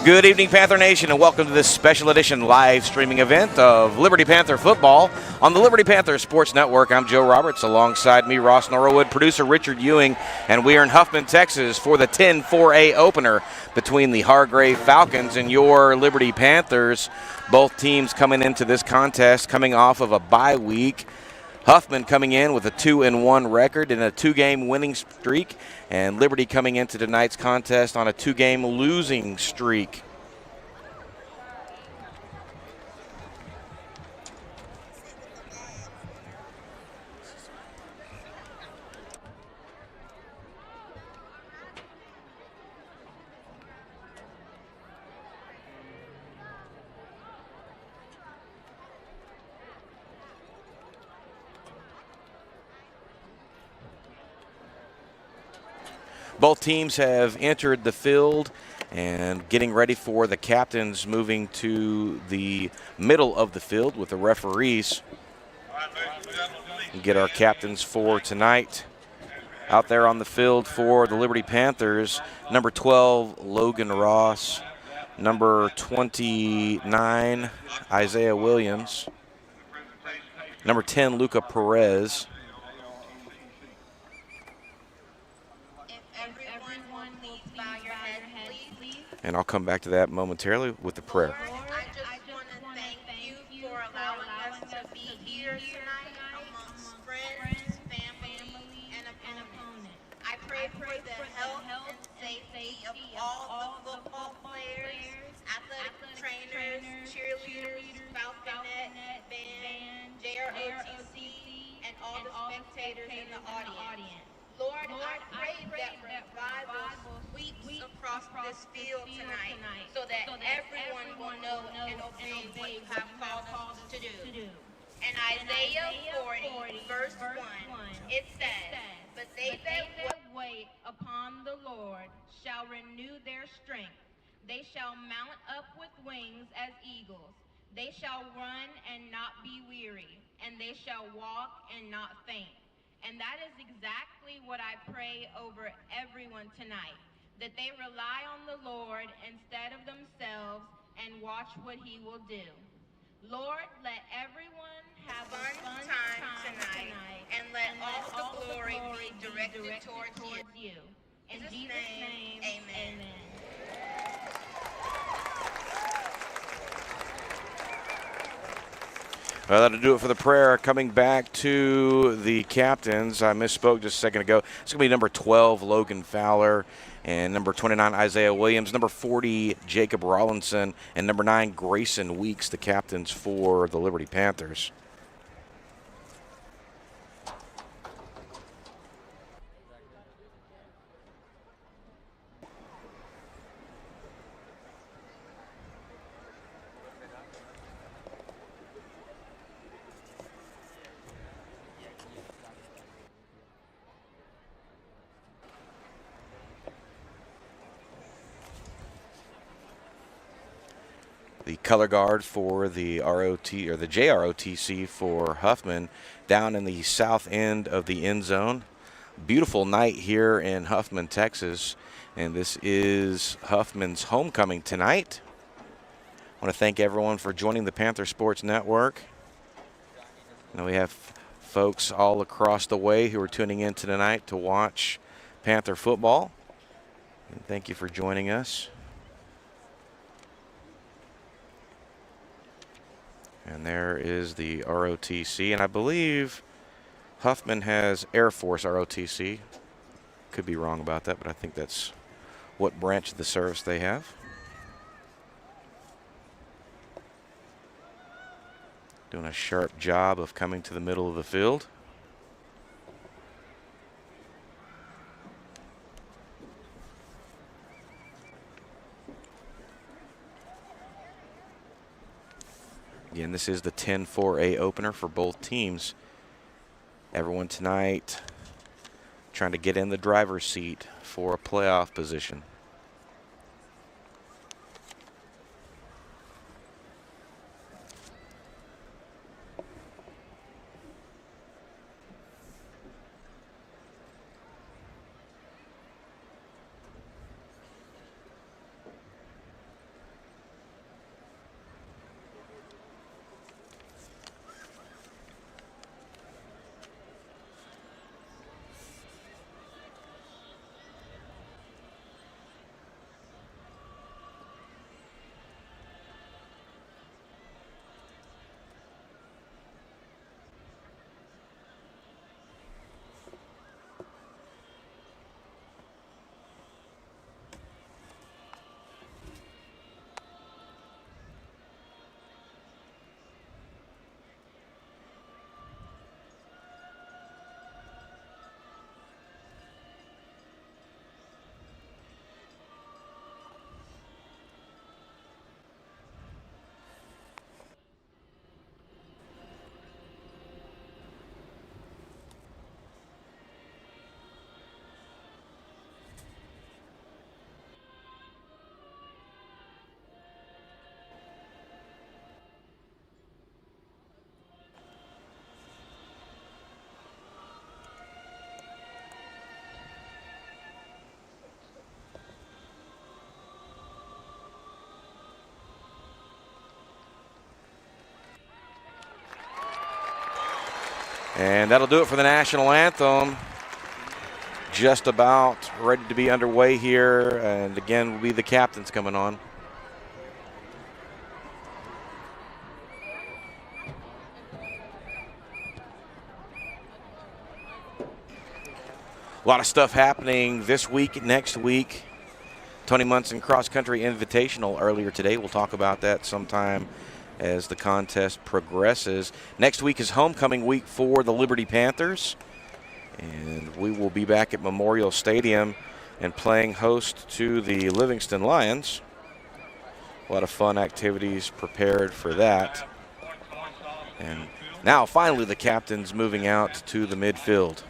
Good evening, Panther Nation, and welcome to this special edition live streaming event of Liberty Panther football on the Liberty Panther Sportz Network. I'm Joe Roberts. Alongside me, Ross Norwood, producer Richard Ewing, and we are in Huffman, Texas for the 10-4A opener between the Hargrave Falcons and your Liberty Panthers. Both teams coming into this contest coming off of a bye week. Huffman coming in with a 2-1 record and a 2-game winning streak, and Liberty coming into tonight's contest on a 2-game losing streak. Both teams have entered the field and getting ready for the captains moving to the middle of the field with the referees. Get our captains for tonight. Out there on the field for the Liberty Panthers, number 12, Logan Ross, number 29, Isaiah Williams, number 10, Luca Perez, and I'll come back to that momentarily with the prayer. Lord, I just want to thank you for allowing us to be here tonight amongst friends, family, and opponents. I pray for the health and safety of all the football players, athletic trainers, cheerleaders, Falconet, band, JROTC, and all the spectators in the audience. Lord, I pray that revival sweeps across this field tonight so that everyone will know and obey what you have called us to do. In Isaiah 40, verse 1, it says, "But they that wait upon the Lord shall renew their strength. They shall mount up with wings as eagles. They shall run and not be weary, and they shall walk and not faint." And that is exactly what I pray over everyone tonight, that they rely on the Lord instead of themselves and watch what he will do. Lord, let everyone have a fun time tonight, and let all the glory be directed towards you. In Jesus' name, amen. Well, that'll do it for the prayer. Coming back to the captains, I misspoke just a second ago. It's going to be number 12, Logan Fowler, and number 29, Isaiah Williams, number 40, Jacob Rollinson, and number 9, Grayson Weeks, the captains for the Liberty Panthers. The color guard for the JROTC for Huffman down in the south end of the end zone. Beautiful night here in Huffman, Texas, and this is Huffman's homecoming tonight. I want to thank everyone for joining the Panther Sportz Network. Now we have folks all across the way who are tuning in tonight to watch Panther football. And thank you for joining us. And there is the ROTC, and I believe Huffman has Air Force ROTC. Could be wrong about that, but I think that's what branch of the service they have. Doing a sharp job of coming to the middle of the field. Again, this is the 10-4A opener for both teams. Everyone tonight trying to get in the driver's seat for a playoff position. And that'll do it for the national anthem. Just about ready to be underway here. And again, will be the captains coming on. A lot of stuff happening this week, next week. Tony Munson Cross Country Invitational earlier today. We'll talk about that sometime as the contest progresses. Next week is homecoming week for the Liberty Panthers. And we will be back at Memorial Stadium and playing host to the Livingston Lions. A lot of fun activities prepared for that. And now finally the captains moving out to the midfield.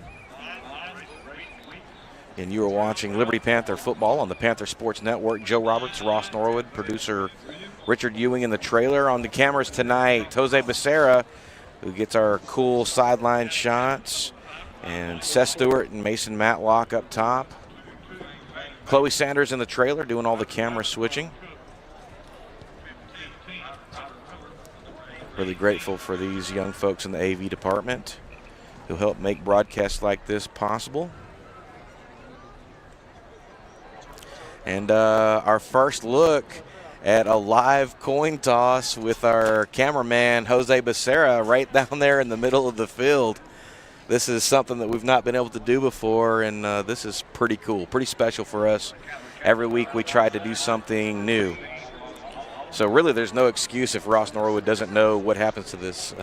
And you are watching Liberty Panther football on the Panther Sportz Network. Joe Roberts, Ross Norwood, producer Richard Ewing in the trailer. On the cameras tonight, Jose Becerra, who gets our cool sideline shots, and Seth Stewart and Mason Matlock up top. Chloe Sanders in the trailer doing all the camera switching. Really grateful for these young folks in the AV department who help make broadcasts like this possible. And our first look at a live coin toss with our cameraman, Jose Becerra, right down there in the middle of the field. This is something that we've not been able to do before, and this is pretty cool, pretty special for us. Every week we try to do something new. So really there's no excuse if Ross Norwood doesn't know what happens to this,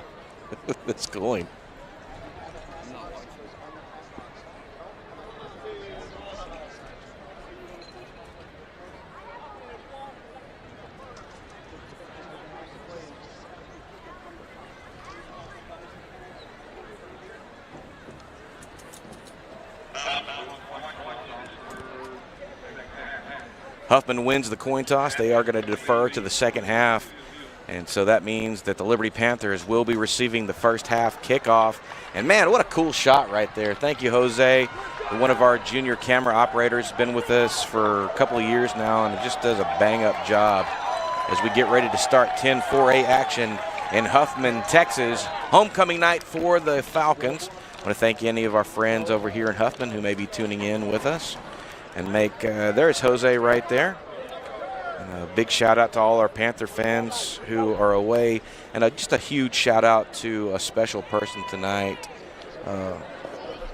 this coin. Huffman wins the coin toss. They are going to defer to the second half. And so that means that the Liberty Panthers will be receiving the first half kickoff. And man, what a cool shot right there. Thank you, Jose. One of our junior camera operators, been with us for a couple of years now, and just does a bang-up job as we get ready to start 10-4A action in Huffman, Texas. Homecoming night for the Falcons. I want to thank any of our friends over here in Huffman who may be tuning in with us. And there's Jose right there. And a big shout out to all our Panther fans who are away. And just a huge shout out to a special person tonight,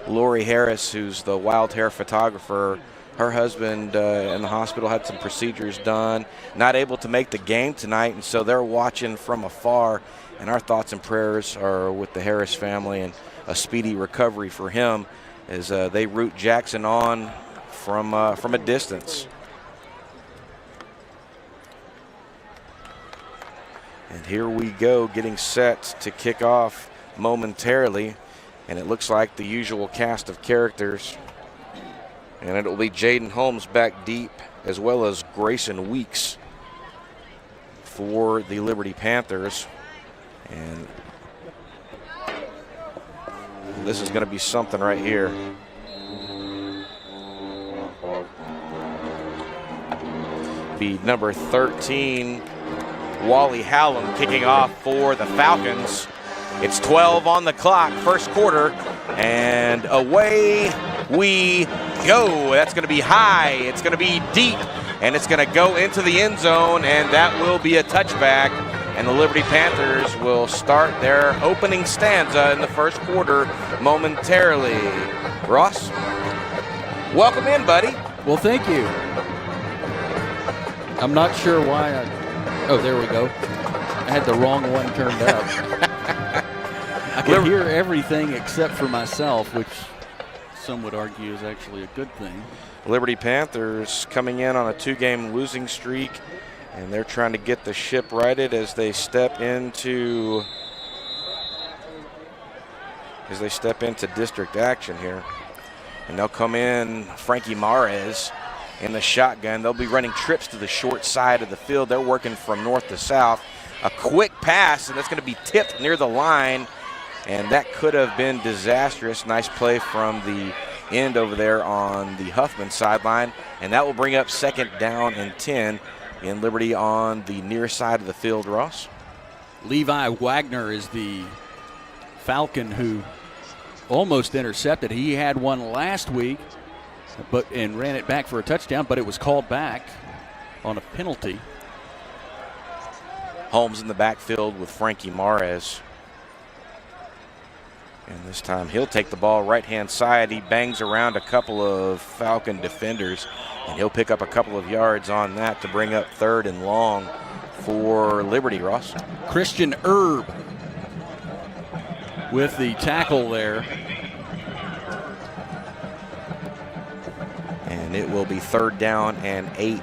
Lori Harris, who's the wild hair photographer. Her husband in the hospital had some procedures done, not able to make the game tonight, and so they're watching from afar. And our thoughts and prayers are with the Harris family and a speedy recovery for him as they root Jackson on from a distance. And here we go, getting set to kick off momentarily. And it looks like the usual cast of characters. And it'll be Jaden Holmes back deep, as well as Grayson Weeks for the Liberty Panthers. And this is going to be something right here. Be number 13, Wally Hallam, kicking off for the Falcons. It's 12 on the clock, first quarter, and away we go. That's going to be high, it's going to be deep, and it's going to go into the end zone, and that will be a touchback. And the Liberty Panthers will start their opening stanza in the first quarter momentarily. Ross, welcome in, buddy. Well, thank you. I'm not sure why oh, there we go. I had the wrong one turned up. I can hear everything except for myself, which some would argue is actually a good thing. Liberty Panthers coming in on a 2-game losing streak, and they're trying to get the ship righted as they step into district action here. And they'll come in, Frankie Mares in the shotgun. They'll be running trips to the short side of the field. They're working from north to south. A quick pass, and that's going to be tipped near the line, and that could have been disastrous. Nice play from the end over there on the Huffman sideline, and that will bring up second down and 10 in Liberty on the near side of the field, Ross. Levi Wagner is the Falcon who almost intercepted. He had one last week, and ran it back for a touchdown, but it was called back on a penalty. Holmes in the backfield with Frankie Mares. And this time he'll take the ball right-hand side. He bangs around a couple of Falcon defenders, and he'll pick up a couple of yards on that to bring up 3rd and long for Liberty, Ross. Christian Erb with the tackle there. And it will be 3rd down and 8.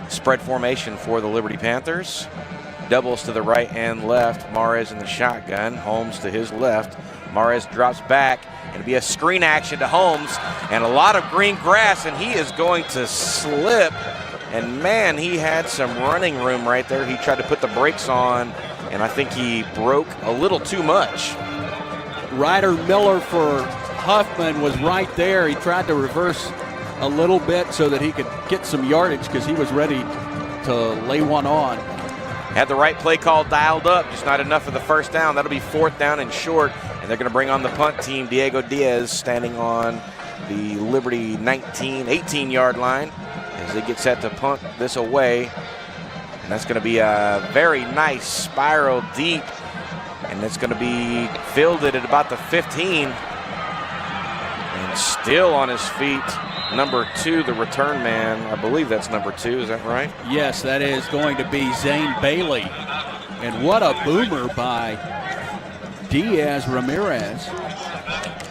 Spread formation for the Liberty Panthers. Doubles to the right and left. Mares in the shotgun. Holmes to his left. Mares drops back. It'll be a screen action to Holmes, and a lot of green grass, and he is going to slip. And man, he had some running room right there. He tried to put the brakes on, and I think he broke a little too much. Ryder Miller for Huffman was right there. He tried to reverse a little bit so that he could get some yardage because he was ready to lay one on. Had the right play call dialed up, just not enough for the first down. That'll be 4th down and short, and they're going to bring on the punt team. Diego Diaz standing on the Liberty 18-yard line as they get set to punt this away. And that's going to be a very nice spiral deep, and it's going to be fielded at about the 15. And still on his feet, number 2, the return man. I believe that's number 2. Is that right? Yes, that is going to be Zane Bailey. And what a boomer by Diaz Ramirez.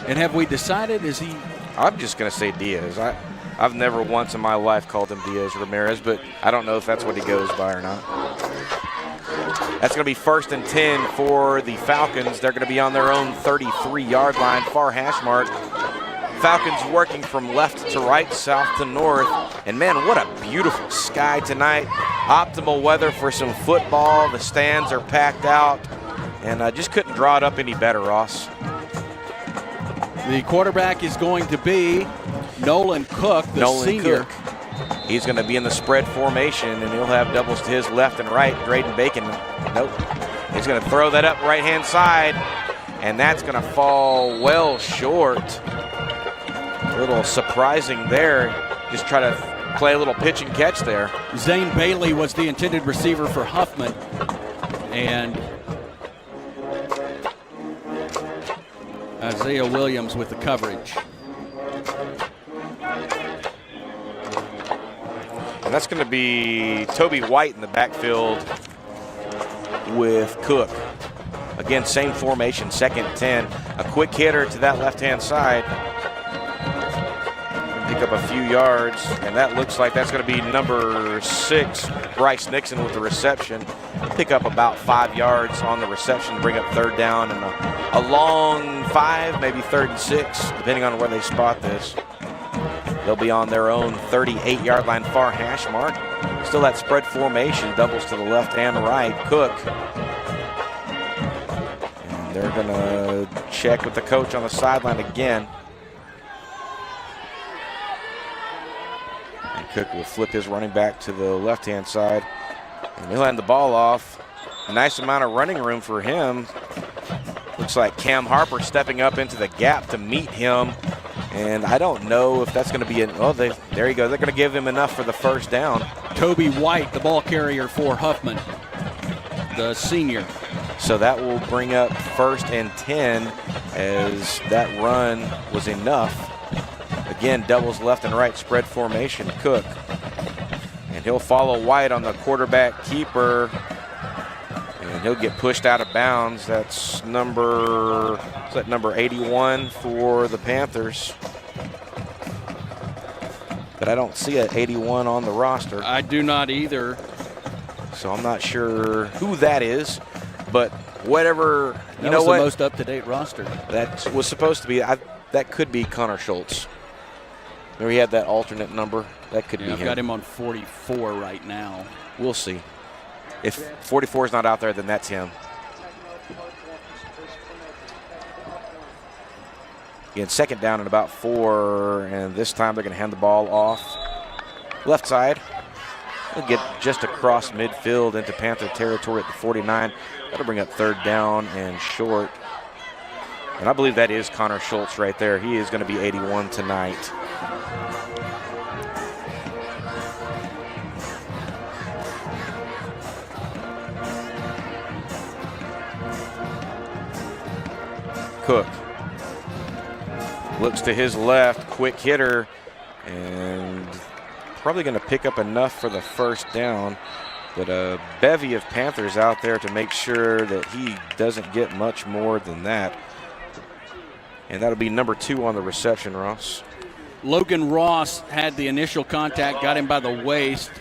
And have we decided, is he? I'm just going to say Diaz. I've never once in my life called him Diaz Ramirez, but I don't know if that's what he goes by or not. That's going to be 1st and 10 for the Falcons. They're going to be on their own 33-yard line, far hash mark. Falcons working from left to right, south to north. And man, what a beautiful sky tonight. Optimal weather for some football. The stands are packed out. And I just couldn't draw it up any better, Ross. The quarterback is going to be Nolan Cook, the senior. Cook. He's going to be in the spread formation, and he'll have doubles to his left and right. Drayden Bacon, nope. He's going to throw that up right-hand side, and that's going to fall well short. A little surprising there. Just try to play a little pitch and catch there. Zane Bailey was the intended receiver for Huffman, and Isaiah Williams with the coverage. And that's going to be Toby White in the backfield with Cook. Again, same formation, 2nd and 10. A quick hitter to that left-hand side. Pick up a few yards, and that looks like that's going to be number 6, Bryce Nixon with the reception. Pick up about 5 yards on the reception, bring up 3rd down and a long 5, maybe 3rd and 6, depending on where they spot this. They'll be on their own 38-yard line, far hash mark. Still that spread formation, doubles to the left and right. Cook. And they're going to check with the coach on the sideline again. And Cook will flip his running back to the left-hand side. And he'll hand the ball off. A nice amount of running room for him. Looks like Cam Harper stepping up into the gap to meet him. And I don't know if that's going to be there you go. They're going to give him enough for the 1st down. Toby White, the ball carrier for Huffman, the senior. So that will bring up 1st and 10 as that run was enough. Again, doubles left and right, spread formation, Cook. And he'll follow White on the quarterback keeper. And he'll get pushed out of bounds. That's number 81 for the Panthers. But I don't see an 81 on the roster. I do not either. So I'm not sure who that is. But whatever, that was the most up-to-date roster. That was supposed to be. That could be Connor Schultz. Maybe he had that alternate number. That could be him. I've got him on 44 right now. We'll see. If 44 is not out there, then that's him. Again, 2nd down and about 4, and this time they're going to hand the ball off. Left side. He'll get just across midfield into Panther territory at the 49. That'll bring up 3rd down and short. And I believe that is Connor Schultz right there. He is going to be 81 tonight. Cook looks to his left, quick hitter, and probably going to pick up enough for the 1st down, but a bevy of Panthers out there to make sure that he doesn't get much more than that. And that'll be number 2 on the reception, Ross. Logan Ross had the initial contact, got him by the waist,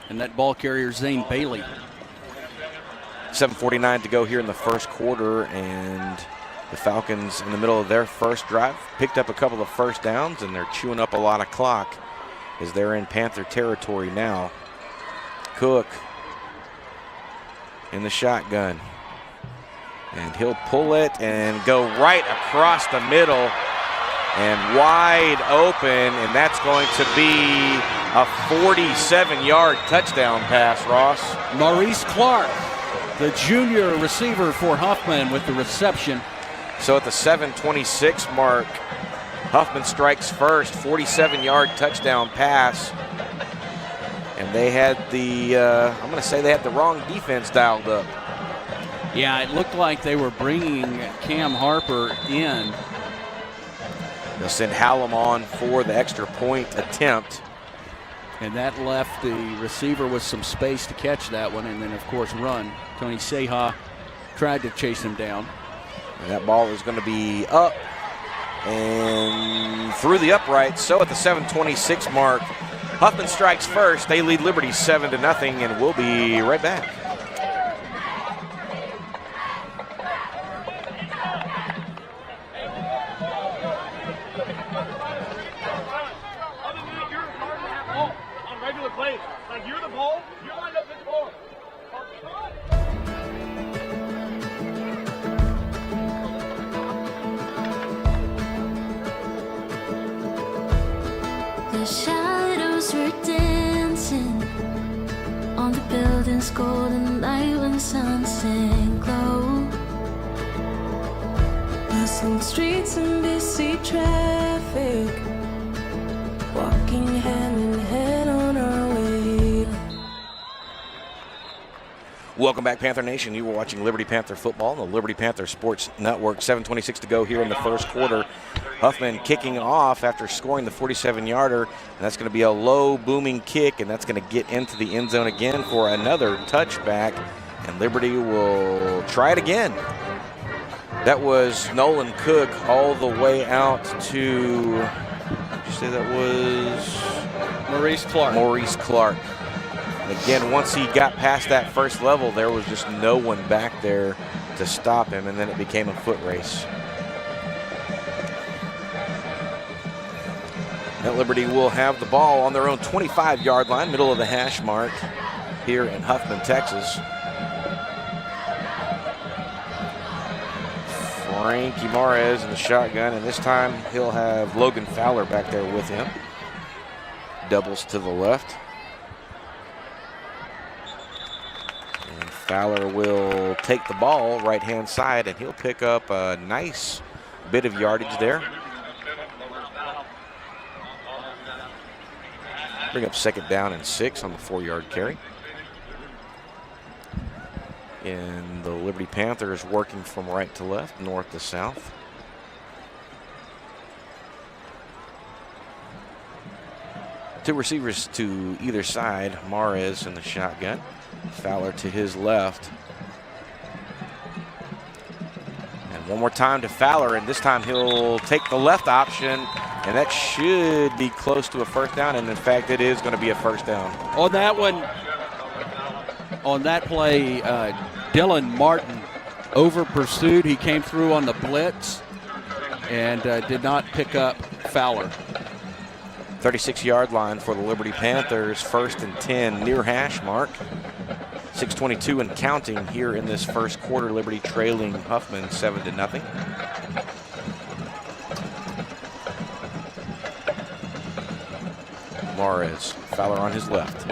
and that ball carrier, Zane Bailey. 7:49 to go here in the 1st quarter, and the Falcons in the middle of their 1st drive picked up a couple of 1st downs, and they're chewing up a lot of clock as they're in Panther territory now. Cook in the shotgun, and he'll pull it and go right across the middle and wide open, and that's going to be a 47-yard touchdown pass, Ross. Maurice Clark, the junior receiver for Huffman, with the reception. So at the 7:26 mark, Huffman strikes first, 47-yard touchdown pass. And they had the, I'm going to say they had the wrong defense dialed up. Yeah, it looked like they were bringing Cam Harper in. They'll send Hallam on for the extra point attempt. And that left the receiver with some space to catch that one, and then, of course, run. Tony Seha tried to chase him down. And that ball is going to be up and through the uprights. So at the 7:26 mark, Huffman strikes first. They lead Liberty 7-0, and we'll be right back. On regular plays, like you're the ball, you're lined up at the ball. The shadows were dancing on the building's golden light when sunset glow. Bustling streets and busy traffic, walking hand in hand on our way. Welcome back, Panther Nation. You were watching Liberty Panther football on the Liberty Panther Sports Network. 7:26 to go here in the 1st quarter. Huffman kicking off after scoring the 47-yarder, and that's going to be a low booming kick, and that's going to get into the end zone again for another touchback, and Liberty will try it again. That was Nolan Cook all the way out to, did you say that was? Maurice Clark. Maurice Clark. And again, once he got past that first level, there was just no one back there to stop him, and then it became a foot race. Now Liberty will have the ball on their own 25-yard line, middle of the hash mark here in Huffman, Texas. Frankie Mares in the shotgun, and this time he'll have Logan Fowler back there with him. Doubles to the left. And Fowler will take the ball right-hand side, and he'll pick up a nice bit of yardage there. Bring up 2nd down and 6 on the 4-yard carry. And the Liberty Panthers working from right to left, north to south. Two receivers to either side. Mares in the shotgun. Fowler to his left. And one more time to Fowler, and this time he'll take the left option, and that should be close to a 1st down, and in fact it is going to be a 1st down. On that one, on that play, Dylan Martin over pursued. He came through on the blitz and did not pick up Fowler. 36-yard line for the Liberty Panthers, 1st and 10 near hash mark. 6:22 and counting here in this 1st quarter. Liberty trailing Huffman 7-0. Mares, Fowler on his left.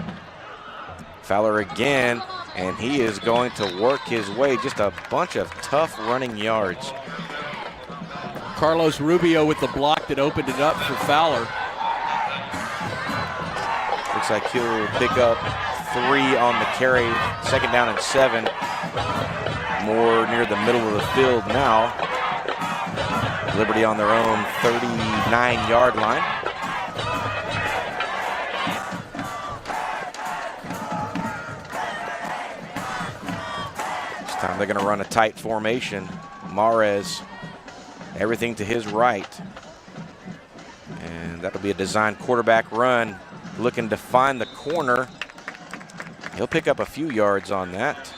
Fowler again, and he is going to work his way. Just a bunch of tough running yards. Carlos Rubio with the block that opened it up for Fowler. Looks like he'll pick up 3 on the carry. 2nd down and 7. More near the middle of the field now. Liberty on their own 39-yard line. This time they're going to run a tight formation. Mares, everything to his right. And that'll be a design quarterback run. Looking to find the corner. He'll pick up a few yards on that.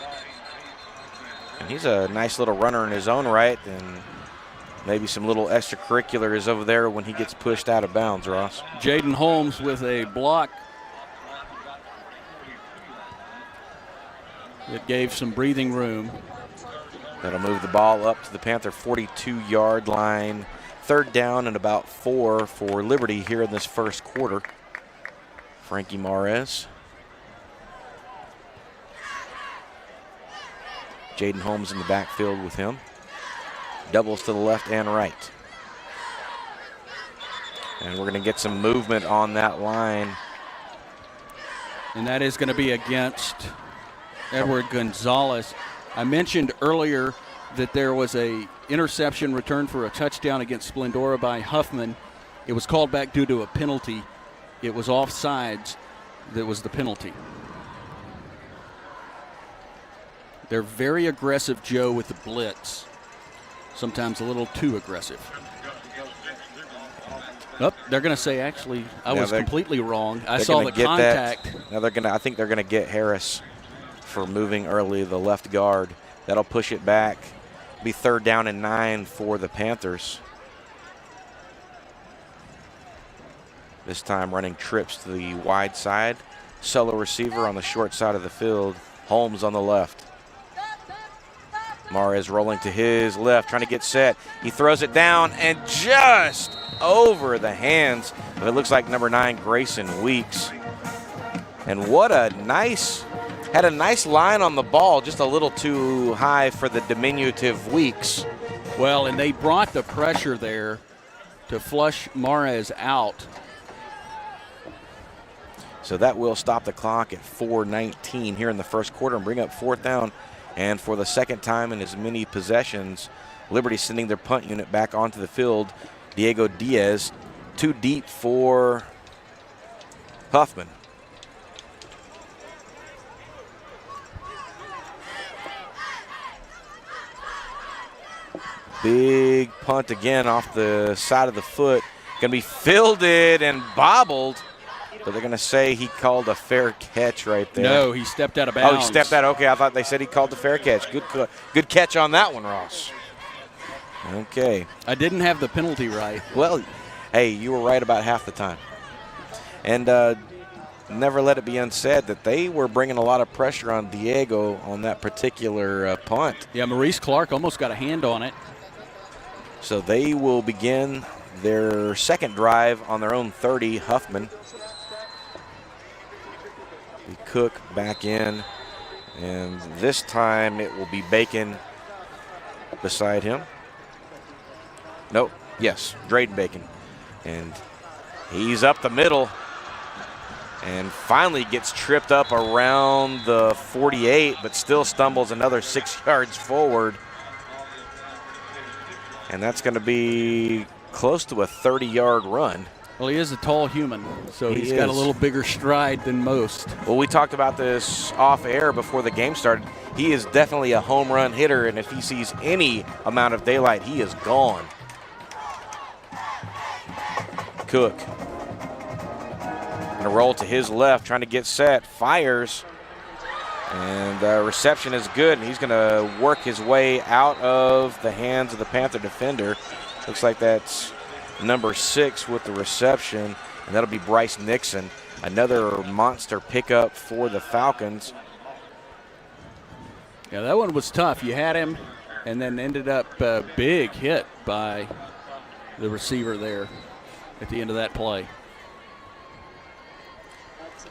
And he's a nice little runner in his own right, and maybe some little extracurriculars over there when he gets pushed out of bounds, Ross. Jaden Holmes with a block that gave some breathing room. That'll move the ball up to the Panther 42-yard line. 3rd down and about 4 for Liberty here in this first quarter. Frankie Mares. Jaden Holmes in the backfield with him. Doubles to the left and right. And we're going to get some movement on that line. And that is going to be against Edward Gonzalez. I mentioned earlier that there was a interception return for a touchdown against Splendora by Huffman. It was called back due to a penalty. It was offsides that was the penalty. They're very aggressive, Joe, with the blitz. Sometimes a little too aggressive. Oh, they're going to say, actually, I was completely wrong. I saw the contact. Now I think they're going to get Harris for moving early, the left guard. That'll push it back. Be 3rd down and 9 for the Panthers. This time running trips to the wide side. Solo receiver on the short side of the field. Holmes on the left. Mares rolling to his left, trying to get set. He throws it down and just over the hands of, it looks like, number 9, Grayson Weeks. And what a nice, had a nice line on the ball, just a little too high for the diminutive Weeks. Well, and they brought the pressure there to flush Mares out. So that will stop the clock at 4:19 here in the first quarter and bring up 4th down. And for the 2nd time in as many possessions, Liberty sending their punt unit back onto the field. Diego Diaz, too deep for Huffman. Big punt again off the side of the foot. Going to be fielded and bobbled. But they're going to say he called a fair catch right there. No, he stepped out of bounds. Oh, he stepped out. Okay, I thought they said he called the fair catch. Good catch on that one, Ross. Okay. I didn't have the penalty right. Well, hey, you were right about half the time. And never let it be unsaid that they were bringing a lot of pressure on Diego on that particular punt. Yeah, Maurice Clark almost got a hand on it. So they will begin their 2nd drive on their own 30, Huffman. Cook back in, and this time it will be Bacon beside him. Nope, yes, Drayden Bacon. And he's up the middle and finally gets tripped up around the 48, but still stumbles another 6 yards forward. And that's going to be close to a 30-yard run. Well, he is a tall human, so he's got a little bigger stride than most. Well, we talked about this off air before the game started. He is definitely a home run hitter, and if he sees any amount of daylight, he is gone. Cook. Going to roll to his left, trying to get set, fires. And reception is good, and he's going to work his way out of the hands of the Panther defender. Looks like that's number 6 with the reception, and that'll be Bryce Nixon. Another monster pickup for the Falcons. Yeah, that one was tough. You had him, and then ended up a big hit by the receiver there at the end of that play.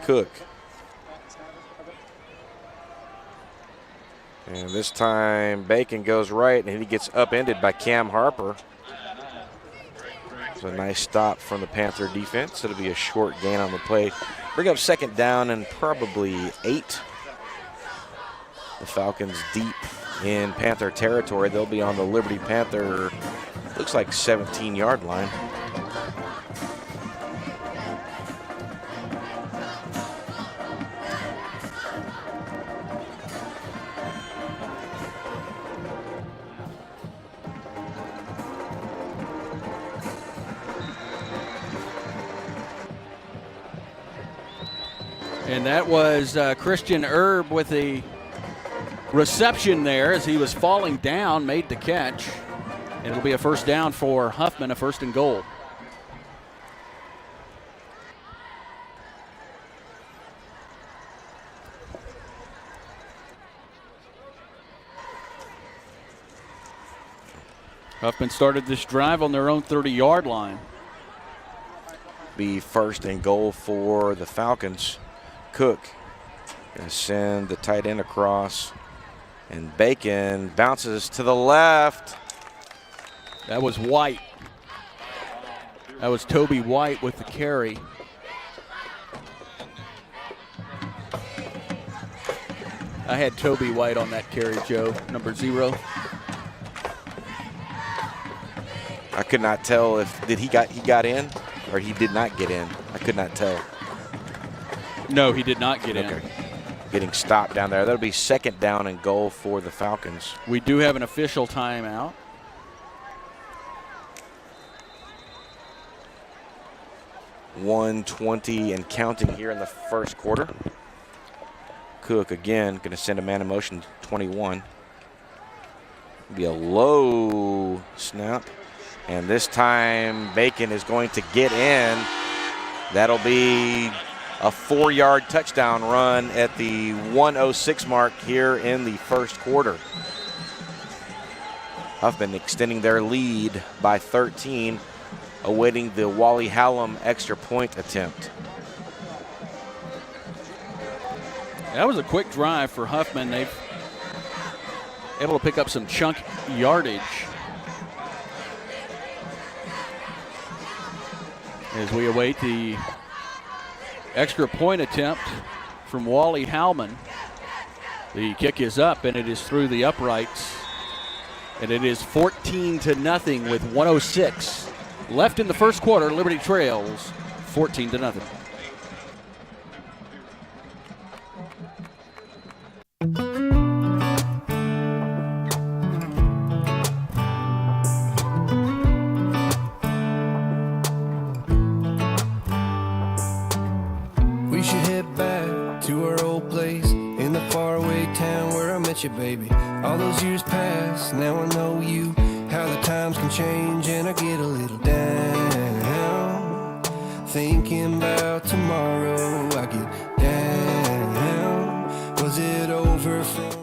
Cook. And this time Bacon goes right, and he gets upended by Cam Harper. It's a nice stop from the Panther defense. It'll be a short gain on the play. Bring up second down and probably 8. The Falcons deep in Panther territory. They'll be on the Liberty Panther, looks like 17-yard line. And that was Christian Erb with the reception there as he was falling down, made the catch. And it'll be a first down for Huffman, a 1st and goal. Huffman started this drive on their own 30-yard line. Be 1st and goal for the Falcons. Cook going to send the tight end across, and Bacon bounces to the left. That was White. That was Toby White with the carry. I had Toby White on that carry, Joe, number 0. I could not tell if he got in or he did not get in. I could not tell. No, he did not get in. Getting stopped down there. That'll be 2nd down and goal for the Falcons. We do have an official timeout. .120 and counting here in the 1st quarter. Cook again going to send a man in motion 21. Be a low snap. And this time Bacon is going to get in. That'll be a 4-yard touchdown run at the 1:06 mark here in the 1st quarter. Huffman extending their lead by 13, awaiting the Wally Hallam extra point attempt. That was a quick drive for Huffman. They've able to pick up some chunk yardage as we await the extra point attempt from Wally Hallman. The kick is up, and it is through the uprights. And it is 14-0 with 1:06 left in the 1st quarter. Liberty trails 14-0. You, baby. All those years pass, now I know you. How the times can change, and I get a little down. Thinking about tomorrow, I get down. Was it over from the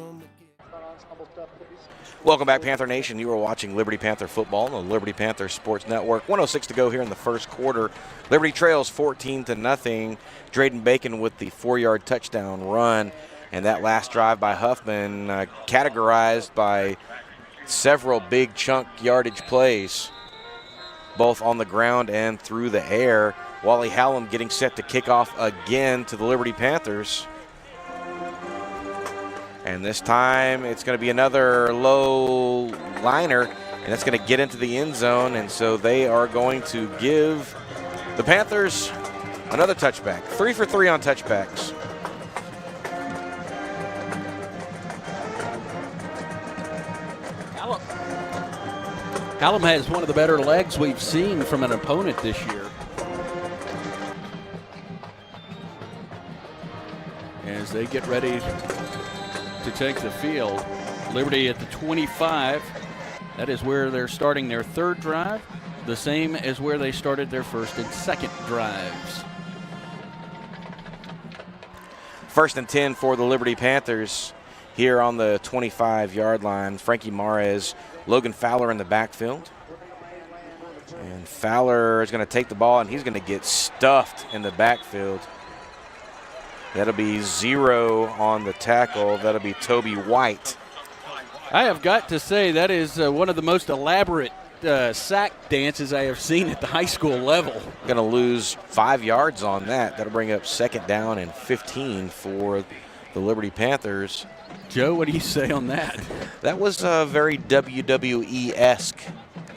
Welcome back, Panther Nation. You are watching Liberty Panther football on the Liberty Panther Sports Network. 1:06 to go here in the 1st quarter. Liberty trails 14-0. Drayden Bacon with the 4-yard touchdown run. And that last drive by Huffman categorized by several big chunk yardage plays, both on the ground and through the air. Wally Hallam getting set to kick off again to the Liberty Panthers. And this time it's going to be another low liner, and that's going to get into the end zone. And so they are going to give the Panthers another touchback. 3 for 3 on touchbacks. Hallam has one of the better legs we've seen from an opponent this year. As they get ready to take the field, Liberty at the 25. That is where they're starting their 3rd drive, the same as where they started their 1st and 2nd drives. 1st and 10 for the Liberty Panthers here on the 25-yard line. Frankie Mares, Logan Fowler in the backfield. And Fowler is going to take the ball, and he's going to get stuffed in the backfield. That'll be 0 on the tackle. That'll be Toby White. I have got to say that is one of the most elaborate sack dances I have seen at the high school level. Going to lose 5 yards on that. That'll bring up 2nd down and 15 for the Liberty Panthers. Joe, what do you say on that? That was very WWE-esque.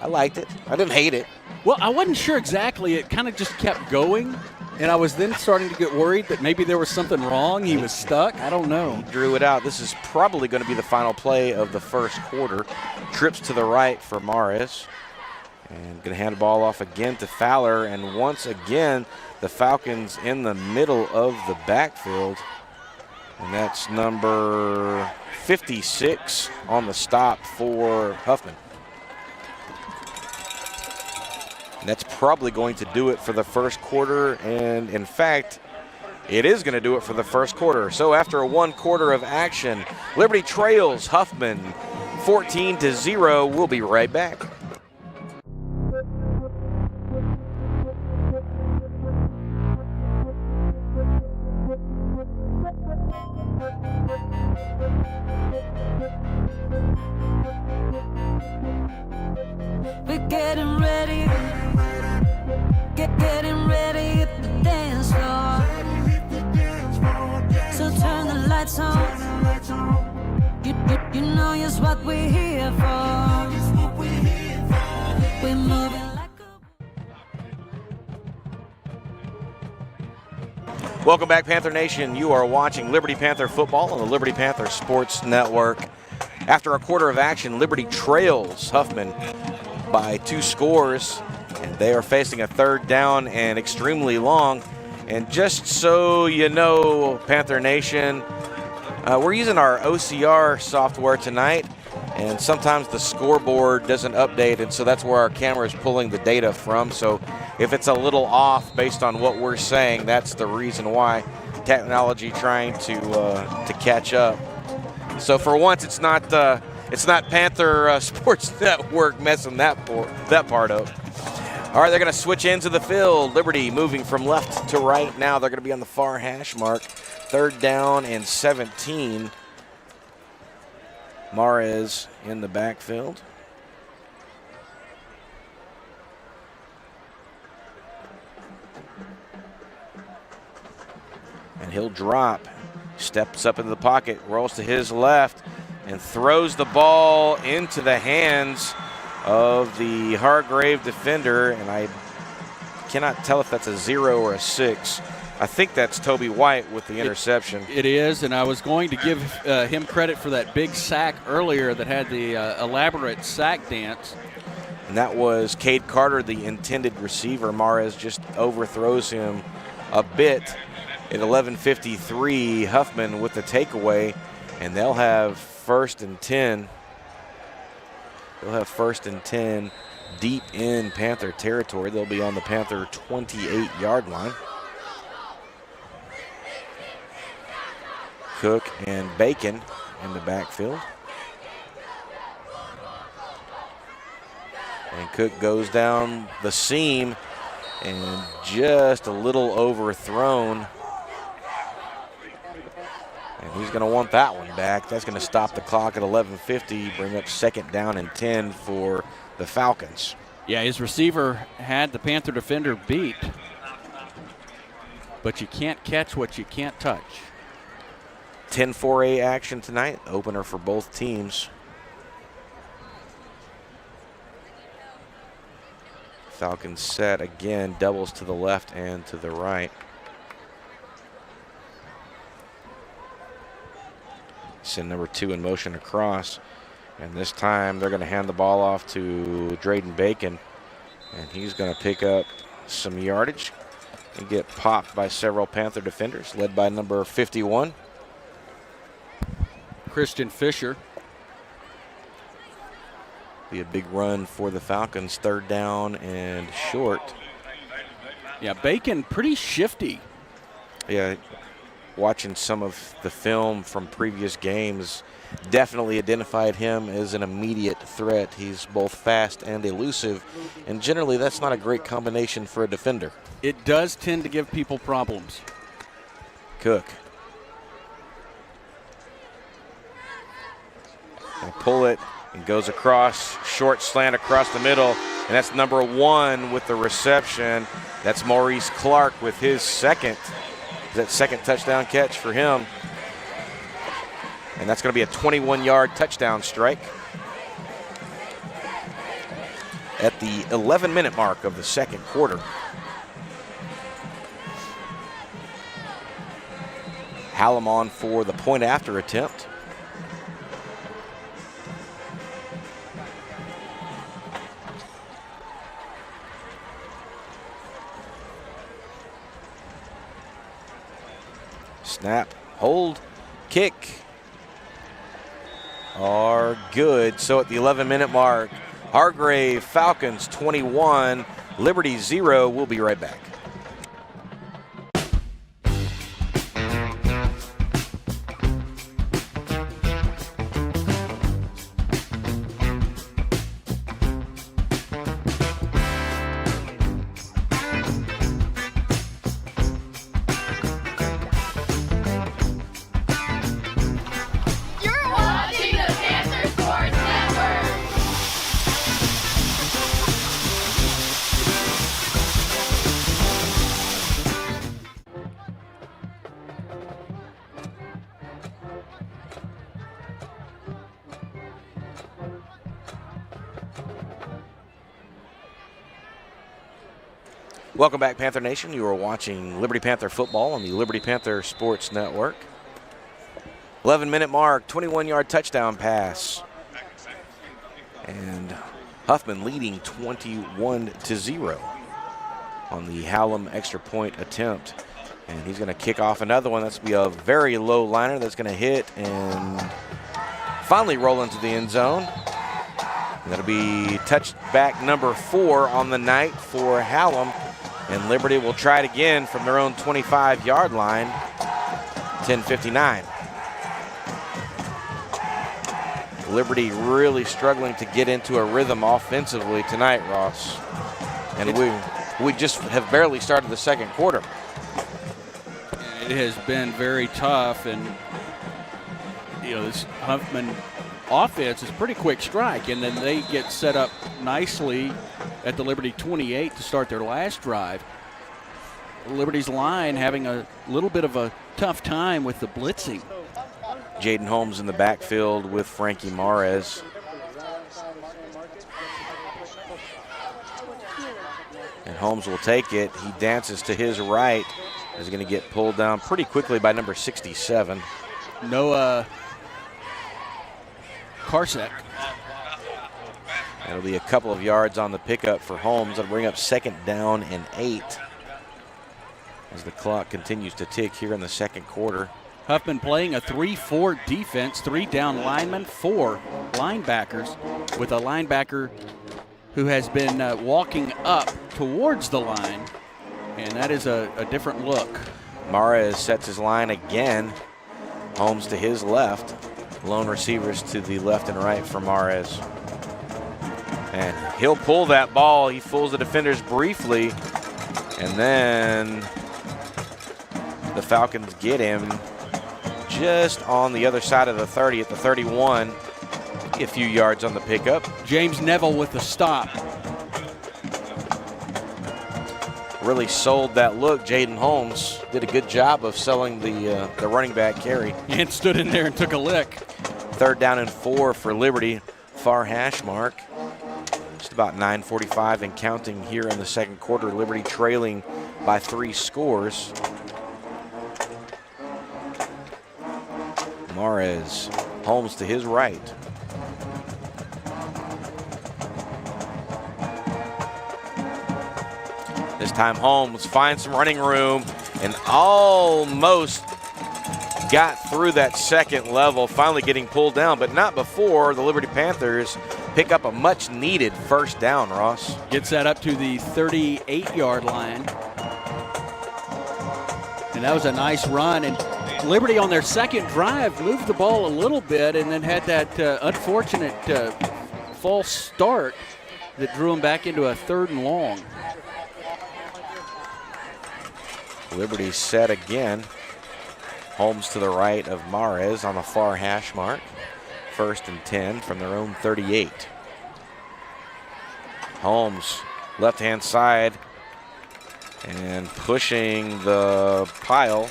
I liked it. I didn't hate it. Well, I wasn't sure exactly. It kind of just kept going, and I was then starting to get worried that maybe there was something wrong. He was stuck. I don't know. Drew it out. This is probably going to be the final play of the first quarter. Trips to the right for Mares. And going to hand the ball off again to Fowler. And once again, the Falcons in the middle of the backfield. And that's number 56 on the stop for Huffman. And that's probably going to do it for the first quarter. And in fact, it is going to do it for the first quarter. So after a 1 quarter of action, Liberty trails Huffman 14-0. We'll be right back. We're getting ready, getting ready at the dance floor. So turn the lights on. You know just what we're here for. We're moving like a... Welcome back, Panther Nation. You are watching Liberty Panther football on the Liberty Panther Sports Network. After a quarter of action, Liberty trails Huffman by 2 scores, and they are facing a 3rd down and extremely long. And just so you know, Panther Nation, we're using our OCR software tonight, and sometimes the scoreboard doesn't update, and so that's where our camera is pulling the data from. So if it's a little off based on what we're saying, that's the reason why. Technology trying to catch up. So for once, it's not Panther Sports Network messing that part up. All right, they're going to switch ends of the field. Liberty moving from left to right now. They're going to be on the far hash mark. 3rd down and 17. Mares in the backfield. And he'll drop. Steps up into the pocket, rolls to his left, and throws the ball into the hands of the Hargrave defender. And I cannot tell if that's a 0 or a 6. I think that's Toby White with the interception. It is, and I was going to give him credit for that big sack earlier that had the elaborate sack dance. And that was Cade Carter, the intended receiver. Mares just overthrows him a bit. At 11:53, Huffman with the takeaway, and they'll have 1st and 10. They'll have 1st and 10 deep in Panther territory. They'll be on the Panther 28-yard line. Cook and Bacon in the backfield. And Cook goes down the seam and just a little overthrown. And he's going to want that one back. That's going to stop the clock at 11:50, bring up 2nd down and 10 for the Falcons. Yeah, his receiver had the Panther defender beat, but you can't catch what you can't touch. 10-4A action tonight, opener for both teams. Falcons set again, doubles to the left and to the right. Send number 2 in motion across, and this time they're going to hand the ball off to Drayden Bacon, and he's going to pick up some yardage and get popped by several Panther defenders, led by number 51. Christian Fisher. Be a big run for the Falcons, 3rd down and short. Yeah, Bacon pretty shifty. Yeah, watching some of the film from previous games, definitely identified him as an immediate threat. He's both fast and elusive, and generally that's not a great combination for a defender. It does tend to give people problems. Cook. And pull it and goes across, short slant across the middle, and that's number 1 with the reception. That's Maurice Clark with his second touchdown catch for him. And that's going to be a 21-yard touchdown strike at the 11-minute mark of the second quarter. Hallam on for the point after attempt. Snap, hold, kick are good. So at the 11-minute mark, Hargrave, Falcons 21, Liberty 0. We'll be right back. You're watching the Panther Sportz Network. Welcome back, Panther Nation. You are watching Liberty Panther football on the Liberty Panther Sports Network. 11-minute mark, 21-yard touchdown pass. And Huffman leading 21-0 on the Hallam extra point attempt. And he's going to kick off another one. That's going to be a very low liner that's going to hit and finally roll into the end zone. And that'll be touchback number 4 on the night for Hallam. And Liberty will try it again from their own 25-yard line. 10:59. Liberty really struggling to get into a rhythm offensively tonight, Ross. And we just have barely started the second quarter. It has been very tough, and this Huffman offense is pretty quick strike, and then they get set up nicely at the Liberty 28 to start their last drive. Liberty's line having a little bit of a tough time with the blitzing. Jaden Holmes in the backfield with Frankie Mares. And Holmes will take it. He dances to his right. Is going to get pulled down pretty quickly by number 67. Noah Karsek. That'll be a couple of yards on the pickup for Holmes. That'll bring up 2nd down and 8 as the clock continues to tick here in the second quarter. Huffman playing a 3-4 defense, 3 down linemen, 4 linebackers, with a linebacker who has been walking up towards the line, and that is a different look. Mares sets his line again. Holmes to his left. Lone receivers to the left and right for Mares. And he'll pull that ball. He fools the defenders briefly. And then the Falcons get him just on the other side of the 30 at the 31. A few yards on the pickup. James Neville with the stop. Really sold that look. Jaden Holmes did a good job of selling the running back carry. And stood in there and took a lick. 3rd down and 4 for Liberty. Far hash mark. Just about 9:45 and counting here in the second quarter. Liberty trailing by 3 scores. Mares, Holmes to his right. This time Holmes finds some running room and almost got through that second level, finally getting pulled down, but not before the Liberty Panthers pick up a much needed 1st down, Ross. Gets that up to the 38-yard line. And that was a nice run. And Liberty on their second drive moved the ball a little bit and then had that unfortunate false start that drew them back into a 3rd and long. Liberty set again. Holmes to the right of Mares on the far hash mark. First and 10 from their own 38. Holmes, left-hand side, and pushing the pile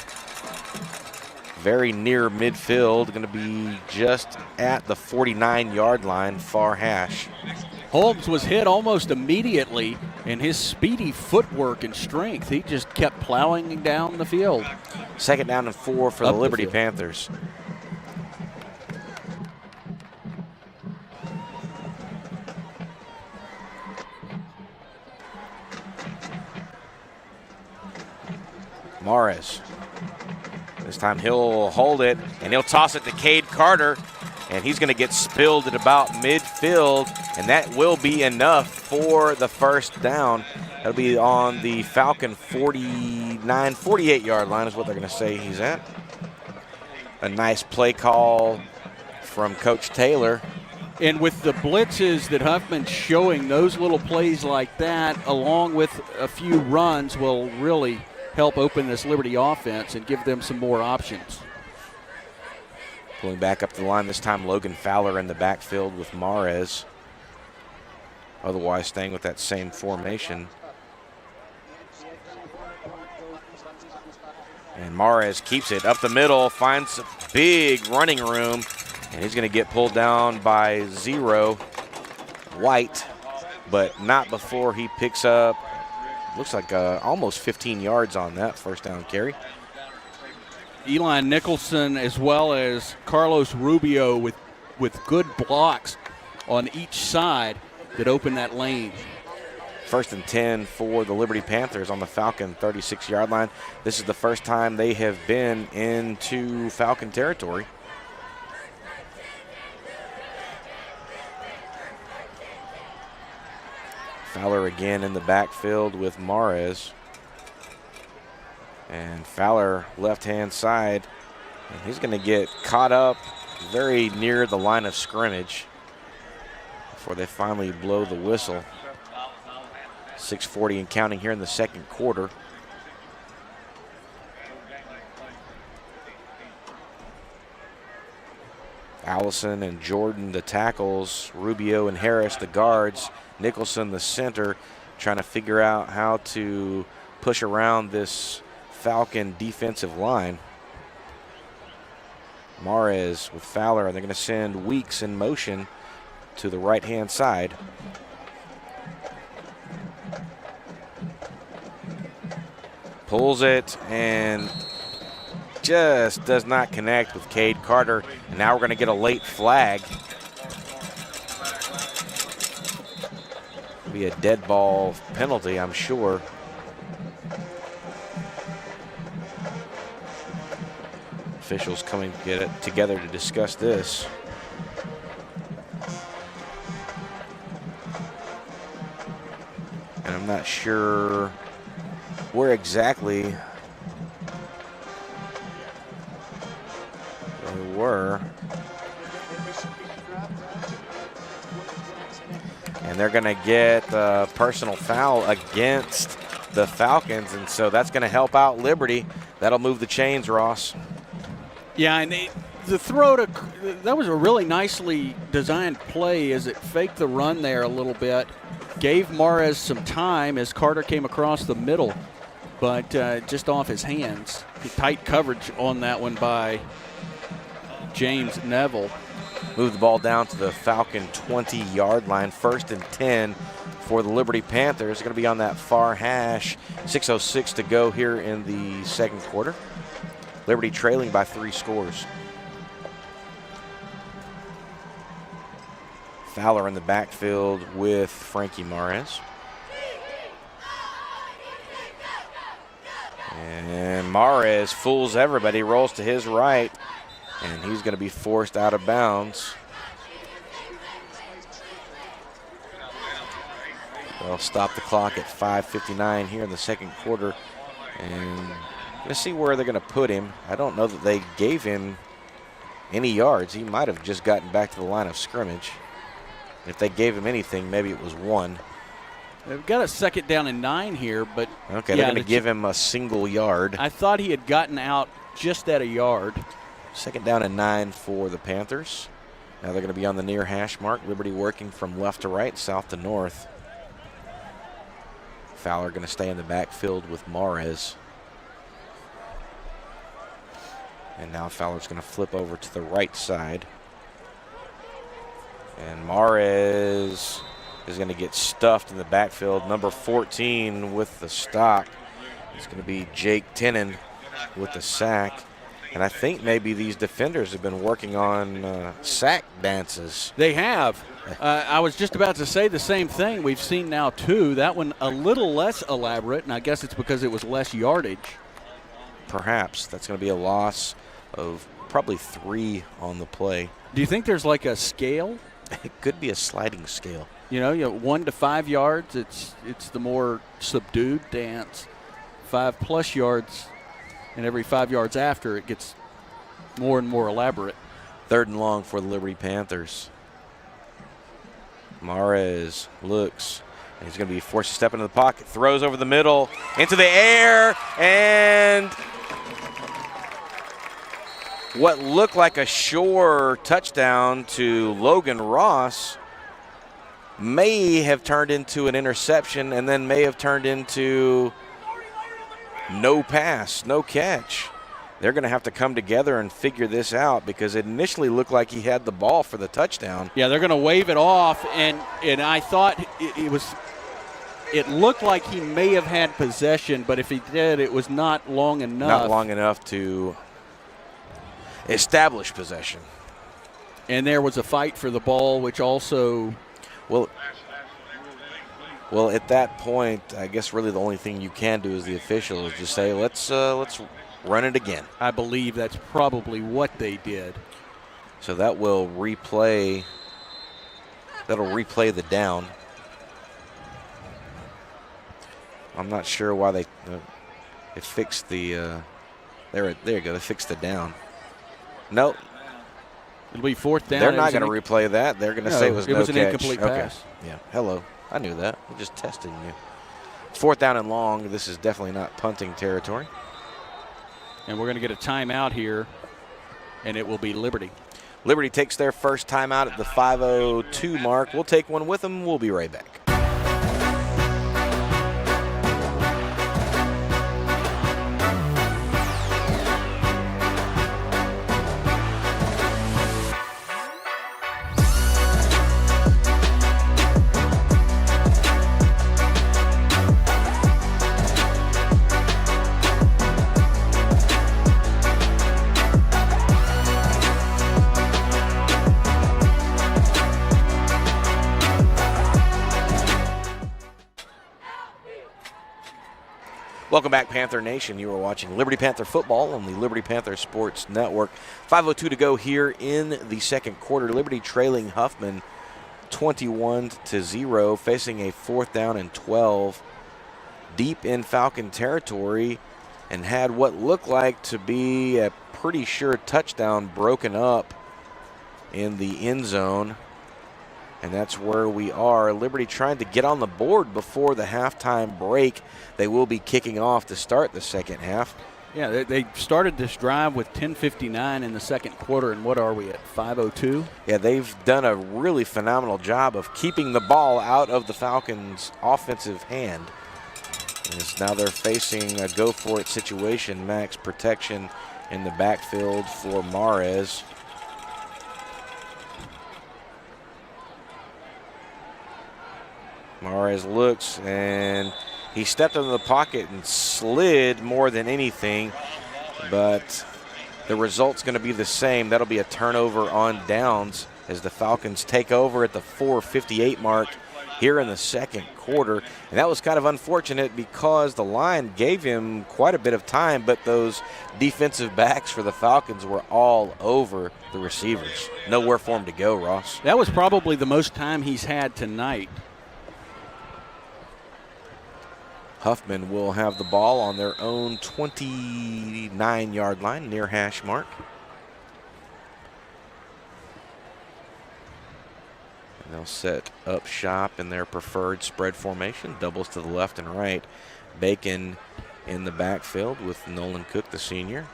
very near midfield, going to be just at the 49-yard line, far hash. Holmes was hit almost immediately, and his speedy footwork and strength, he just kept plowing down the field. Second down and 4 for the Liberty Panthers. Morris. This time he'll hold it, and he'll toss it to Cade Carter, and he's going to get spilled at about midfield, and that will be enough for the first down. That'll be on the Falcon 48-yard line is what they're going to say he's at. A nice play call from Coach Taylor. And with the blitzes that Huffman's showing, those little plays like that, along with a few runs, will really help open this Liberty offense and give them some more options. Pulling back up the line, this time Logan Fowler in the backfield with Mares. Otherwise staying with that same formation. And Mares keeps it up the middle, finds a big running room, and he's going to get pulled down by Zero White, but not before he picks up, looks like almost 15 yards on that first down carry. Eli Nicholson as well as Carlos Rubio with good blocks on each side that open that lane. First and 10 for the Liberty Panthers on the Falcon 36-yard line. This is the first time they have been into Falcon territory. Fowler again in the backfield with Mares. And Fowler left-hand side. And he's going to get caught up very near the line of scrimmage before they finally blow the whistle. 6:40 and counting here in the second quarter. Allison and Jordan the tackles, Rubio and Harris the guards, Nicholson the center, trying to figure out how to push around this Falcon defensive line. Mares with Fowler, and they're going to send Weeks in motion to the right-hand side. Pulls it and just does not connect with Cade Carter. And now we're going to get a late flag. It'll be a dead ball penalty, I'm sure. Officials coming together to discuss this. And I'm not sure where exactly they were. And they're going to get a personal foul against the Falcons, and so that's going to help out Liberty. That'll move the chains, Ross. Yeah, and the throw to that was a really nicely designed play as it faked the run there a little bit, gave Mares some time as Carter came across the middle, but just off his hands. Tight coverage on that one by James Neville. Move the ball down to the Falcon 20-yard line. First and 10 for the Liberty Panthers. They're going to be on that far hash. 6:06 to go here in the second quarter. Liberty trailing by 3 scores. Fowler in the backfield with Frankie Mares. And Mares fools everybody, rolls to his right, and he's going to be forced out of bounds. They'll stop the clock at 5:59 here in the second quarter. And let's see where they're going to put him. I don't know that they gave him any yards. He might have just gotten back to the line of scrimmage. If they gave him anything, maybe it was 1. They've got a second down and 9 here, but okay, they're going to give him a single yard. I thought he had gotten out just at a yard. Second down and 9 for the Panthers. Now they're going to be on the near hash mark. Liberty working from left to right, south to north. Fowler going to stay in the backfield with Mares. And now Fowler's going to flip over to the right side. And Mares is going to get stuffed in the backfield. Number 14 with the stop. It's going to be Jake Tennant with the sack. And I think maybe these defenders have been working on sack dances. They have. I was just about to say the same thing. We've seen now 2. That one a little less elaborate, and I guess it's because it was less yardage. Perhaps. That's going to be a loss of probably 3 on the play. Do you think there's like a scale? It could be a sliding scale. You know, 1 to 5 yards, it's the more subdued dance. 5+ yards, and every 5 yards after, it gets more and more elaborate. 3rd and long for the Liberty Panthers. Mares looks, and he's going to be forced to step into the pocket, throws over the middle, into the air, and what looked like a sure touchdown to Logan Ross may have turned into an interception, and then may have turned into no pass, no catch. They're going to have to come together and figure this out because it initially looked like he had the ball for the touchdown. Yeah, they're going to wave it off, and I thought it looked like he may have had possession, but if he did, it was not long enough. Not long enough to establish possession. And there was a fight for the ball, which also Well, at that point, I guess really the only thing you can do as the official is just say, let's run it again. I believe that's probably what they did. So that will replay. That'll replay the down. I'm not sure why they fixed the. There you go. They fixed the down. Nope. It'll be 4th down. They're not going to replay that. They're going to say it was no an catch. incomplete pass. Yeah. Hello. I knew that. I'm just testing you. 4th down and long. This is definitely not punting territory. And we're going to get a timeout here, and it will be Liberty. Liberty takes their first timeout at the 5:02 mark. We'll take one with them. We'll be right back. Welcome back, Panther Nation. You are watching Liberty Panther football on the Liberty Panther Sports Network. 5:02 to go here in the second quarter. Liberty trailing Huffman 21-0, facing a 4th down and 12 deep in Falcon territory, and had what looked like to be a pretty sure touchdown broken up in the end zone. And that's where we are. Liberty trying to get on the board before the halftime break. They will be kicking off to start the second half. Yeah, they started this drive with 10:59 in the second quarter, and what are we at, 5:02? Yeah, they've done a really phenomenal job of keeping the ball out of the Falcons' offensive hand. And now they're facing a go-for-it situation. Max protection in the backfield for Mares. Mares looks, and he stepped into the pocket and slid more than anything, but the result's going to be the same. That'll be a turnover on downs as the Falcons take over at the 4:58 mark here in the second quarter. And that was kind of unfortunate because the line gave him quite a bit of time, but those defensive backs for the Falcons were all over the receivers. Nowhere for him to go, Ross. That was probably the most time he's had tonight. Huffman will have the ball on their own 29-yard line, near hash mark. And they'll set up shop in their preferred spread formation, doubles to the left and right. Bacon in the backfield with Nolan Cook, the senior.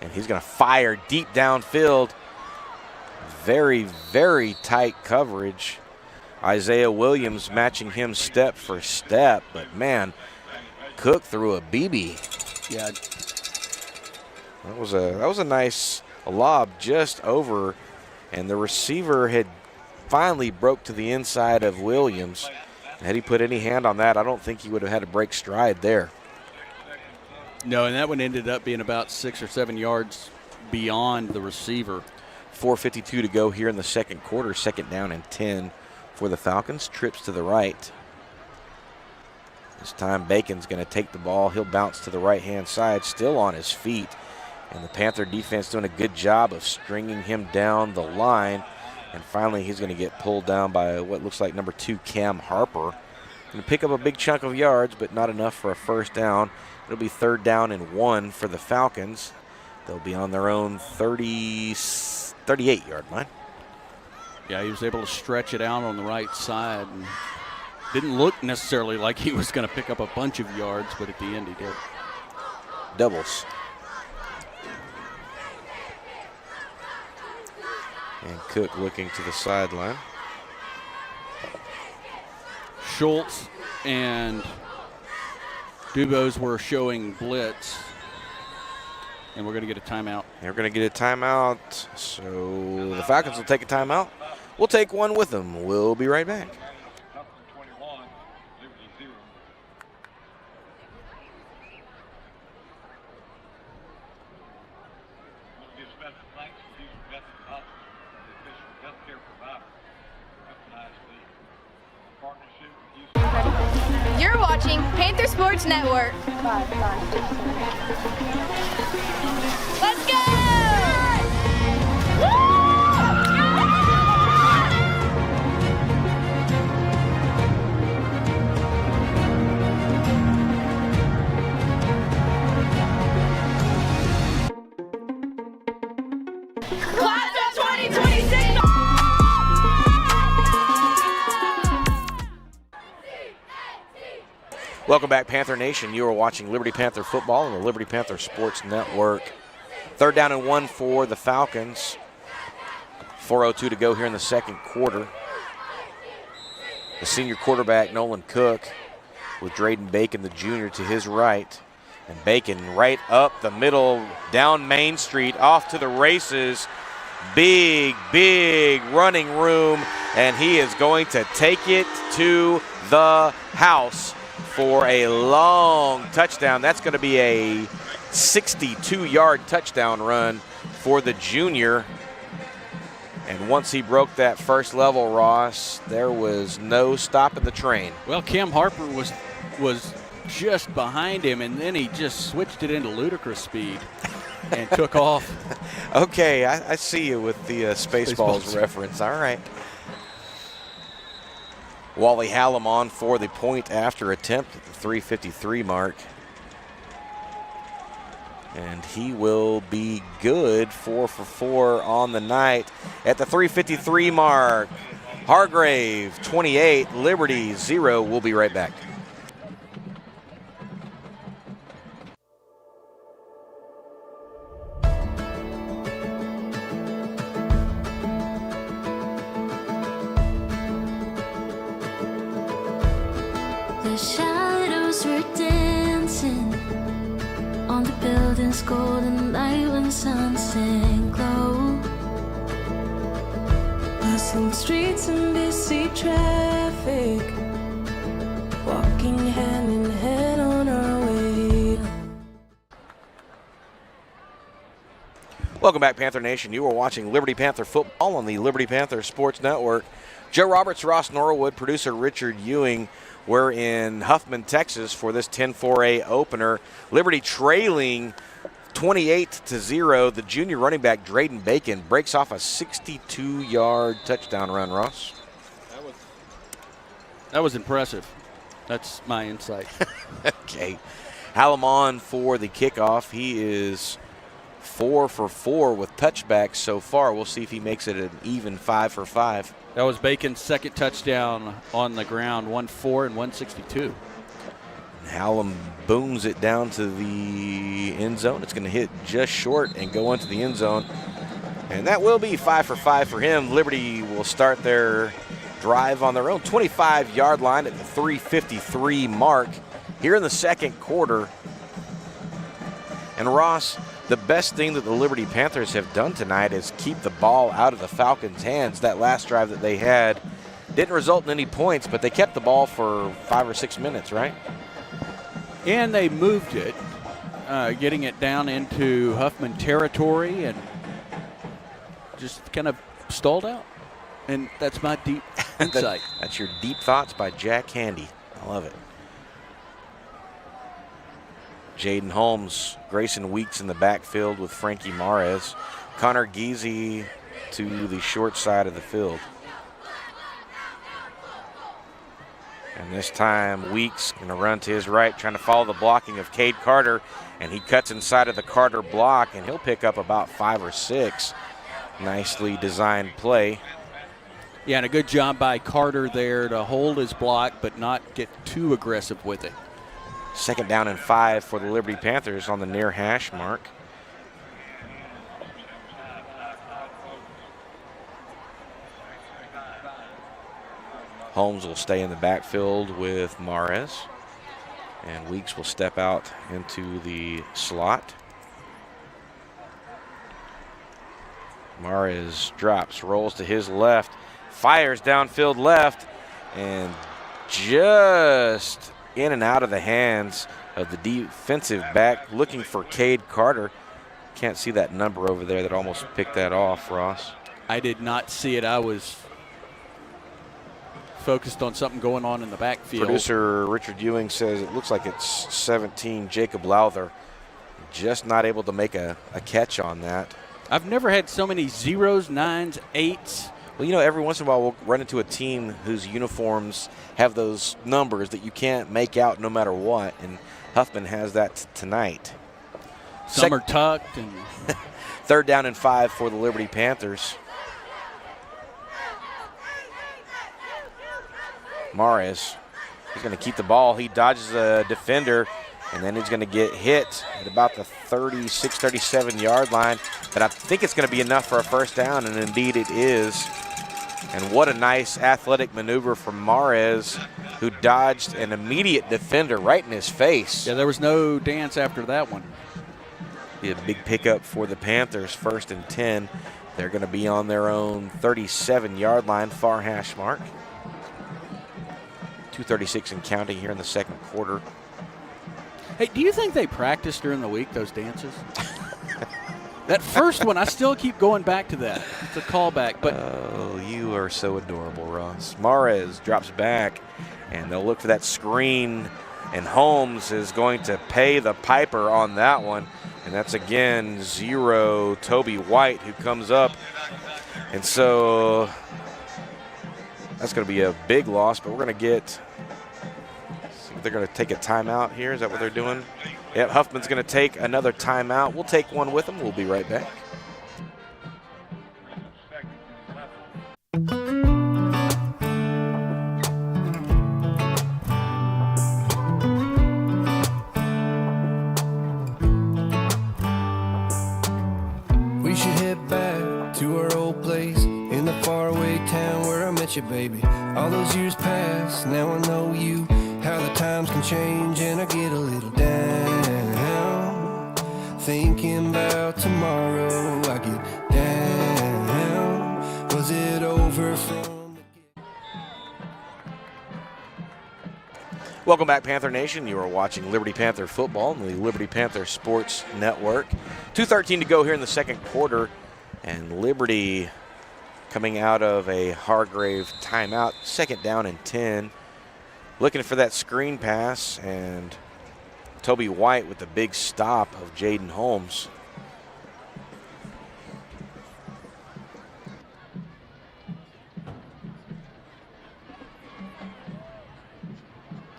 And he's going to fire deep downfield. Very, very tight coverage. Isaiah Williams matching him step for step, but man, Cook threw a BB. Yeah. That was a nice lob just over, and the receiver had finally broke to the inside of Williams. Had he put any hand on that, I don't think he would have had to break stride there. No, and that one ended up being about 6 or 7 yards beyond the receiver. 4:52 to go here in the second quarter. Second down and 10 for the Falcons. Trips to the right. This time Bacon's going to take the ball. He'll bounce to the right-hand side, still on his feet. And the Panther defense doing a good job of stringing him down the line. And finally he's going to get pulled down by what looks like number 2, Cam Harper. Going to pick up a big chunk of yards, but not enough for a first down. It'll be 3rd down and 1 for the Falcons. They'll be on their own 38-yard line. Yeah, he was able to stretch it out on the right side. And didn't look necessarily like he was going to pick up a bunch of yards, but at the end he did. Doubles. And Cook looking to the sideline. Schultz and Dubose were showing blitz. And we're going to get a timeout. And we're going to get a timeout. So the Falcons will take a timeout. We'll take one with them. We'll be right back. You're watching Panther Sportz Network. Let's go! Class of 2026! Welcome back, Panther Nation. You are watching Liberty Panther football on the Liberty Panther Sports Network. 3rd down and 1 for the Falcons. 4:02 to go here in the second quarter. The senior quarterback, Nolan Cook, with Drayden Bacon, the junior, to his right. And Bacon right up the middle, down Main Street, off to the races. Big, big running room, and he is going to take it to the house for a long touchdown. That's going to be a 62-yard touchdown run for the junior. And once he broke that first level, Ross, there was no stopping the train. Well, Cam Harper was just behind him, and then he just switched it into ludicrous speed and took off. Okay, I see you with the Spaceballs reference. All right. Wally Hallam on for the point after attempt at the 3:53 mark. And he will be good, 4 for 4 on the night at the 3:53 mark. Hargrave 28, Liberty 0. We'll be right back. The shadows were dancing on the building's golden light when sunset glow. Bustling streets and busy traffic, walking hand in hand on our way. Welcome back, Panther Nation. You are watching Liberty Panther football on the Liberty Panther Sports Network. Joe Roberts, Ross Norwood, producer Richard Ewing. We're in Huffman, Texas for this 10-4A opener. Liberty trailing 28-0. The junior running back, Drayden Bacon, breaks off a 62-yard touchdown run, Ross. That was impressive. That's my insight. Okay. Hallam on for the kickoff. He is 4 for 4 with touchbacks so far. We'll see if he makes it an even 5 for 5. That was Bacon's second touchdown on the ground, 1-4 and 162. Hallam booms it down to the end zone. It's going to hit just short and go into the end zone. And that will be 5 for 5 for him. Liberty will start their drive on their own 25-yard line at the 3:53 mark here in the second quarter. And Ross, the best thing that the Liberty Panthers have done tonight is keep the ball out of the Falcons' hands. That last drive that they had didn't result in any points, but they kept the ball for 5 or 6 minutes, right? And they moved it, getting it down into Huffman territory and just kind of stalled out. And that's my deep insight. That's your deep thoughts by Jack Handy. I love it. Jaden Holmes, Grayson Weeks in the backfield with Frankie Mares. Connor Geezy to the short side of the field. And this time Weeks going to run to his right, trying to follow the blocking of Cade Carter. And he cuts inside of the Carter block, and he'll pick up about 5 or 6. Nicely designed play. Yeah, and a good job by Carter there to hold his block but not get too aggressive with it. 2nd down and 5 for the Liberty Panthers on the near hash mark. Holmes will stay in the backfield with Mares. And Weeks will step out into the slot. Mares drops, rolls to his left, fires downfield left, and just in and out of the hands of the defensive back looking for Cade Carter. Can't see that number over there that almost picked that off, Ross. I did not see it. I was focused on something going on in the backfield. Producer Richard Ewing says it looks like it's 17, Jacob Lowther. Just not able to make a catch on that. I've never had so many 0s, 9s, 8s. Well, you know, every once in a while we'll run into a team whose uniforms have those numbers that you can't make out no matter what, and Huffman has that tonight. Some are tucked. And 3rd down and 5 for the Liberty Panthers. Mares, he's going to keep the ball. He dodges a defender, and then he's going to get hit at about the 36, 37-yard line. But I think it's going to be enough for a 1st down, and indeed it is. And what a nice athletic maneuver from Mares, who dodged an immediate defender right in his face. Yeah, there was no dance after that one. Be a big pickup for the Panthers, 1st and 10. They're going to be on their own 37-yard line, far hash mark. 2:36 and counting here in the second quarter. Hey, do you think they practice during the week, those dances? That first one, I still keep going back to that. It's a callback. But oh, you are so adorable, Ross. Mares drops back, and they'll look for that screen, and Holmes is going to pay the piper on that one. And that's, again, 0, Toby White, who comes up. And so that's going to be a big loss, but we're going to get – they're going to take a timeout here. Is that what they're doing? Yep, Huffman's going to take another timeout. We'll take one with him. We'll be right back. We should head back to our old place in the faraway town where I met you, baby. All those years past, now I know you. How the times can change and I get a little down. Thinking about tomorrow, I get down. Was it over from the Welcome back, Panther Nation. You are watching Liberty Panther football on the Liberty Panther Sports Network. 2:13 to go here in the second quarter, and Liberty coming out of a Hargrave timeout, 2nd down and 10. Looking for that screen pass, and Toby White with the big stop of Jaden Holmes.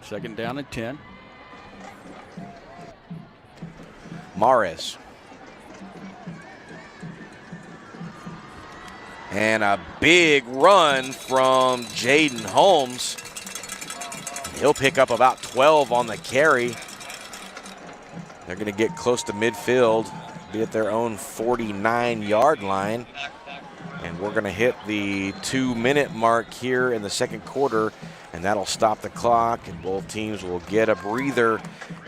Second down and 10. Mares. And a big run from Jaden Holmes. He'll pick up about 12 on the carry. They're going to get close to midfield. be at their own 49-yard line. And we're going to hit the 2-minute mark here in the second quarter, and that'll stop the clock, and both teams will get a breather.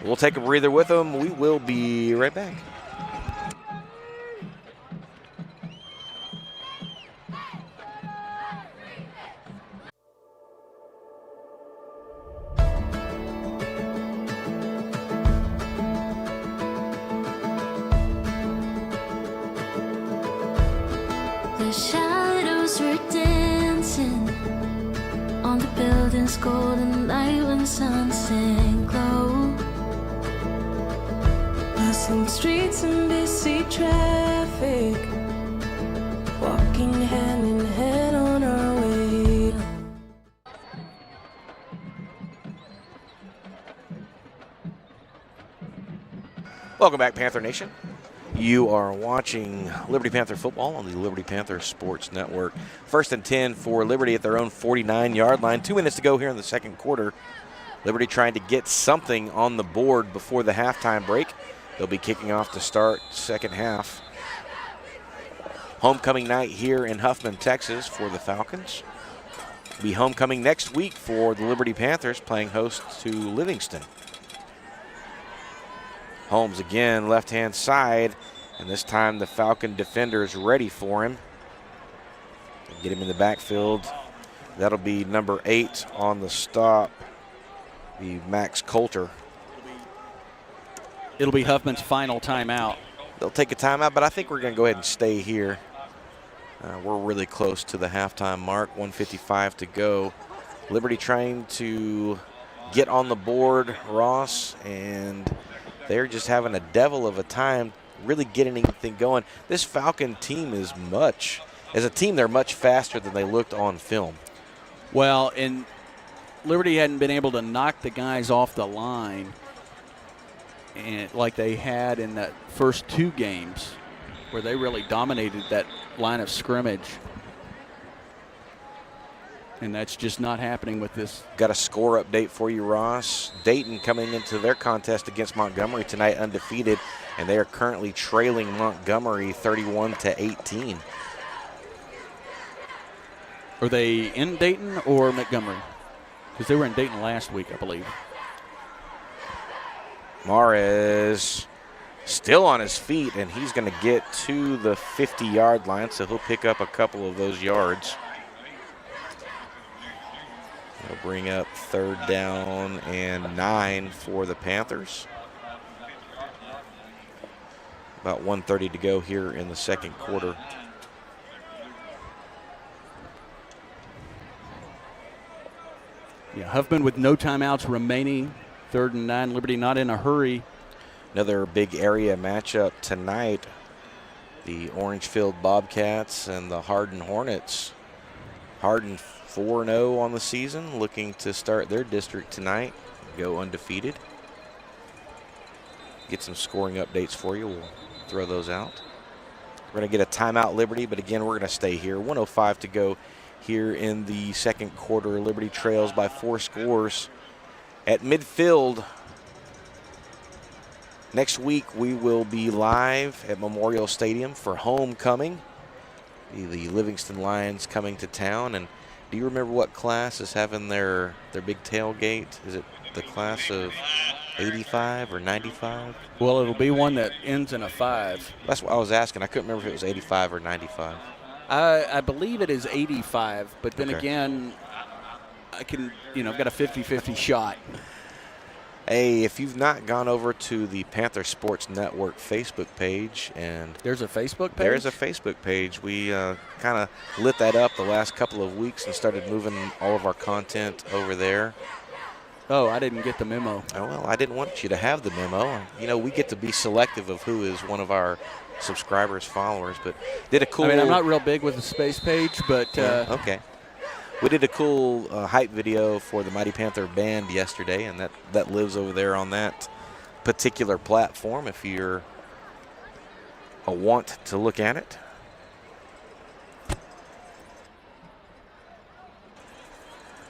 We'll take a breather with them. We will be right back. The shadows were dancing on the building's golden light when sunset glow. Passing streets and busy traffic, walking hand in hand on our way. Welcome back, Panther Nation. You are watching Liberty Panther football on the Liberty Panther Sports Network. 1st and 10 for Liberty at their own 49-yard line. 2 minutes to go here in the second quarter. Liberty trying to get something on the board before the halftime break. They'll be kicking off to start second half. Homecoming night here in Huffman, Texas for the Falcons. Be homecoming next week for the Liberty Panthers, playing host to Livingston. Holmes again, left-hand side, and this time the Falcon defender's ready for him. Get him in the backfield. That'll be number 8 on the stop, the Max Coulter. It'll be Huffman's final timeout. They'll take a timeout, but I think we're going to go ahead and stay here. We're really close to the halftime mark, 1:55 to go. Liberty trying to get on the board, Ross, and they're just having a devil of a time really getting anything going. This Falcon team is as a team, they're much faster than they looked on film. Well, and Liberty hadn't been able to knock the guys off the line and like they had in the first 2 games where they really dominated that line of scrimmage. And that's just not happening with this. Got a score update for you, Ross. Dayton coming into their contest against Montgomery tonight undefeated, and they are currently trailing Montgomery 31-18. Are they in Dayton or Montgomery? Because they were in Dayton last week, I believe. Mares still on his feet, and he's going to get to the 50-yard line, so he'll pick up a couple of those yards. He'll bring up 3rd down and 9 for the Panthers. About 1:30 to go here in the second quarter. Yeah, Huffman with no timeouts remaining. 3rd and 9. Liberty not in a hurry. Another big area matchup tonight. The Orangefield Bobcats and the Hardin Hornets. Hardin 4-0 on the season, looking to start their district tonight, go undefeated. Get some scoring updates for you. We'll throw those out. We're going to get a timeout, Liberty, but again, we're going to stay here. 1:05 to go here in the second quarter. Liberty trails by 4 scores. At midfield, next week we will be live at Memorial Stadium for homecoming. The Livingston Lions coming to town. And do you remember what class is having their big tailgate? Is it the class of 85 or 95? Well, it'll be one that ends in a 5. That's what I was asking. I couldn't remember if it was 85 or 95. I believe it is 85, but then Okay. again, I've got a 50-50 shot. Hey, if you've not gone over to the Panther Sportz Network Facebook page, and There's a Facebook page? there's a Facebook page. We kind of lit that up the last couple of weeks and started moving all of our content over there. Oh, I didn't get the memo. Oh, well, I didn't want you to have the memo. You know, we get to be selective of who is one of our subscribers, followers, but did a cool... I mean, I'm not real big with the space page, but... okay. We did a cool hype video for the Mighty Panther band yesterday, and that lives over there on that particular platform if you're a want to look at it.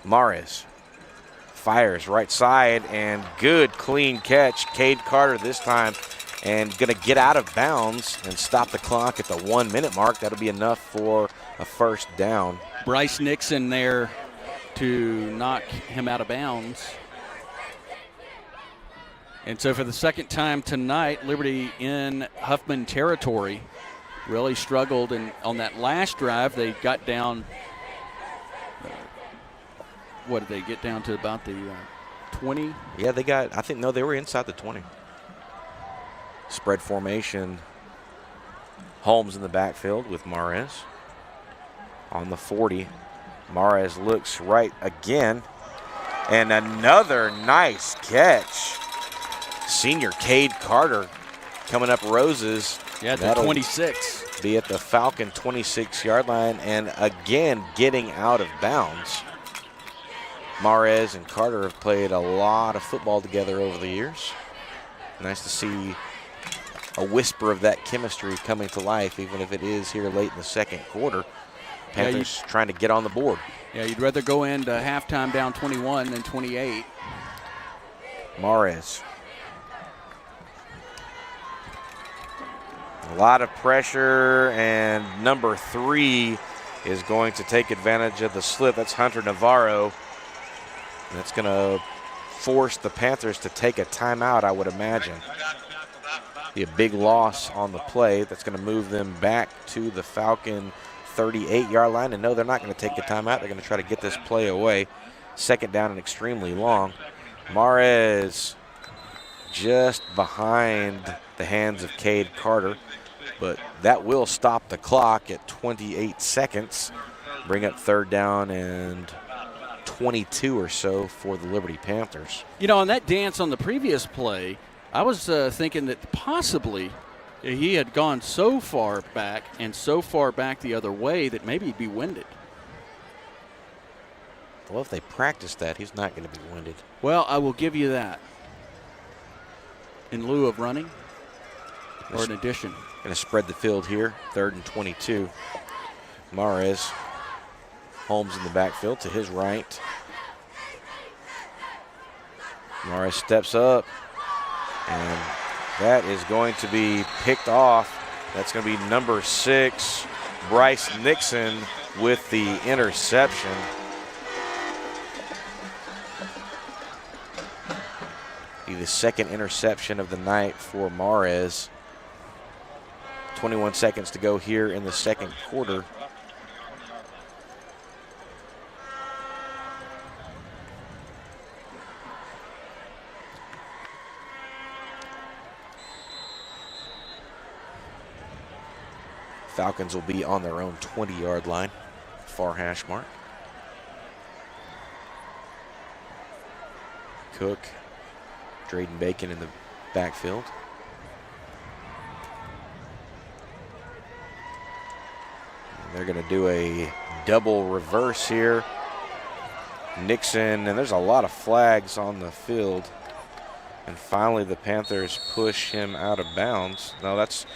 Mares fires right side, and good clean catch. Cade Carter this time, and going to get out of bounds and stop the clock at the 1 minute mark. That'll be enough for a first down. Bryce Nixon there to knock him out of bounds. And so for the second time tonight, Liberty in Huffman territory really struggled. And on that last drive, they got down, what did they get down to, about the 20? Yeah, they got, I think, no, they were inside the 20. Spread formation. Holmes in the backfield with Mares. On the 40. Mares looks right again. And another nice catch. Senior Cade Carter coming up roses. Yeah, the 26. Be at the Falcon 26-yard line, and again getting out of bounds. Mares and Carter have played a lot of football together over the years. Nice to see a whisper of that chemistry coming to life, even if it is here late in the second quarter. Panthers trying to get on the board. Yeah, you'd rather go into halftime down 21 than 28. Mares. A lot of pressure, and number 3 is going to take advantage of the slip. That's Hunter Navarro. And that's going to force the Panthers to take a timeout, I would imagine. Be a big loss on the play. That's going to move them back to the Falcon 38-yard line. And no, they're not going to take the timeout. They're going to try to get this play away. Second down and extremely long. Mares just behind the hands of Cade Carter, but that will stop the clock at 28 seconds. Bring up third down and 22 or so for the Liberty Panthers. You know, on that dance on the previous play, I was thinking that possibly he had gone so far back and so far back the other way that maybe he'd be winded. Well, if they practice that, he's not going to be winded. Well, I will give you that. In lieu of running, or in addition. Going to spread the field here, 3rd and 22. Mares, Holmes in the backfield to his right. Mares steps up, and that is going to be picked off. That's going to be number 6, Bryce Nixon, with the interception. Be the second interception of the night for Mares. 21 seconds to go here in the second quarter. Falcons will be on their own 20-yard line, far hash mark. Cook, Drayden Bacon in the backfield. And they're going to do a double reverse here. Nixon, and there's a lot of flags on the field. And finally the Panthers push him out of bounds. No, that's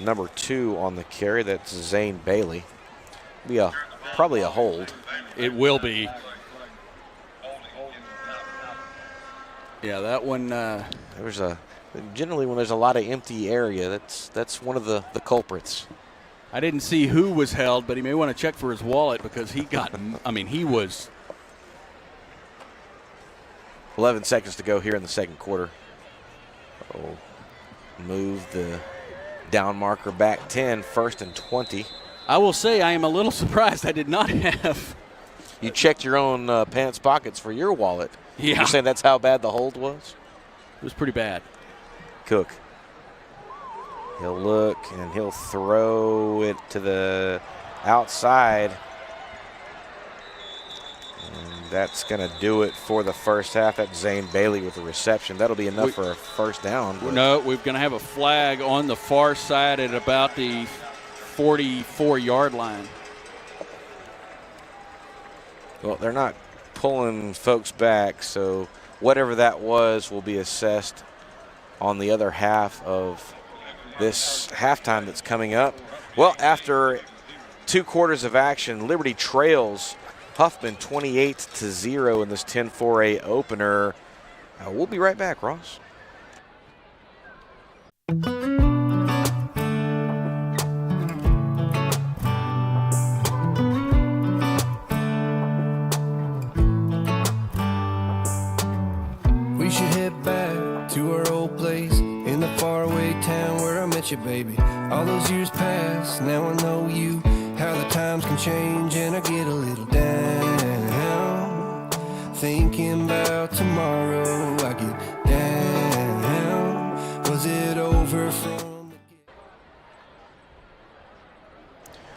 number 2 on the carry. That's Zane Bailey. Be probably a hold. It will be. Yeah, that one. Generally when there's a lot of empty area, that's one of the culprits. I didn't see who was held, but he may want to check for his wallet because he got. I mean, he was. 11 seconds to go here in the second quarter. Oh, move the down marker back 10, 1st and 20. I will say I am a little surprised I did not have. You checked your own pants pockets for your wallet. Yeah. You're saying that's how bad the hold was? It was pretty bad. Cook. He'll look and he'll throw it to the outside. And that's going to do it for the first half. That's Zane Bailey with the reception. That'll be enough for a first down. No, we're going to have a flag on the far side at about the 44-yard line. Well, they're not pulling folks back, so whatever that was will be assessed on the other half of this halftime that's coming up. Well, after 2 quarters of action, Liberty trails Huffman 28-0 in this 10-4A opener. We'll be right back, Ross. met you, baby. All those years pass, now I know you. How the times can change and I get a little down. Thinking about tomorrow, I get down. Was it over from the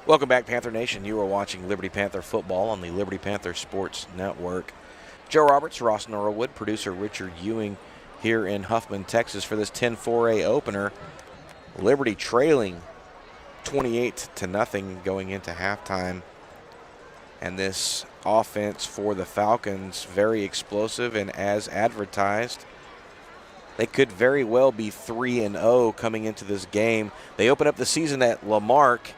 Welcome back, Panther Nation. You are watching Liberty Panther football on the Liberty Panther Sports Network. Joe Roberts, Ross Norwood, producer Richard Ewing here in Huffman, Texas for this 10-4A opener. Liberty trailing 28-0 going into halftime. And this offense for the Falcons, very explosive, and as advertised, they could very well be 3-0 coming into this game. They open up the season at Lamarck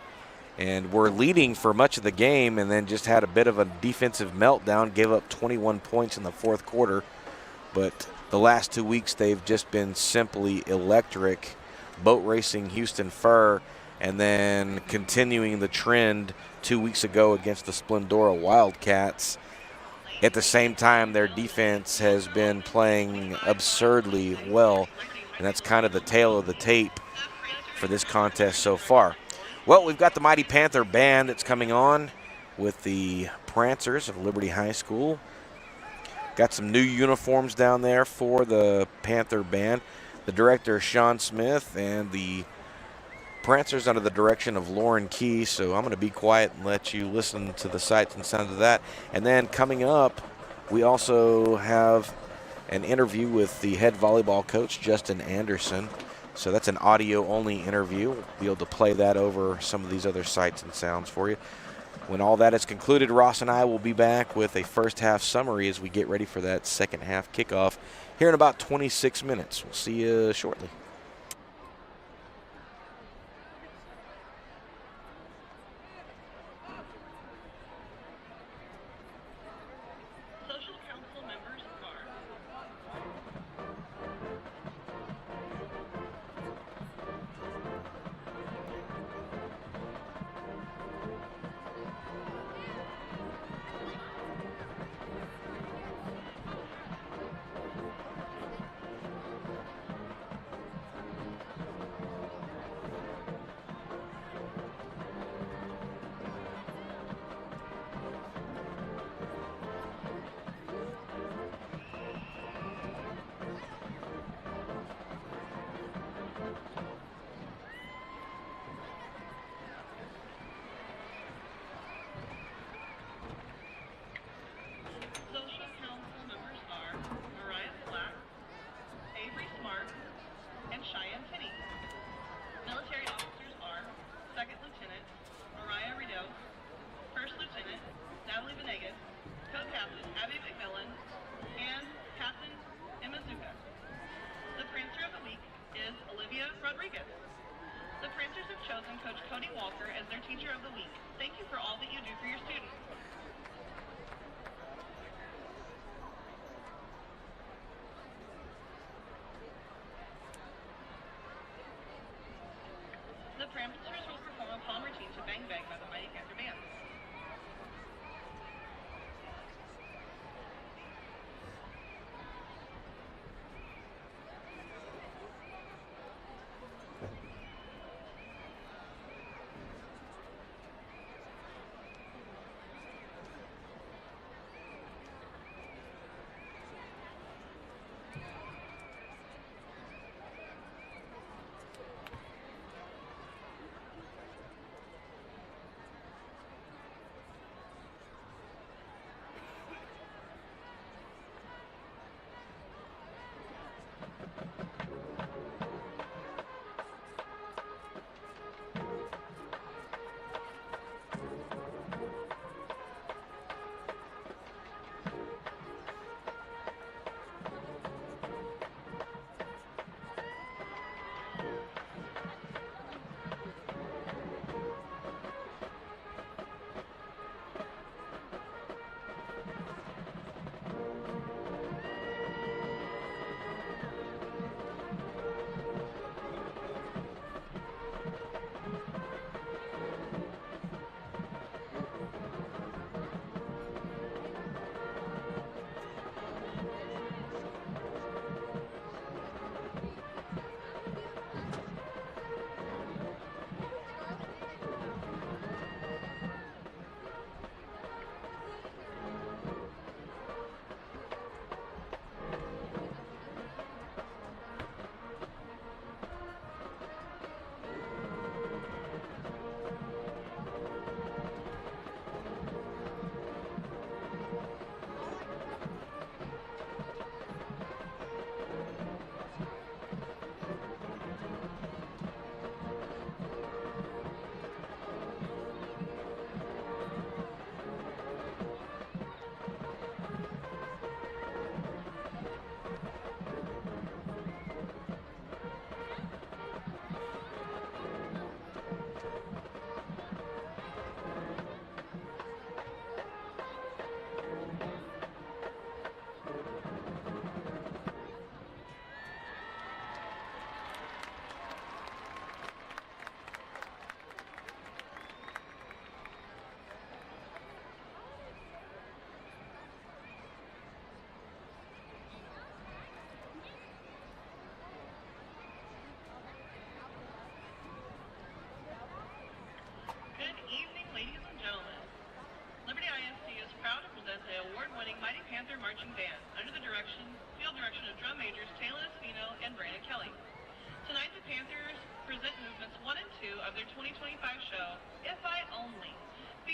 and were leading for much of the game, and then just had a bit of a defensive meltdown, gave up 21 points in the fourth quarter. But the last 2 weeks, they've just been simply electric, boat racing Houston Fur, and then continuing the trend 2 weeks ago against the Splendora Wildcats. At the same time, their defense has been playing absurdly well, and that's kind of the tale of the tape for this contest so far. Well, we've got the Mighty Panther Band that's coming on with the Prancers of Liberty High School. Got some new uniforms down there for the Panther Band. The director, Sean Smith, and the Prancers under the direction of Lauren Key. So I'm going to be quiet and let you listen to the sights and sounds of that. And then coming up, we also have an interview with the head volleyball coach, Justin Anderson. So that's an audio-only interview. We'll be able to play that over some of these other sights and sounds for you. When all that is concluded, Ross and I will be back with a first-half summary as we get ready for that second-half kickoff here in about 26 minutes. We'll see you shortly. Prancers will perform a palm routine to Bang Bang by the Mighty Panther Band.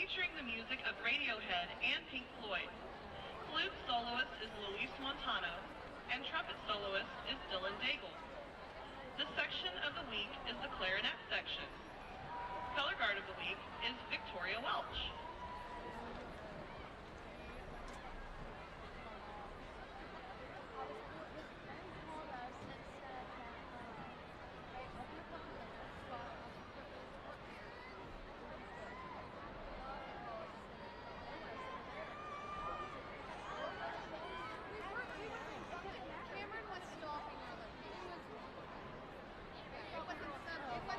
featuring the music of Radiohead and Pink Floyd. Flute soloist is Luis Montano, and trumpet soloist is Dylan Daigle. The section of the week is the clarinet section. Color guard of the week is Victoria Welch. Cameron was stalking her location. It wasn't subtle.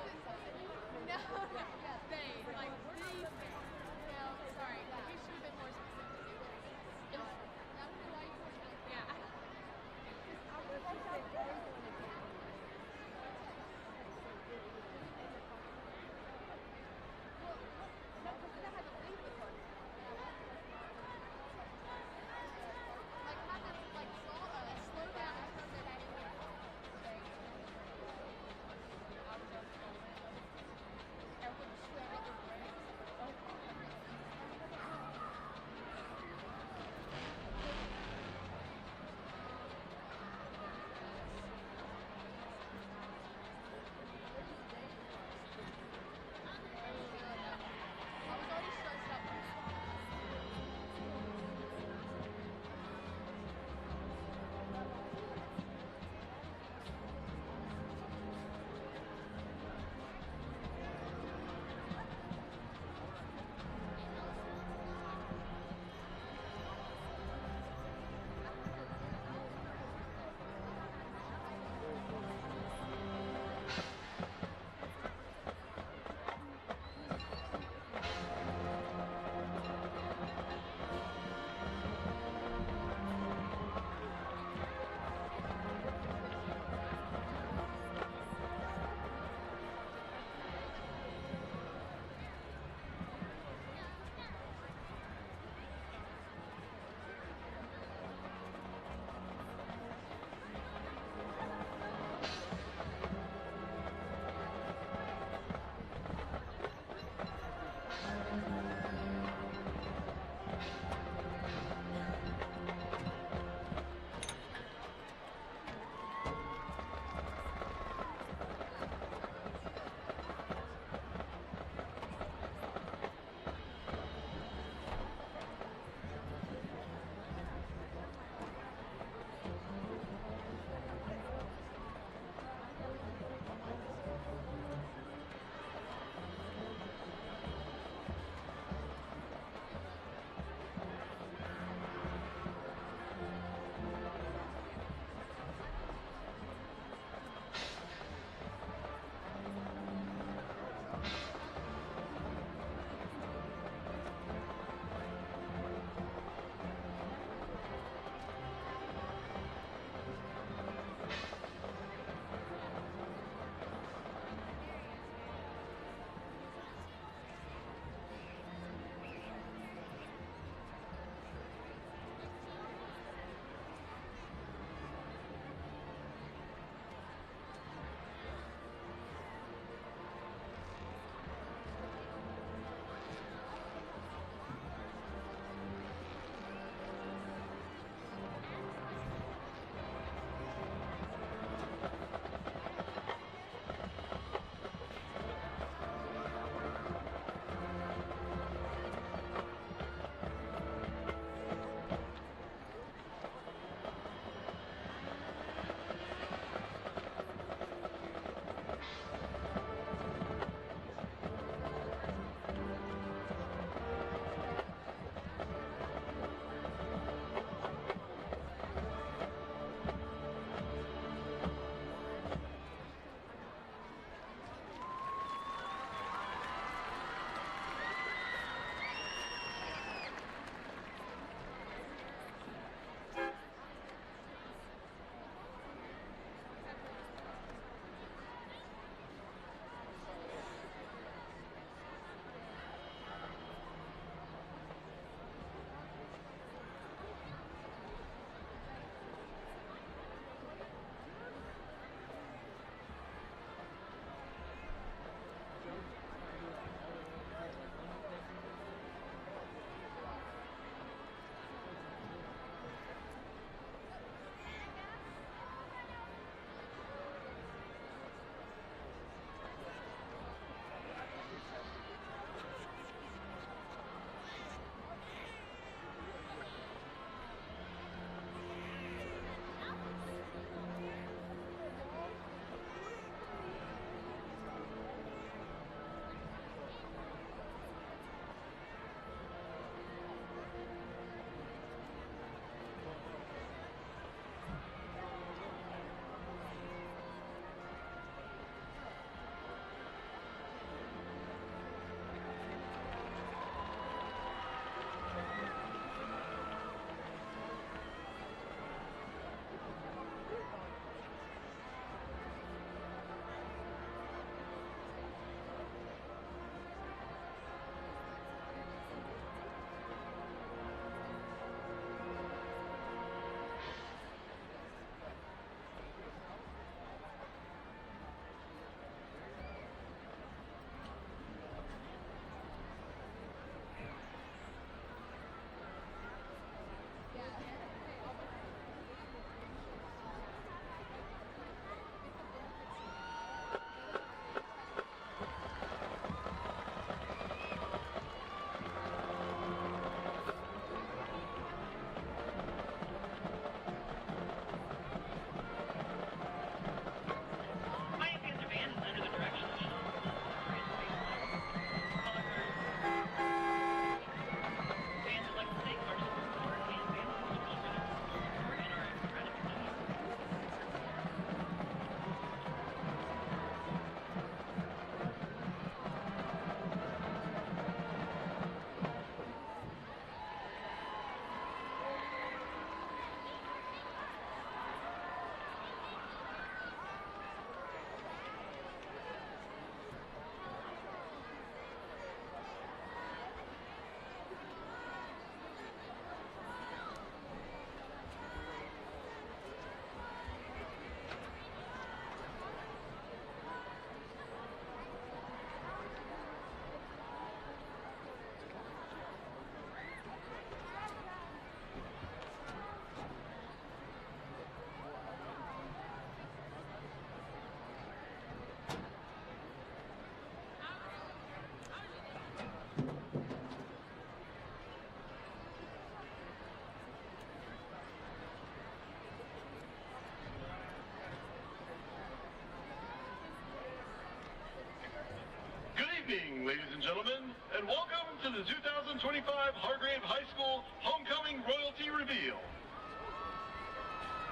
to the 2025 Hargrave High School Homecoming Royalty Reveal.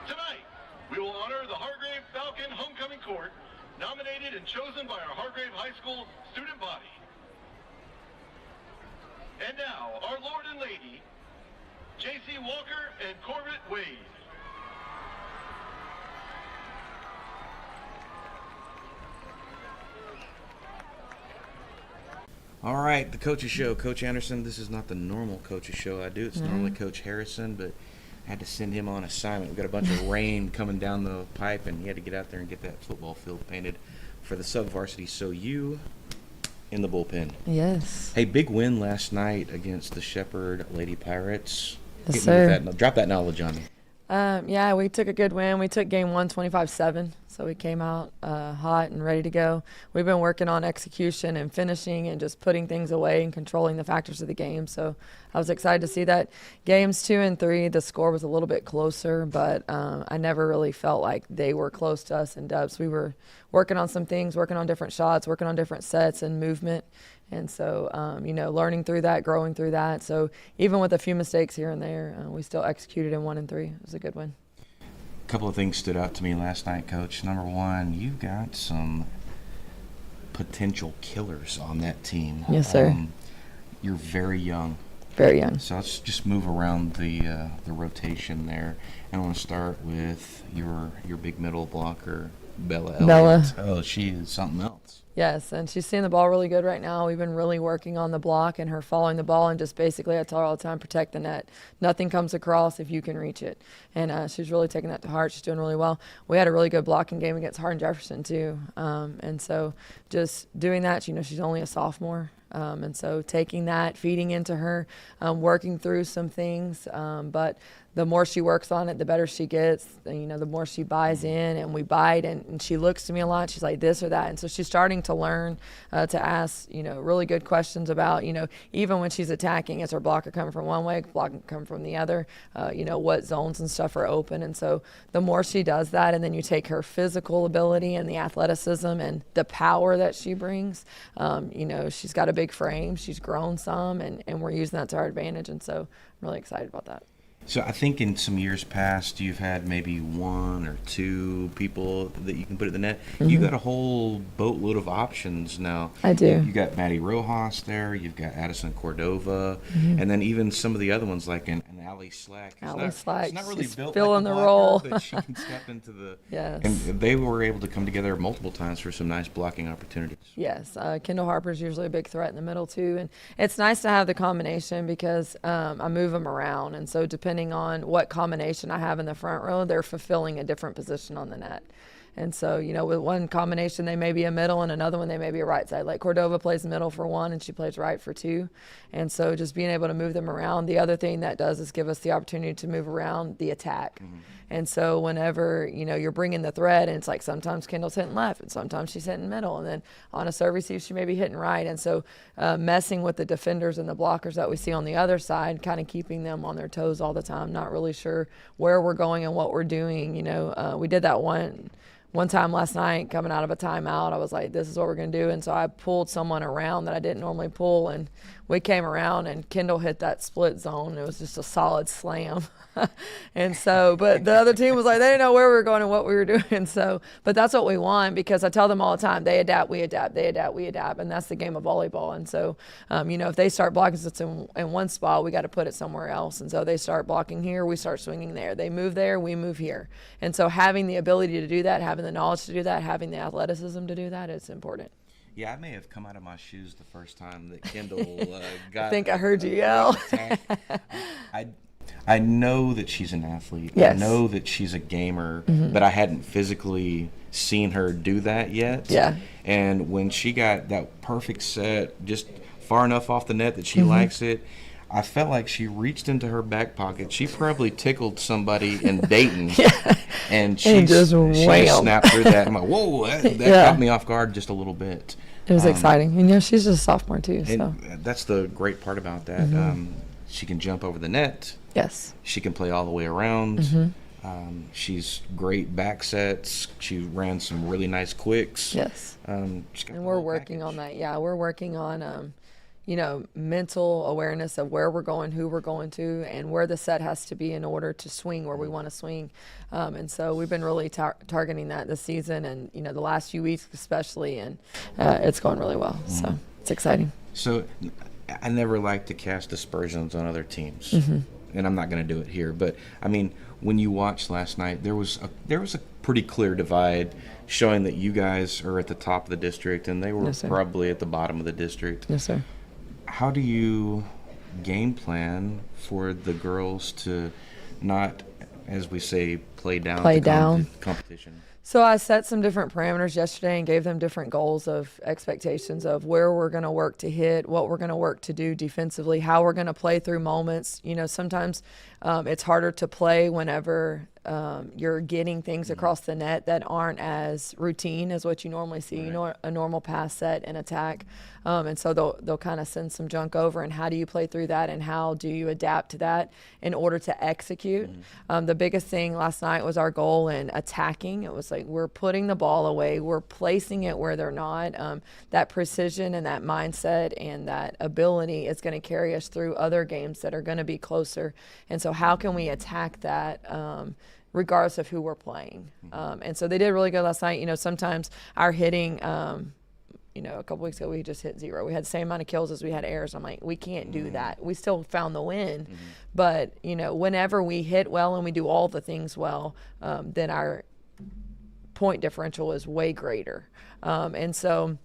Tonight, we will honor the Hargrave Falcon Homecoming Court, nominated and chosen by our Hargrave High School student body. And now, our Lord and Lady, J.C. Walker and Corbett Wade. All right, the Coach's Show. Coach Anderson, this is not the normal Coach's Show I do. It's normally Coach Harrison, but I had to send him on assignment. We've got a bunch of rain coming down the pipe, and he had to get out there and get that football field painted for the sub-varsity. So you in the bullpen. Yes. Hey, big win last night against the Shepherd Lady Pirates. Yes, Hit me sir. with that. Drop that knowledge on me. Yeah, we took a good win. We took game 1 25-7, so we came out hot and ready to go. We've been working on execution and finishing and just putting things away and controlling the factors of the game. So I was excited to see that. Games 2 and 3, the score was a little bit closer, but I never really felt like they were close to us in depths. We were working on some things, working on different shots, working on different sets and movement. And so, learning through that, growing through that. So even with a few mistakes here and there, we still executed in 1 and 3. It was a good win. A couple of things stood out to me last night, Coach. Number one, you've got some potential killers on that team. Yes, sir. You're very young. Very young. So let's just move around the rotation there. And I want to start with your big middle blocker, Bella Elliott. Oh, she is something else. Yes, and she's seeing the ball really good right now. We've been really working on the block and her following the ball, and just basically, I tell her all the time, protect the net. Nothing comes across if you can reach it. And she's really taking that to heart. She's doing really well. We had a really good blocking game against Hardin Jefferson, too. And so just doing that, she's only a sophomore. And so taking that, feeding into her, working through some things. But the more she works on it, the better she gets. The more she buys in, and we bite, and she looks to me a lot. She's like this or that. And so she's starting to learn to ask, really good questions about, even when she's attacking, is her blocker coming from one way, blocker coming from the other, what zones and stuff are open. And so the more she does that, and then you take her physical ability and the athleticism and the power that she brings, she's got a big frame. She's grown some, and we're using that to our advantage. And so I'm really excited about that. So I think in some years past, you've had maybe 1 or 2 people that you can put at the net. Mm-hmm. You got a whole boatload of options now. I do. You got Maddie Rojas there. You've got Addison Cordova, and then even some of the other ones like an Allie Slack. Slack. She's not really She's built filling like a the blocker, role. but she can step into the. Yes. And they were able to come together multiple times for some nice blocking opportunities. Yes, Kendall Harper's usually a big threat in the middle too, and it's nice to have the combination because I move them around, and so depending on what combination I have in the front row, they're fulfilling a different position on the net. And so, with one combination, they may be a middle, and another one, they may be a right side. Like Cordova plays middle for 1, and she plays right for 2. And so just being able to move them around. The other thing that does is give us the opportunity to move around the attack. Mm-hmm. And so whenever, you're bringing the thread, and it's like sometimes Kendall's hitting left, and sometimes she's hitting middle, and then on a serve receive, she may be hitting right. And so messing with the defenders and the blockers that we see on the other side, kind of keeping them on their toes all the time, not really sure where we're going and what we're doing. We did that one time last night coming out of a timeout. I was like, this is what we're going to do. And so I pulled someone around that I didn't normally pull, and we came around, and Kendall hit that split zone. It was just a solid slam. And so, but the other team was like, they didn't know where we were going and what we were doing. So, but that's what we want, because I tell them all the time, they adapt, we adapt, they adapt, we adapt. And that's the game of volleyball. And so, if they start blocking us in one spot, we got to put it somewhere else. And so they start blocking here, we start swinging there. They move there, we move here. And so having the ability to do that, having the knowledge to do that, having the athleticism to do that, it's important. Yeah, I may have come out of my shoes the first time that Kendall got. I think I heard you yell. I know that she's an athlete. Yes. I know that she's a gamer, Mm-hmm. but I hadn't physically seen her do that yet. Yeah. And when she got that perfect set, just far enough off the net that she Mm-hmm. likes it, I felt like she reached into her back pocket. She probably tickled somebody in Dayton. Yeah. And she just wham. snapped through that. I'm like, whoa, that Yeah. caught me off guard just a little bit. It was exciting. And she's just a sophomore too. So And that's the great part about that. Mm-hmm. She can jump over the net. yes. She can play all the way around. Mm-hmm. She's great back sets. She ran some really nice quicks. Yes. She's got And the we're whole working package. on that. Yeah, we're working on, mental awareness of where we're going, who we're going to, and where the set has to be in order to swing where we want to swing. And so we've been really targeting that this season and, the last few weeks especially, and it's going really well. So it's exciting. So I never like to cast aspersions on other teams, and I'm not going to do it here. But, I mean, when you watched last night, there was a pretty clear divide showing that you guys are at the top of the district and they were probably at the bottom of the district. Yes, sir. How do you game plan for the girls to not, as we say, play down the competition? So I set some different parameters yesterday and gave them different goals of expectations of where we're going to work to hit, what we're going to work to do defensively, how we're going to play through moments. Sometimes it's harder to play whenever you're getting things across the net that aren't as routine as what you normally see, a normal pass set and attack. And so they'll kind of send some junk over, and how do you play through that and how do you adapt to that in order to execute? The biggest thing last night was our goal in attacking. It was like we're putting the ball away, we're placing it where they're not. That precision and that mindset and that ability is going to carry us through other games that are going to be closer. And so how can we attack that regardless of who we're playing? And so they did really good last night. Sometimes our hitting a couple weeks ago we just hit 0. We had the same amount of kills as we had errors. I'm like, we can't do that. We still found the win, but whenever we hit well and we do all the things well, then our point differential is way greater. And so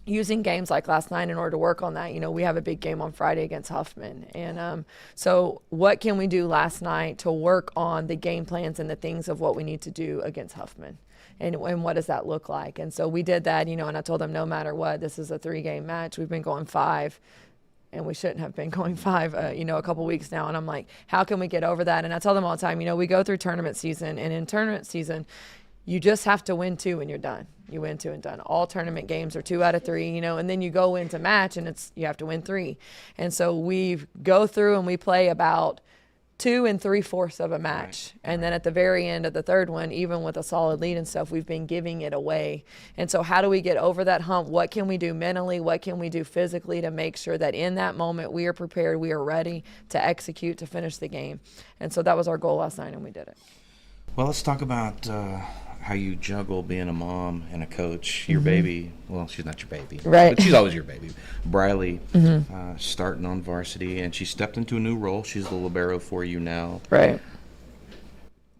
using games like last night in order to work on that, we have a big game on Friday against Huffman. And so what can we do last night to work on the game plans and the things of what we need to do against Huffman? And what does that look like? And so we did that, and I told them no matter what, this is a 3-game match. We've been going 5, and we shouldn't have been going 5, a couple weeks now. And I'm like, how can we get over that? And I tell them all the time, we go through tournament season, and in tournament season, you just have to win 2 and you're done. You win 2 and done. All tournament games are 2 out of 3, and then you go into match and you have to win 3. And so we go through and we play about 2 3/4 of a match. And then at the very end of the third one, even with a solid lead and stuff, we've been giving it away. And so how do we get over that hump? What can we do mentally? What can we do physically to make sure that in that moment we are prepared, we are ready to execute, to finish the game? And so that was our goal last night, and we did it. Well, let's talk about how you juggle being a mom and a coach. Your baby, well, she's not your baby, right? But she's always your baby. Briley, starting on varsity, and she stepped into a new role. She's the libero for you now. Right.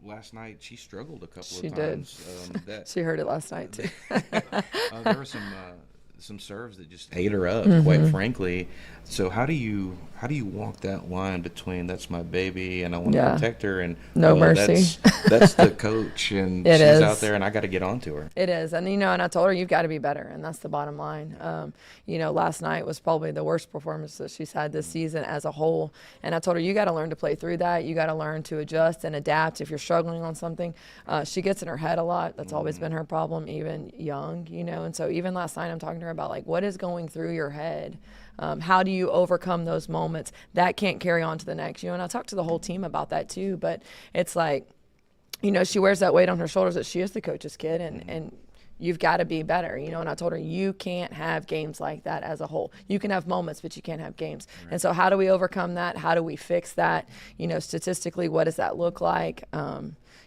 Last night, she struggled a couple of She times. did. She heard it last night, too. There were some serves that just ate her up, quite frankly. So how do you walk that line between that's my baby and I want to protect her and no mercy? That's the coach and she's out there and I got to get onto her. It is, and and I told her you've got to be better, and that's the bottom line. Last night was probably the worst performance that she's had this season as a whole, and I told her you got to learn to play through that. You got to learn to adjust and adapt if you're struggling on something. She gets in her head a lot. That's always been her problem, even young. And so even last night I'm talking to her about what is going through your head. How do you overcome those moments? That can't carry on to the next. And I talked to the whole team about that too, but it's like, she wears that weight on her shoulders that she is the coach's kid, and you've got to be better, and I told her you can't have games like that as a whole. You can have moments, but you can't have games. Right. And so how do we overcome that? How do we fix that? Statistically, what does that look like? I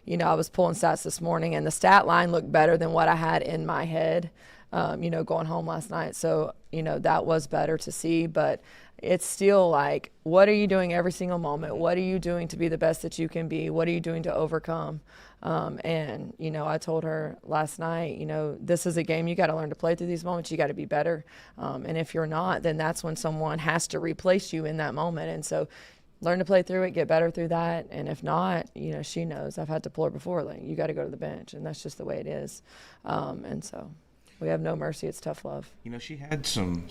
was pulling stats this morning, and the stat line looked better than what I had in my head, going home last night. So, that was better to see, but it's still like, what are you doing every single moment? What are you doing to be the best that you can be? What are you doing to overcome? And I told her last night, this is a game. You got to learn to play through these moments. You got to be better. And if you're not, then that's when someone has to replace you in that moment. And so learn to play through it, get better through that. And if not, she knows. I've had to pull her before. Like, you got to go to the bench, and that's just the way it is. And so we have no mercy. It's tough love. She had some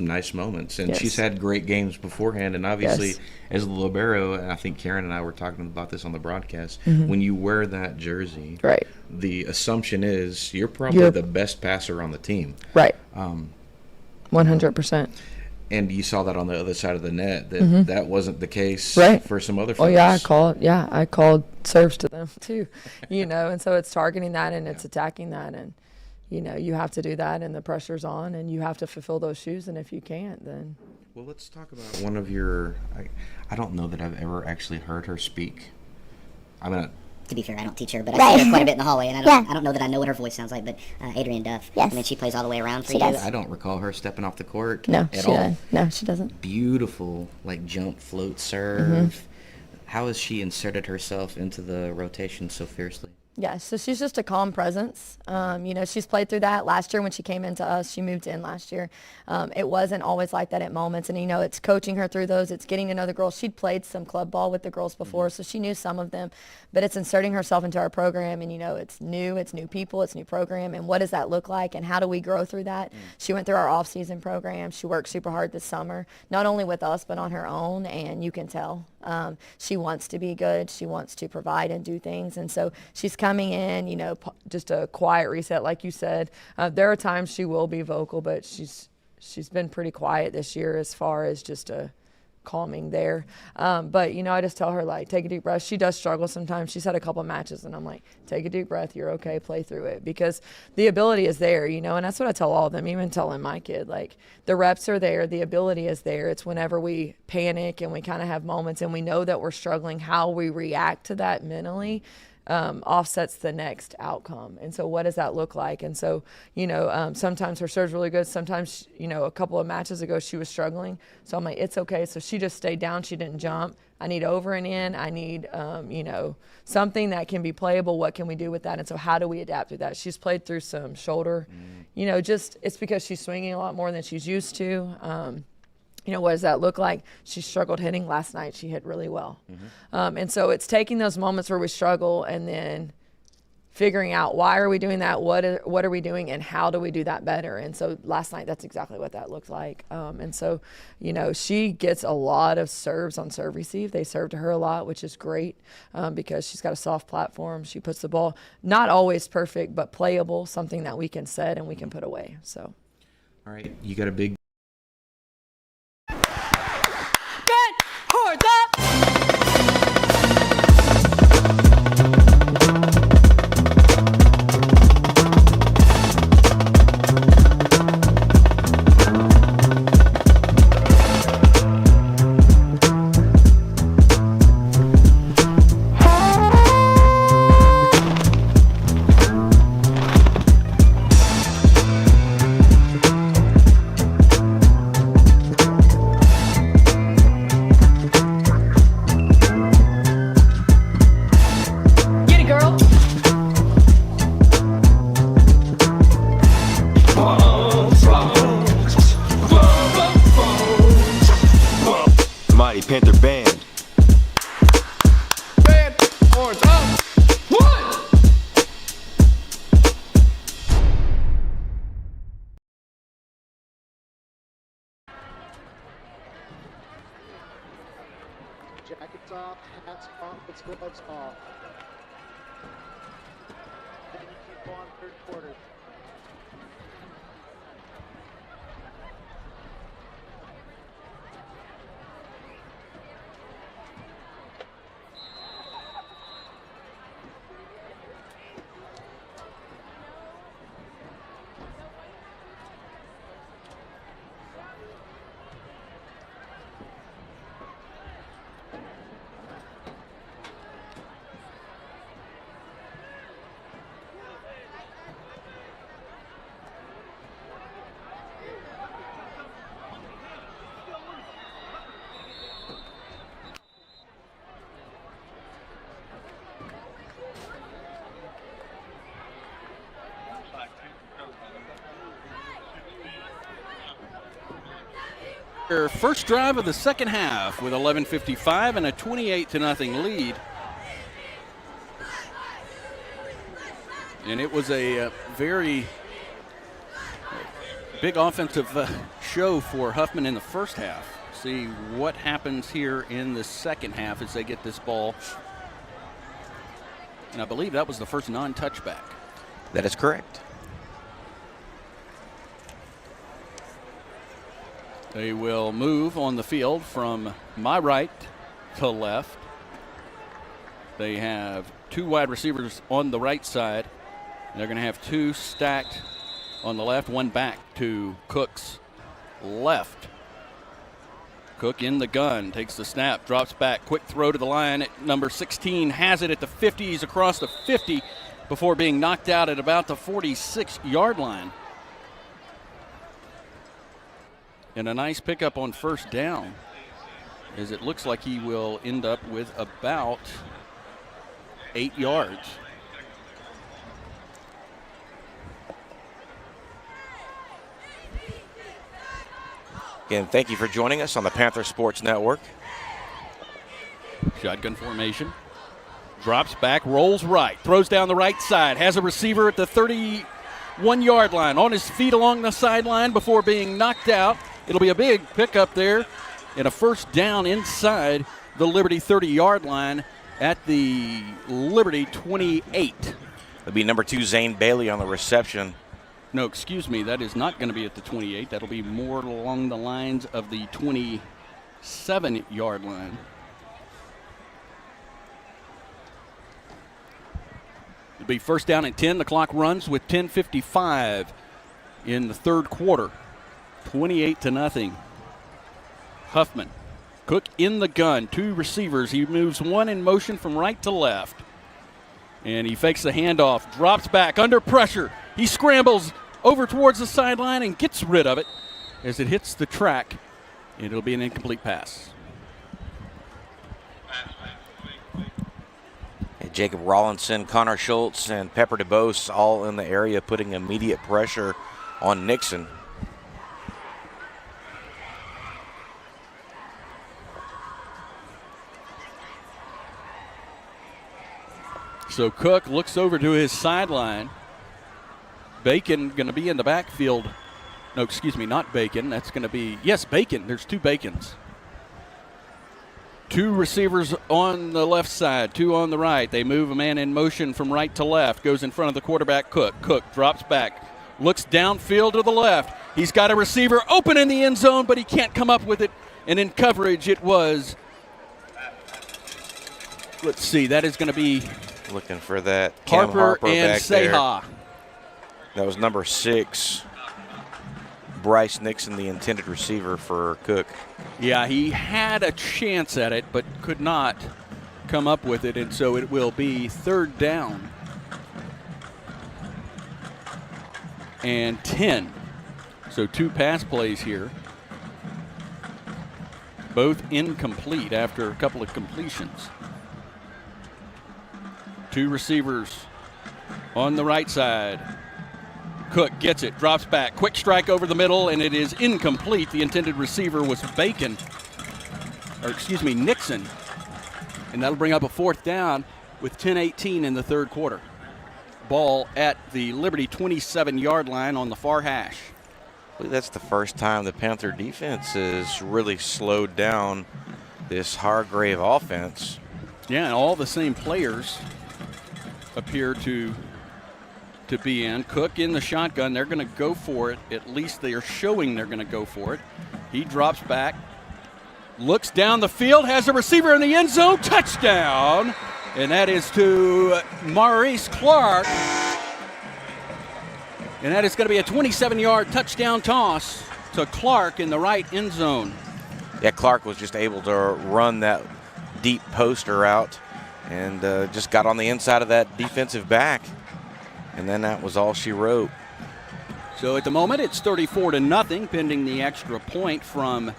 nice moments, and she's had great games beforehand. And obviously, as a libero, and I think Karen and I were talking about this on the broadcast, when you wear that jersey, right, the assumption is you're probably the best passer on the team. Right. 100%. And you saw that on the other side of the net, that wasn't the case for some other folks. Oh, yeah, I called serves to them too, and so it's targeting that and it's attacking that, and you have to do that, and the pressure's on, and you have to fulfill those shoes, and if you can't, then Well, let's talk about one of your. I don't know that I've ever actually heard her speak. I'm gonna. To be fair, I don't teach her, but I see her quite a bit in the hallway, and I don't know that I know what her voice sounds like, but Adrienne Duff. Yes. I mean, she plays all the way around for She you. does. I don't recall her stepping off the court No, at she all. doesn't. No, she doesn't. Beautiful, like jump, float, serve. Mm-hmm. How has she inserted herself into the rotation so fiercely? Yeah, so she's just a calm presence. She's played through that last year when she came into us. She moved in last year. It wasn't always like that at moments. And, it's coaching her through those. It's getting to know the girls. She'd played some club ball with the girls before, so she knew some of them. But it's inserting herself into our program. And, it's new people, it's new program. And what does that look like? And how do we grow through that? She went through our off-season program. She worked super hard this summer, not only with us, but on her own. And you can tell. She wants to be good. She wants to provide and do things. And so she's coming in, just a quiet reset, like you said. There are times she will be vocal, but she's been pretty quiet this year as far as just a calming there. But, I just tell her, like, take a deep breath. She does struggle sometimes. She's had a couple of matches, and I'm like, take a deep breath. You're okay. Play through it. Because the ability is there, and that's what I tell all of them, even telling my kid. Like, the reps are there. The ability is there. It's whenever we panic and we kind of have moments and we know that we're struggling, how we react to that mentally offsets the next outcome. And so what does that look like? And so, sometimes her serve's really good. Sometimes, a couple of matches ago, she was struggling. So I'm like, it's okay. So she just stayed down. She didn't jump. I need over and in. I need, something that can be playable. What can we do with that? And so how do we adapt to that? She's played through some shoulder, it's because she's swinging a lot more than she's used to. What does that look like? She struggled hitting last night. She hit really well. And so it's taking those moments where we struggle and then figuring out why are we doing that? What are we doing? And how do we do that better? And so last night, that's exactly what that looked like. And so, she gets a lot of serves on serve receive. They serve to her a lot, which is great because she's got a soft platform. She puts the ball, not always perfect, but playable, something that we can set and we can put away. So. All right, you got a big. Horns up! Panther band. Band, horns up. One. Jackets off, hats off, let's gloves off. And you keep on third quarter. Their first drive of the second half with 11:55 and a 28-0 lead. And it was a very big offensive show for Huffman in the first half. See what happens here in the second half as they get this ball. And I believe that was the first non-touchback. That is correct. They will move on the field from my right to left. They have two wide receivers on the right side. They're going to have two stacked on the left, one back to Cook's left. Cook in the gun, takes the snap, drops back, quick throw to the line at number 16, has it at the 50, he's across the 50 before being knocked out at about the 46-yard line. And a nice pickup on first down, as it looks like he will end up with about 8 yards. Again, thank you for joining us on the Panther Sportz Network. Shotgun formation. Drops back, rolls right, throws down the right side, has a receiver at the 31-yard line, on his feet along the sideline before being knocked out. It'll be a big pickup there and a first down inside the Liberty 30-yard line at the Liberty 28. It'll be number 2, Zane Bailey on the reception. No, excuse me, that is not going to be at the 28. That'll be more along the lines of the 27-yard line. It'll be first down and 10. The clock runs with 10:55 in the third quarter. 28-0. Huffman. Cook in the gun. 2 receivers. He moves one in motion from right to left. And he fakes the handoff. Drops back under pressure. He scrambles over towards the sideline and gets rid of it as it hits the track. And it'll be an incomplete pass. Jacob Rawlinson, Connor Schultz, and Pepper DeBose all in the area, putting immediate pressure on Nixon. So Cook looks over to his sideline. Bacon going to be in the backfield. No, excuse me, not Bacon. That's going to be, yes, Bacon. There's 2 Bacons. 2 receivers on the left side, 2 on the right. They move a man in motion from right to left. Goes in front of the quarterback, Cook. Cook drops back, looks downfield to the left. He's got a receiver open in the end zone, but he can't come up with it. And in coverage, it was, let's see, that is going to be looking for that Cam Harper and back Seha. There. That was number 6, Bryce Nixon, the intended receiver for Cook. Yeah, he had a chance at it, but could not come up with it, and so it will be third down and 10. So 2 pass plays here, both incomplete after a couple of completions. 2 receivers on the right side. Cook gets it, drops back, quick strike over the middle, and it is incomplete. The intended receiver was Nixon. And that'll bring up a fourth down with 10:18 in the third quarter. Ball at the Liberty 27-yard line on the far hash. I believe that's the first time the Panther defense has really slowed down this Hargrave offense. Yeah, and all the same players appear to be in. Cook in the shotgun. They're going to go for it. At least they are showing they're going to go for it. He drops back, looks down the field, has a receiver in the end zone. Touchdown! And that is to Maurice Clark. And that is going to be a 27-yard touchdown toss to Clark in the right end zone. Yeah, Clark was just able to run that deep poster out and just got on the inside of that defensive back. And then that was all she wrote. So at the moment, it's 34-0, pending the extra point from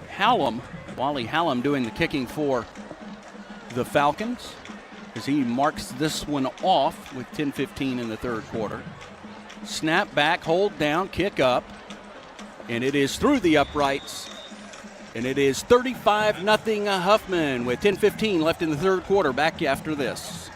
Hallam. Wally Hallam doing the kicking for the Falcons as he marks this one off with 10:15 in the third quarter. Snap back, hold down, kick up, and it is through the uprights. And it is 35-0 Huffman with 10:15 left in the third quarter. Back after this.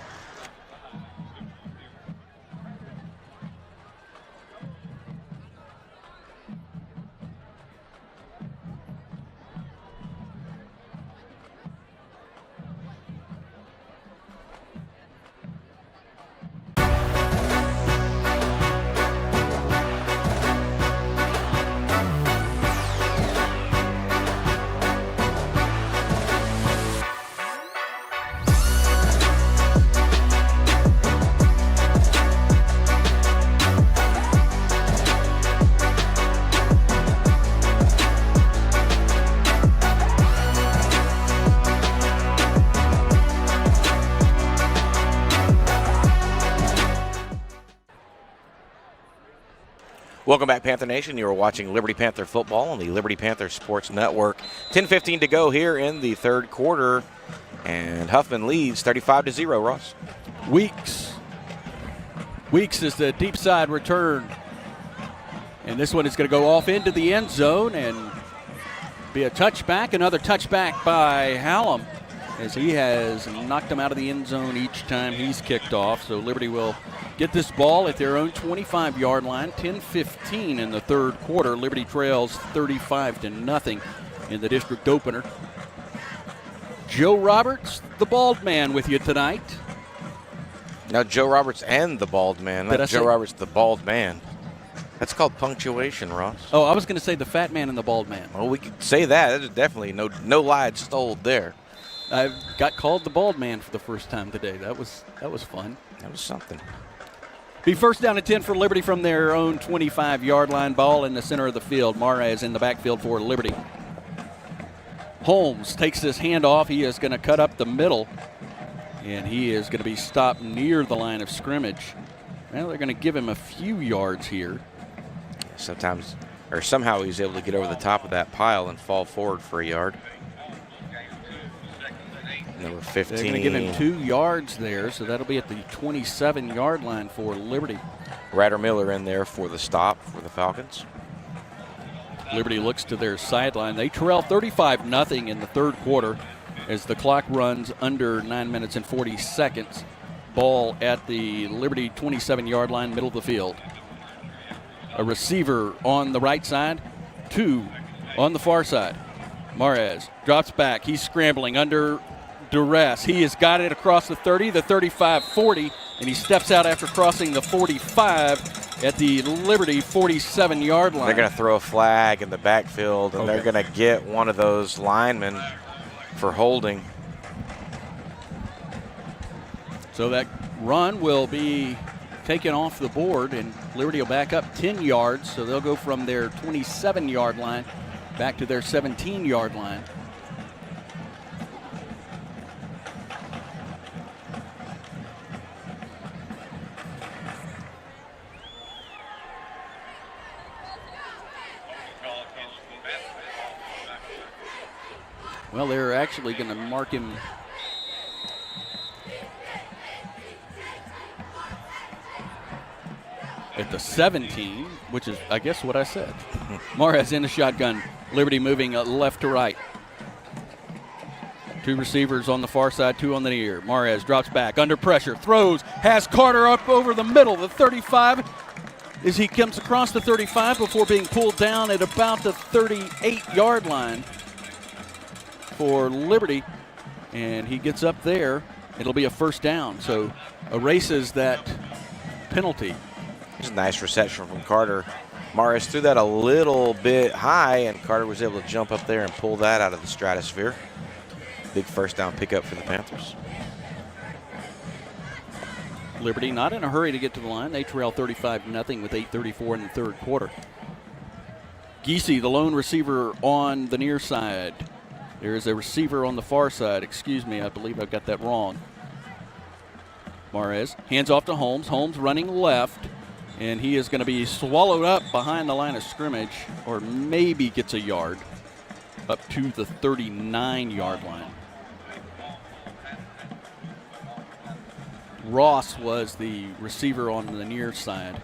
Welcome back, Panther Nation. You are watching Liberty Panther football on the Liberty Panther Sports Network. 10:15 to go here in the third quarter, and Huffman leads 35-0, Ross. Weeks is the deep side return. And this one is going to go off into the end zone and be a touchback. Another touchback by Hallam, as he has knocked him out of the end zone each time he's kicked off. So Liberty will get this ball at their own 25-yard line. 10:15 in the third quarter. Liberty trails 35-0 in the district opener. Joe Roberts, the bald man, with you tonight. Now Joe Roberts and the bald man, not Joe Roberts, the bald man. That's called punctuation, Ross. Oh, I was going to say the fat man and the bald man. Well, we could say that. There's definitely no lie stole there. I got called the bald man for the first time today. That was fun. That was something. Be first down and 10 for Liberty from their own 25-yard line. Ball in the center of the field. Mares in the backfield for Liberty. Holmes takes this handoff. He is going to cut up the middle, and he is going to be stopped near the line of scrimmage. Well, they're going to give him a few yards here. Somehow he's able to get over the top of that pile and fall forward for a yard. Number 15. They're going to give him 2 yards there, so that'll be at the 27-yard line for Liberty. Ryder Miller in there for the stop for the Falcons. Liberty looks to their sideline. They trail 35-0 in the third quarter as the clock runs under 9 minutes and 40 seconds. Ball at the Liberty 27-yard line, middle of the field. A receiver on the right side, 2 on the far side. Mares drops back. He's scrambling under duress. He has got it across the 30, the 35, 40, and he steps out after crossing the 45 at the Liberty 47-yard line. They're going to throw a flag in the backfield, and they're going to get one of those linemen for holding. So that run will be taken off the board, and Liberty will back up 10 yards, so they'll go from their 27-yard line back to their 17-yard line. Well, they're actually going to mark him at the 17, which is, I guess, what I said. Mares in the shotgun. Liberty moving left to right. 2 receivers on the far side, 2 on the near. Mares drops back, under pressure, throws, has Carter up over the middle, the 35, as he comes across the 35 before being pulled down at about the 38-yard line for Liberty, and he gets up there. It'll be a first down, so erases that penalty. It's a nice reception from Carter. Mares threw that a little bit high, and Carter was able to jump up there and pull that out of the stratosphere. Big first down pickup for the Panthers. Liberty not in a hurry to get to the line. They trail 35-0 with 8:34 in the third quarter. Giese, the lone receiver on the near side. There is a receiver on the far side. Excuse me, I believe I've got that wrong. Mares hands off to Holmes. Holmes running left, and he is going to be swallowed up behind the line of scrimmage, or maybe gets a yard up to the 39-yard line. Ross was the receiver on the near side.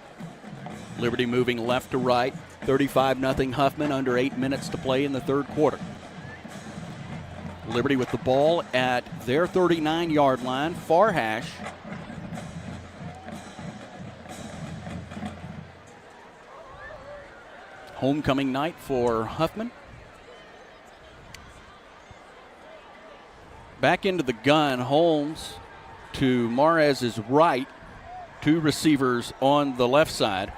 Liberty moving left to right. 35-0 Huffman, under 8 minutes to play in the third quarter. Liberty with the ball at their 39-yard line, far hash. Homecoming night for Huffman. Back into the gun, Holmes to Mares's right. 2 receivers on the left side.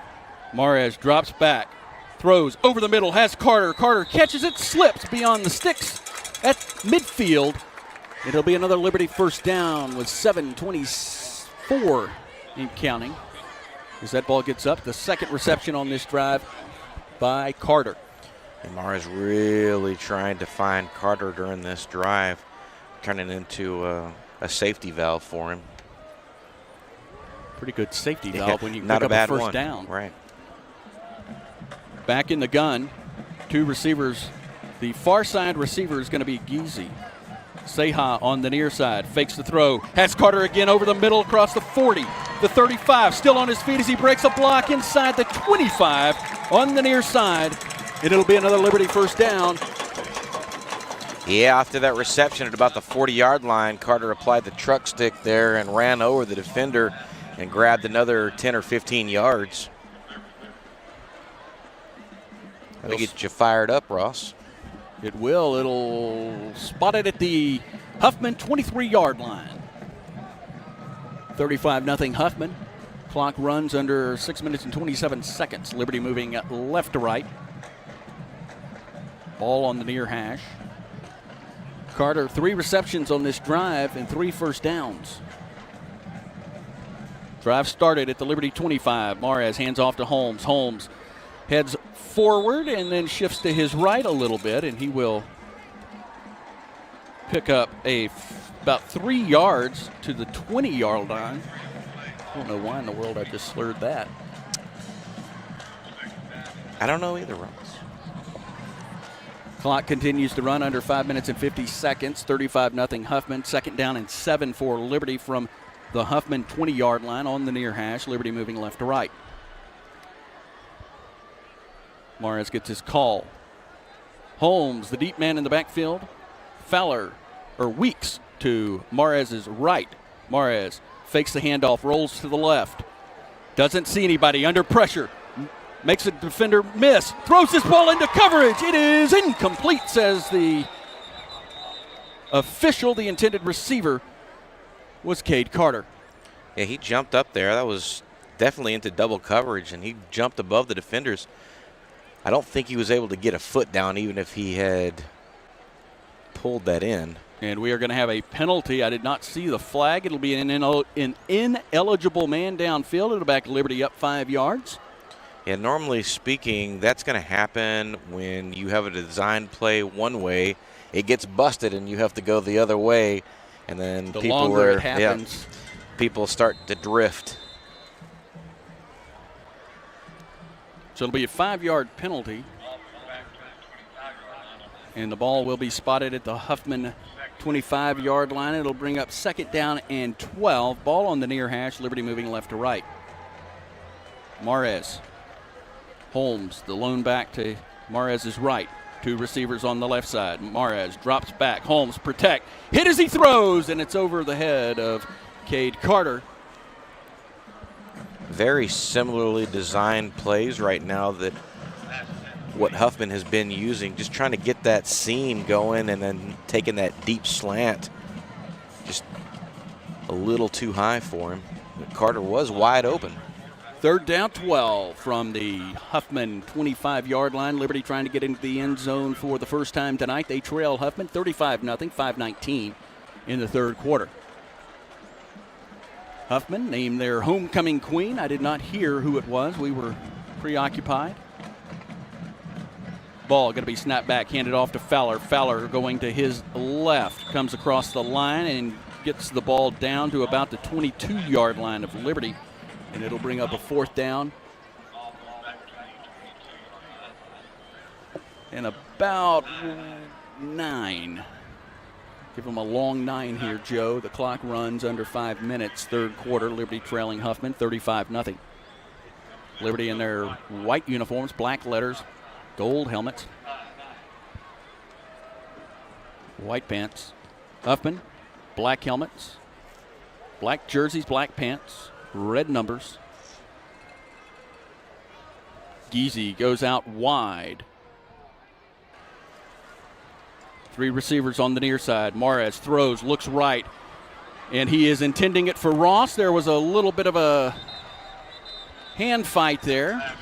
Mares drops back, throws over the middle, has Carter. Carter catches it, slips beyond the sticks at midfield. It'll be another Liberty first down with 7:24 in counting. As that ball gets up, the second reception on this drive by Carter. And Mares really trying to find Carter during this drive, turning into a safety valve for him. Pretty good safety valve when you not pick a up bad a first one. down. Right. Back in the gun, 2 receivers. The far side receiver is going to be Geezy. Seha on the near side, fakes the throw, has Carter again over the middle across the 40, the 35, still on his feet as he breaks a block inside the 25 on the near side, and it'll be another Liberty first down. Yeah, after that reception at about the 40-yard line, Carter applied the truck stick there and ran over the defender and grabbed another 10 or 15 yards. That'll get you fired up, Ross. It will. It'll spot it at the Huffman 23-yard line. 35-0 Huffman. Clock runs under 6 minutes and 27 seconds. Liberty moving left to right. Ball on the near hash. Carter, 3 receptions on this drive and 3 first downs. Drive started at the Liberty 25. Mares hands off to Holmes. Holmes heads forward and then shifts to his right a little bit, and he will pick up about 3 yards to the 20-yard line. I don't know why in the world I just slurred that. I don't know either, Ross. Clock continues to run under 5 minutes and 50 seconds. 35-0 Huffman. 2nd down and 7 for Liberty from the Huffman 20-yard line on the near hash. Liberty moving left to right. Mares gets his call. Holmes, the deep man in the backfield. Weeks to Mares' right. Mares fakes the handoff, rolls to the left. Doesn't see anybody, under pressure. Makes a defender miss. Throws this ball into coverage. It is incomplete, says the official. The intended receiver was Cade Carter. Yeah, he jumped up there. That was definitely into double coverage, and he jumped above the defenders. I don't think he was able to get a foot down even if he had pulled that in. And we are going to have a penalty. I did not see the flag. It'll be an ineligible man downfield. It'll back Liberty up 5 yards. Yeah, normally speaking, that's going to happen when you have a design play one way. It gets busted and you have to go the other way, and then the longer it happens, people start to drift. So it'll be a 5-yard penalty. And the ball will be spotted at the Huffman 25-yard line. It'll bring up 2nd down and 12. Ball on the near hash. Liberty moving left to right. Mares. Holmes, the lone back to Mares' right. 2 receivers on the left side. Mares drops back. Holmes protect. Hit as he throws, and it's over the head of Cade Carter. Very similarly designed plays right now that what Huffman has been using, just trying to get that seam going and then taking that deep slant. Just a little too high for him. But Carter was wide open. 3rd down, 12 from the Huffman 25-yard line. Liberty trying to get into the end zone for the first time tonight. They trail Huffman 35-0, 5:19 in the 3rd quarter. Huffman named their homecoming queen. I did not hear who it was. We were preoccupied. Ball going to be snapped back, handed off to Fowler. Fowler going to his left, comes across the line and gets the ball down to about the 22-yard line of Liberty. And it'll bring up a 4th down. And about 9. Give them a long 9 here, Joe. The clock runs under 5 minutes. 3rd quarter, Liberty trailing Huffman 35-0. Liberty in their white uniforms, black letters, gold helmets, white pants. Huffman, black helmets, black jerseys, black pants, red numbers. Geezy goes out wide. 3 receivers on the near side. Mares throws, looks right, and he is intending it for Ross. There was a little bit of a hand fight there.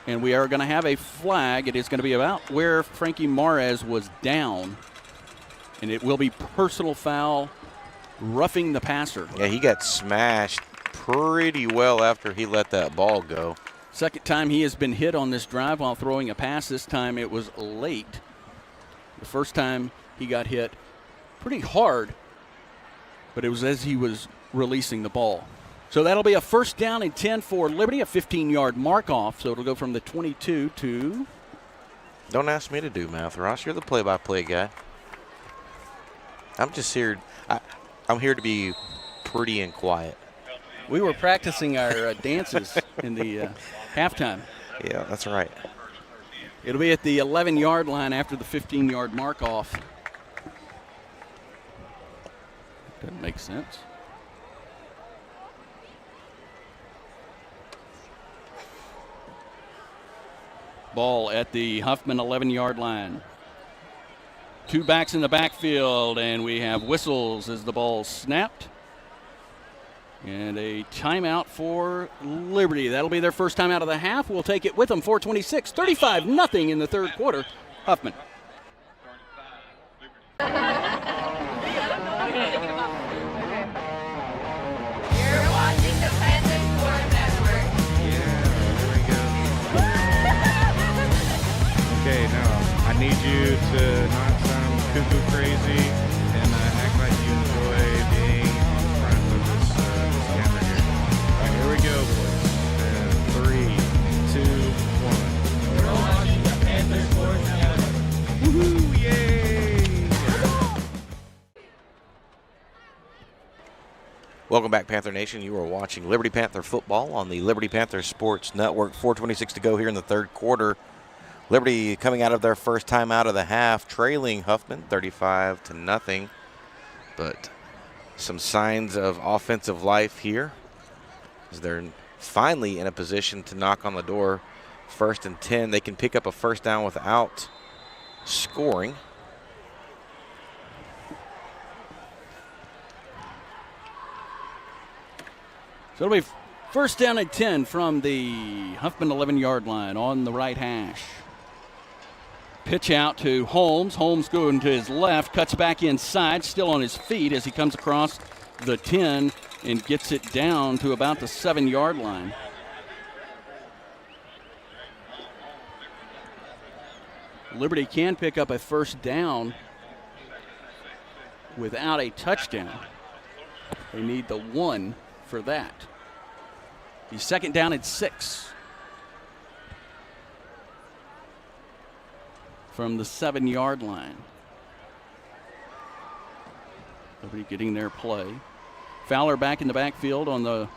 And we are going to have a flag. It is going to be about where Frankie Mares was down. And it will be personal foul, roughing the passer. Yeah, he got smashed pretty well after he let that ball go. 2nd time he has been hit on this drive while throwing a pass. This time it was late. The first time he got hit pretty hard, but it was as he was releasing the ball. So that'll be a first down and 10 for Liberty, a 15-yard mark-off. So it'll go from the 22 to... Don't ask me to do math, Ross. You're the play-by-play guy. I'm just here. I'm here to be pretty and quiet. We were practicing our dances in the halftime. Yeah, that's right. It'll be at the 11-yard line after the 15-yard mark-off. Doesn't make sense. Ball at the Huffman 11-yard line. Two backs in the backfield, and we have whistles as the ball snapped. And a timeout for Liberty. That'll be their first time out of the half. We'll take it with them. 4:26, 35-0 in the third quarter. Huffman. You're watching the Panther Sportz Network. Okay, now I need you to not sound cuckoo crazy and act like you enjoy being on front of this camera here. All right, here we go, boys. 3, 2, 1. We're watching the Panther Sportz Network. Woohoo! Yay! Welcome back, Panther Nation. You are watching Liberty Panther football on the Liberty Panther Sports Network. 4:26 to go here in the third quarter. Liberty coming out of their first time out of the half, trailing Huffman 35-0. But some signs of offensive life here as they're finally in a position to knock on the door. 1st and 10. They can pick up a first down without scoring. So it'll be first down and 10 from the Huffman 11-yard line on the right hash. Pitch out to Holmes. Holmes going to his left, cuts back inside, still on his feet as he comes across the 10 and gets it down to about the 7-yard line. Liberty can pick up a first down without a touchdown. They need the 1 for that. He's 2nd down and 6 from the 7-yard line. Liberty getting their play. Fowler back in the backfield on the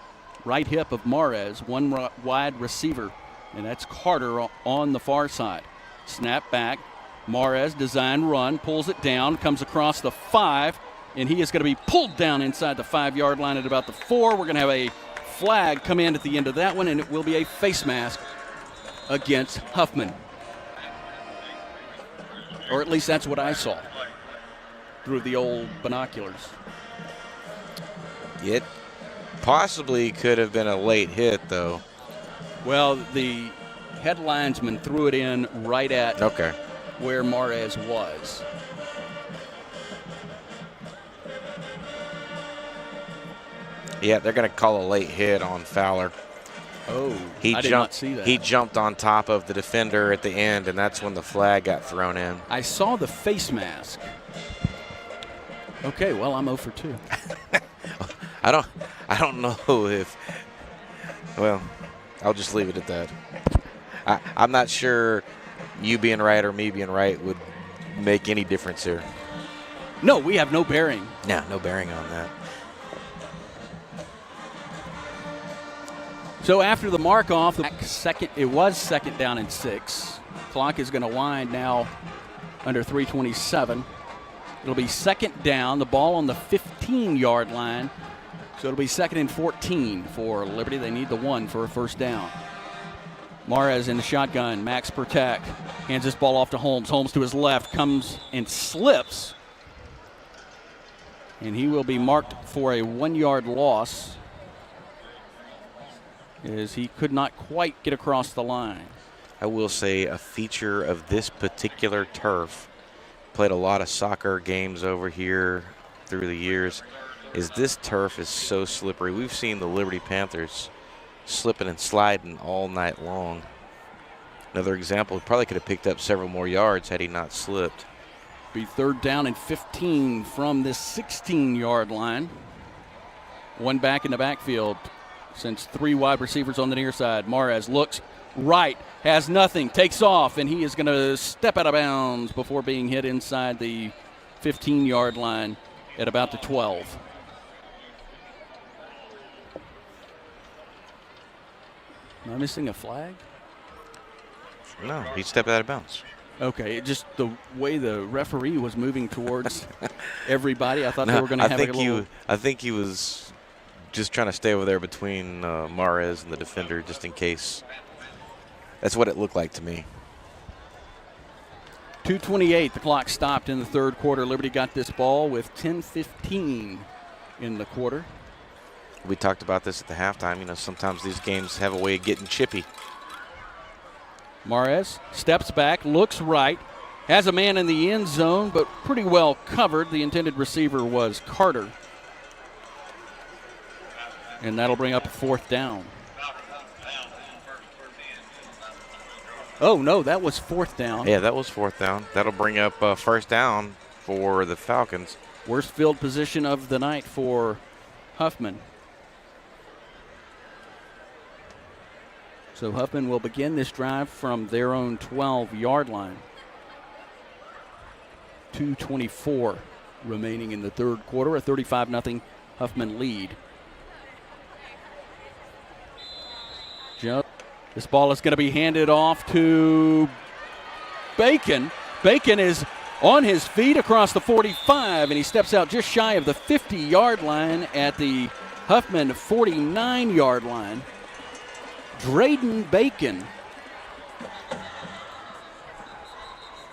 right hip of Mares, one wide receiver, and that's Carter on the far side. Snap back. Mares design run, pulls it down, comes across the 5, and he is going to be pulled down inside the 5-yard line at about the 4. We're going to have a flag come in at the end of that one, and it will be a face mask against Huffman. Or at least that's what I saw through the old binoculars. It possibly could have been a late hit, though. Well, the head linesman threw it in right at where Mares was. Yeah, they're going to call a late hit on Fowler. Oh, I did not see that. He jumped on top of the defender at the end, and that's when the flag got thrown in. I saw the face mask. Okay, well, I'm 0 for 2. I don't know if, well, I'll just leave it at that. I'm not sure you being right or me being right would make any difference here. No, we have no bearing. Yeah, no bearing on that. So after the mark-off, it was 2nd down and 6. Clock is going to wind now under 3:27. It'll be 2nd down, the ball on the 15-yard line. So it'll be 2nd and 14 for Liberty. They need the 1 for a first down. Mares in the shotgun, max protect, hands this ball off to Holmes. Holmes to his left, comes and slips. And he will be marked for a 1-yard loss, as he could not quite get across the line. I will say a feature of this particular turf, played a lot of soccer games over here through the years, is this turf is so slippery. We've seen the Liberty Panthers slipping and sliding all night long. Another example, he probably could have picked up several more yards had he not slipped. Be 3rd down and 15 from this 16-yard line. One back in the backfield. Sends 3 wide receivers on the near side. Mares looks right, has nothing, takes off, and he is going to step out of bounds before being hit inside the 15-yard line at about the 12. Am I missing a flag? No, he stepped out of bounds. Okay, just the way the referee was moving towards everybody, I thought they were going to have a little... I think he was just trying to stay over there between Mares and the defender just in case. That's what it looked like to me. 2:28, the clock stopped in the third quarter. Liberty got this ball with 10:15 in the quarter. We talked about this at the halftime. You know, sometimes these games have a way of getting chippy. Mares steps back, looks right, has a man in the end zone, but pretty well covered. The intended receiver was Carter. And that'll bring up a 4th down. Oh, no, that was 4th down. Yeah, that was 4th down. That'll bring up 1st down for the Falcons. Worst field position of the night for Huffman. So Huffman will begin this drive from their own 12-yard line. 2:24 remaining in the third quarter, a 35-0 Huffman lead. This ball is going to be handed off to Bacon. Bacon is on his feet across the 45, and he steps out just shy of the 50-yard line at the Huffman 49-yard line. Drayden Bacon.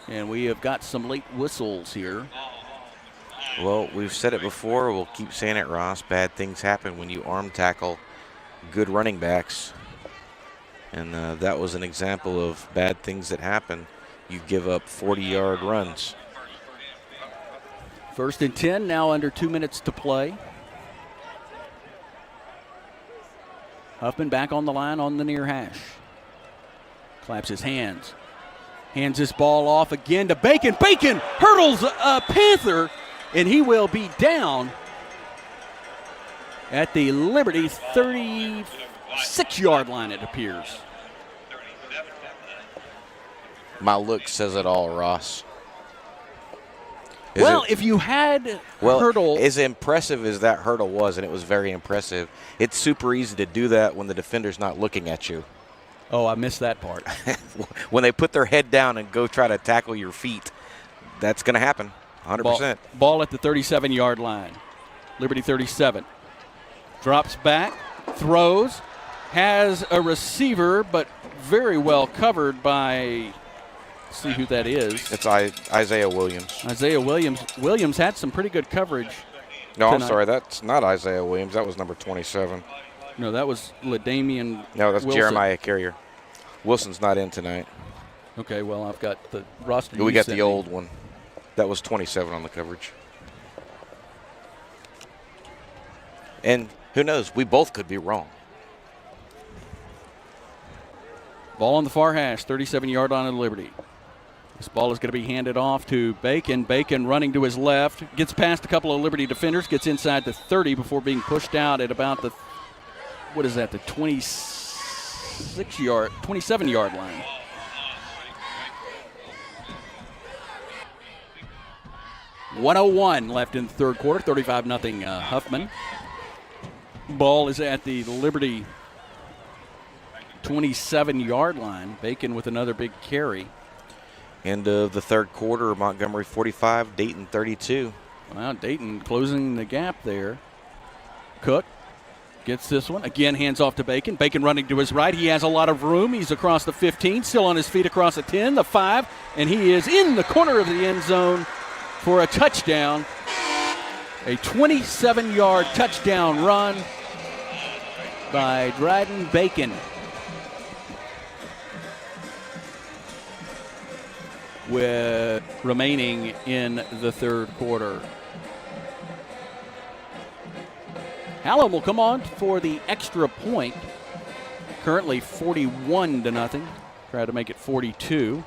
And we have got some late whistles here. Well, we've said it before. We'll keep saying it, Ross. Bad things happen when you arm tackle good running backs. And that was an example of bad things that happen. You give up 40-yard runs. 1st and 10, now under 2 minutes to play. Huffman back on the line on the near hash. Claps his hands. Hands this ball off again to Bacon. Bacon hurdles a Panther, and he will be down at the Liberty 36-yard line, it appears. My look says it all, Ross. If you had hurdle. As impressive as that hurdle was, and it was very impressive, it's super easy to do that when the defender's not looking at you. Oh, I missed that part. When they put their head down and go try to tackle your feet, that's going to happen, 100%. Ball at the 37-yard line. Liberty 37. Drops back, throws, has a receiver, but very well covered by, see who that is. It's Isaiah Williams. Isaiah Williams. Williams had some pretty good coverage. No, tonight. I'm sorry. That's not Isaiah Williams. That was number 27. No, that was LaDamian. No, that's Wilson. Jeremiah Carrier. Wilson's not in tonight. Okay, well, I've got the roster. We got the old one. That was 27 on the coverage. And who knows? We both could be wrong. Ball on the far hash, 37-yard line of Liberty. This ball is going to be handed off to Bacon. Bacon running to his left, gets past a couple of Liberty defenders, gets inside the 30 before being pushed out at about the, the 27-yard line. .101 left in the third quarter, 35-0 Huffman. Ball is at the Liberty 27-yard line. Bacon with another big carry. End of the third quarter, Montgomery 45, Dayton 32. Well, Dayton closing the gap there. Cook gets this one. Again, hands off to Bacon. Bacon running to his right. He has a lot of room. He's across the 15, still on his feet across the 10, the 5, and he is in the corner of the end zone for a touchdown. A 27-yard touchdown run by Drayden Bacon. With remaining in the third quarter. Hallam will come on for the extra point. Currently 41-0. Try to make it 42.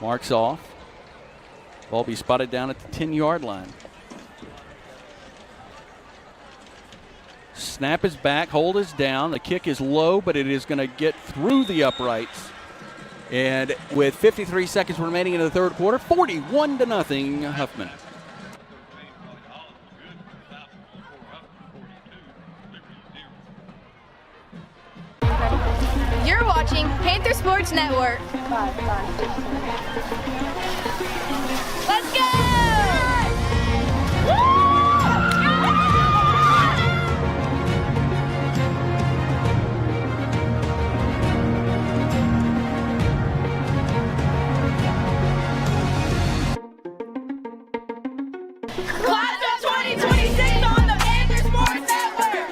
Marks off. Ball be spotted down at the 10-yard line. Snap is back, hold is down. The kick is low, but it is going to get through the uprights. And with 53 seconds remaining in the third quarter, 41-0 Huffman. You're watching Panther Sportz Network. Let's go! Class of 2026 on the Panther Sportz Network.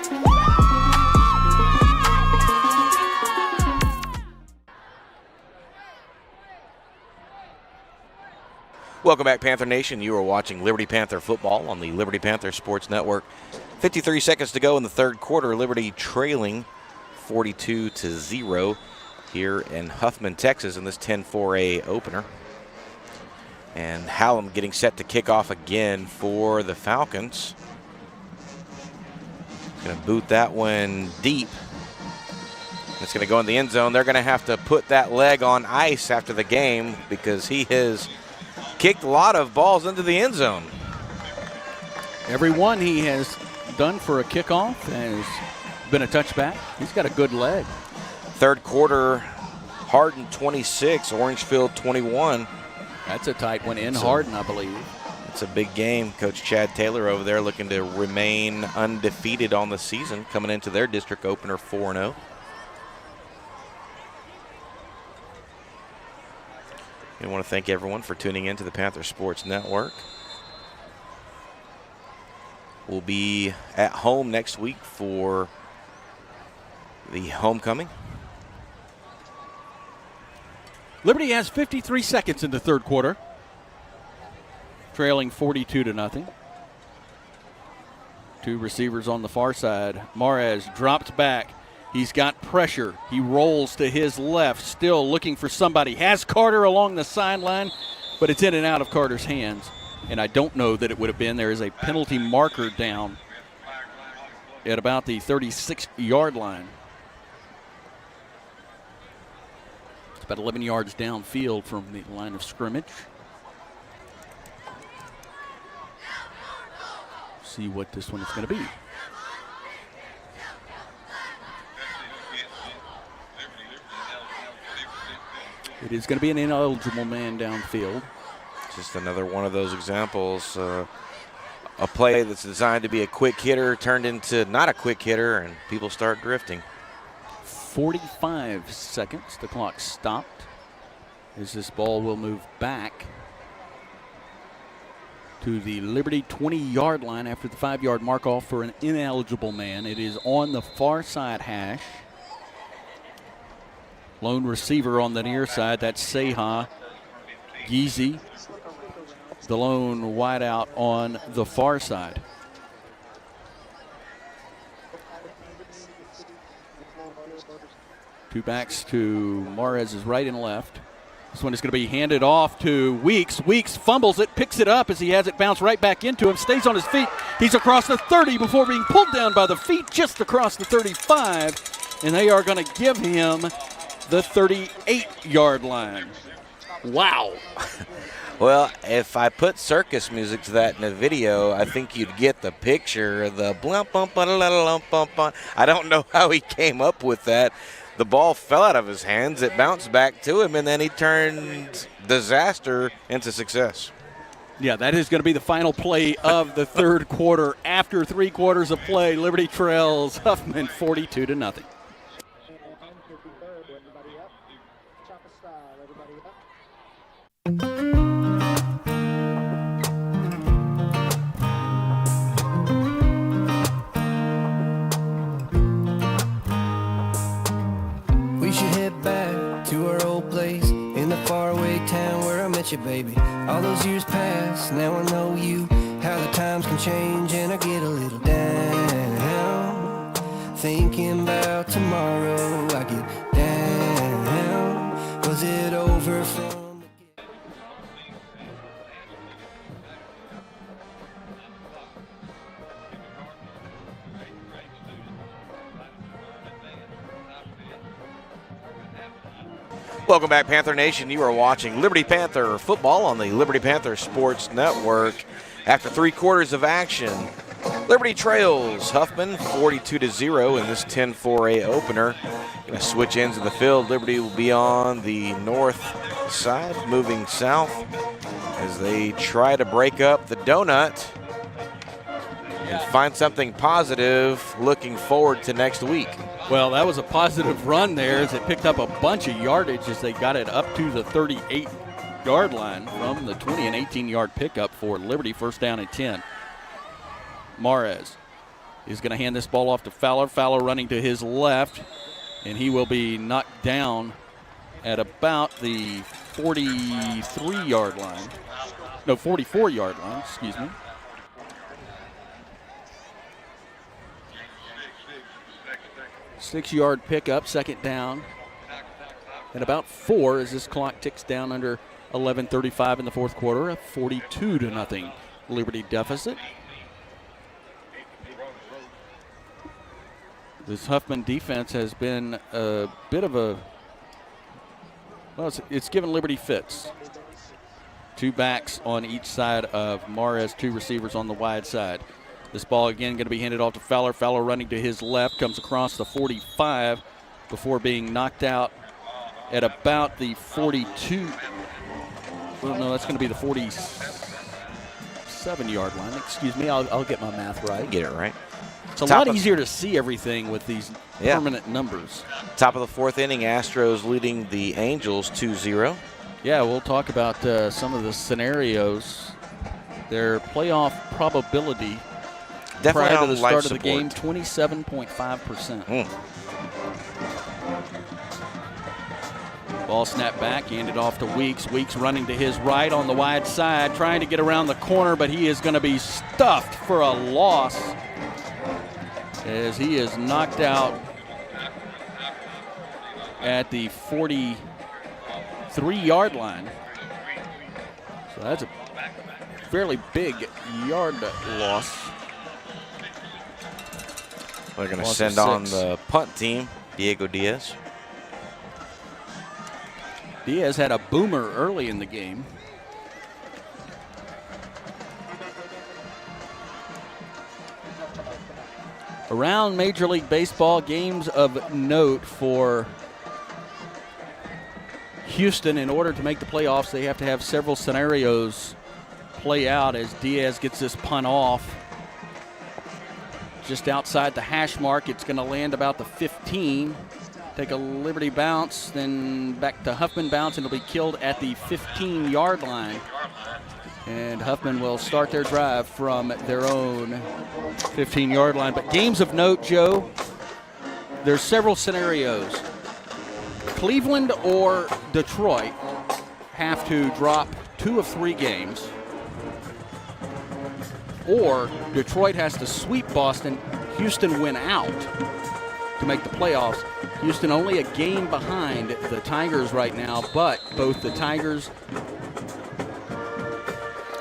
Welcome back, Panther Nation. You are watching Liberty Panther football on the Liberty Panther Sports Network. 53 seconds to go in the third quarter. Liberty trailing 42-0 here in Huffman, Texas in this 10-4A opener. And Hallam getting set to kick off again for the Falcons. Going to boot that one deep. It's going to go in the end zone. They're going to have to put that leg on ice after the game because he has kicked a lot of balls into the end zone. Every one he has done for a kickoff has been a touchback. He's got a good leg. Third quarter, Hardin 26, Orangefield 21. That's a tight one in Hardin, I believe. It's a big game. Coach Chad Taylor over there looking to remain undefeated on the season, coming into their district opener 4-0. I want to thank everyone for tuning in to the Panther Sportz Network. We'll be at home next week for the homecoming. Liberty has 53 seconds in the third quarter, trailing 42-0. Two receivers on the far side. Mares dropped back. He's got pressure. He rolls to his left, still looking for somebody. Has Carter along the sideline, but it's in and out of Carter's hands. And I don't know that it would have been. There is a penalty marker down at about the 36-yard line. It's about 11 yards downfield from the line of scrimmage. See what this one is going to be. It is going to be an ineligible man downfield. Just another one of those examples. A play that's designed to be a quick hitter turned into not a quick hitter, and people start drifting. 45 seconds. The clock stopped as this ball will move back to the Liberty 20-yard line after the 5-yard mark off for an ineligible man. It is on the far side hash. Lone receiver on the near side, that's Seha. Geezy, the lone wideout on the far side. Two backs to Mares' right and left. This one is going to be handed off to Weeks. Weeks fumbles it, picks it up as he has it bounce right back into him, stays on his feet. He's across the 30 before being pulled down by the feet just across the 35, and they are going to give him the 38-yard line. Wow. Well, if I put circus music to that in a video, I think you'd get the picture. The blump, bump, lump, bump, bump. I don't know how he came up with that. The ball fell out of his hands. It bounced back to him, and then he turned disaster into success. Yeah, that is going to be the final play of the third quarter. After 3 quarters of play, Liberty trails Huffman 42-0. We should head back to our old place in the faraway town where I met you, baby. All those years past, now I know you. How the times can change and I get a little down. Thinking about tomorrow, I get down. Was it over from Welcome back, Panther Nation. You are watching Liberty Panther football on the Liberty Panther Sports Network. After 3 quarters of action, Liberty trails Huffman 42-0 in this 10-4A opener. Going to switch ends of the field. Liberty will be on the north side, moving south as they try to break up the donut and find something positive looking forward to next week. Well, that was a positive run there as it picked up a bunch of yardage as they got it up to the 38-yard line from the 20 and 18-yard pickup for Liberty, first down and 10. Mares is going to hand this ball off to Fowler. Fowler running to his left, and he will be knocked down at about the 43-yard line. No, 44-yard line, excuse me. Six-yard pickup, second down, and about 4 as this clock ticks down under 11:35 in the fourth quarter. A 42-0 Liberty deficit. This Huffman defense has been a bit of a, well, it's given Liberty fits. 2 backs on each side of Mares, 2 receivers on the wide side. This ball again going to be handed off to Fowler. Fowler running to his left, comes across the 45 before being knocked out at about the 42. Well, no, that's going to be the 47-yard line. Excuse me, I'll get my math right. Get it right. It's a lot easier to see everything with these permanent numbers. Top of the 4th inning, Astros leading the Angels 2-0. Yeah, we'll talk about some of the scenarios. Their playoff probability definitely prior to the start of the support. game, 27.5%. Ball snapped back, handed off to Weeks. Weeks running to his right on the wide side, trying to get around the corner, but he is going to be stuffed for a loss as he is knocked out at the 43-yard line. So that's a fairly big yard loss. They're going to send on the punt team, Diego Diaz. Diaz had a boomer early in the game. Around Major League Baseball, games of note for Houston. In order to make the playoffs, they have to have several scenarios play out as Diaz gets this punt off. Just outside the hash mark, it's going to land about the 15. Take a Liberty bounce, then back to Huffman bounce, and it'll be killed at the 15-yard line. And Huffman will start their drive from their own 15-yard line. But games of note, Joe, there's several scenarios. Cleveland or Detroit have to drop 2 of 3 games, or Detroit has to sweep Boston, Houston win out to make the playoffs. Houston only a game behind the Tigers right now, but both the Tigers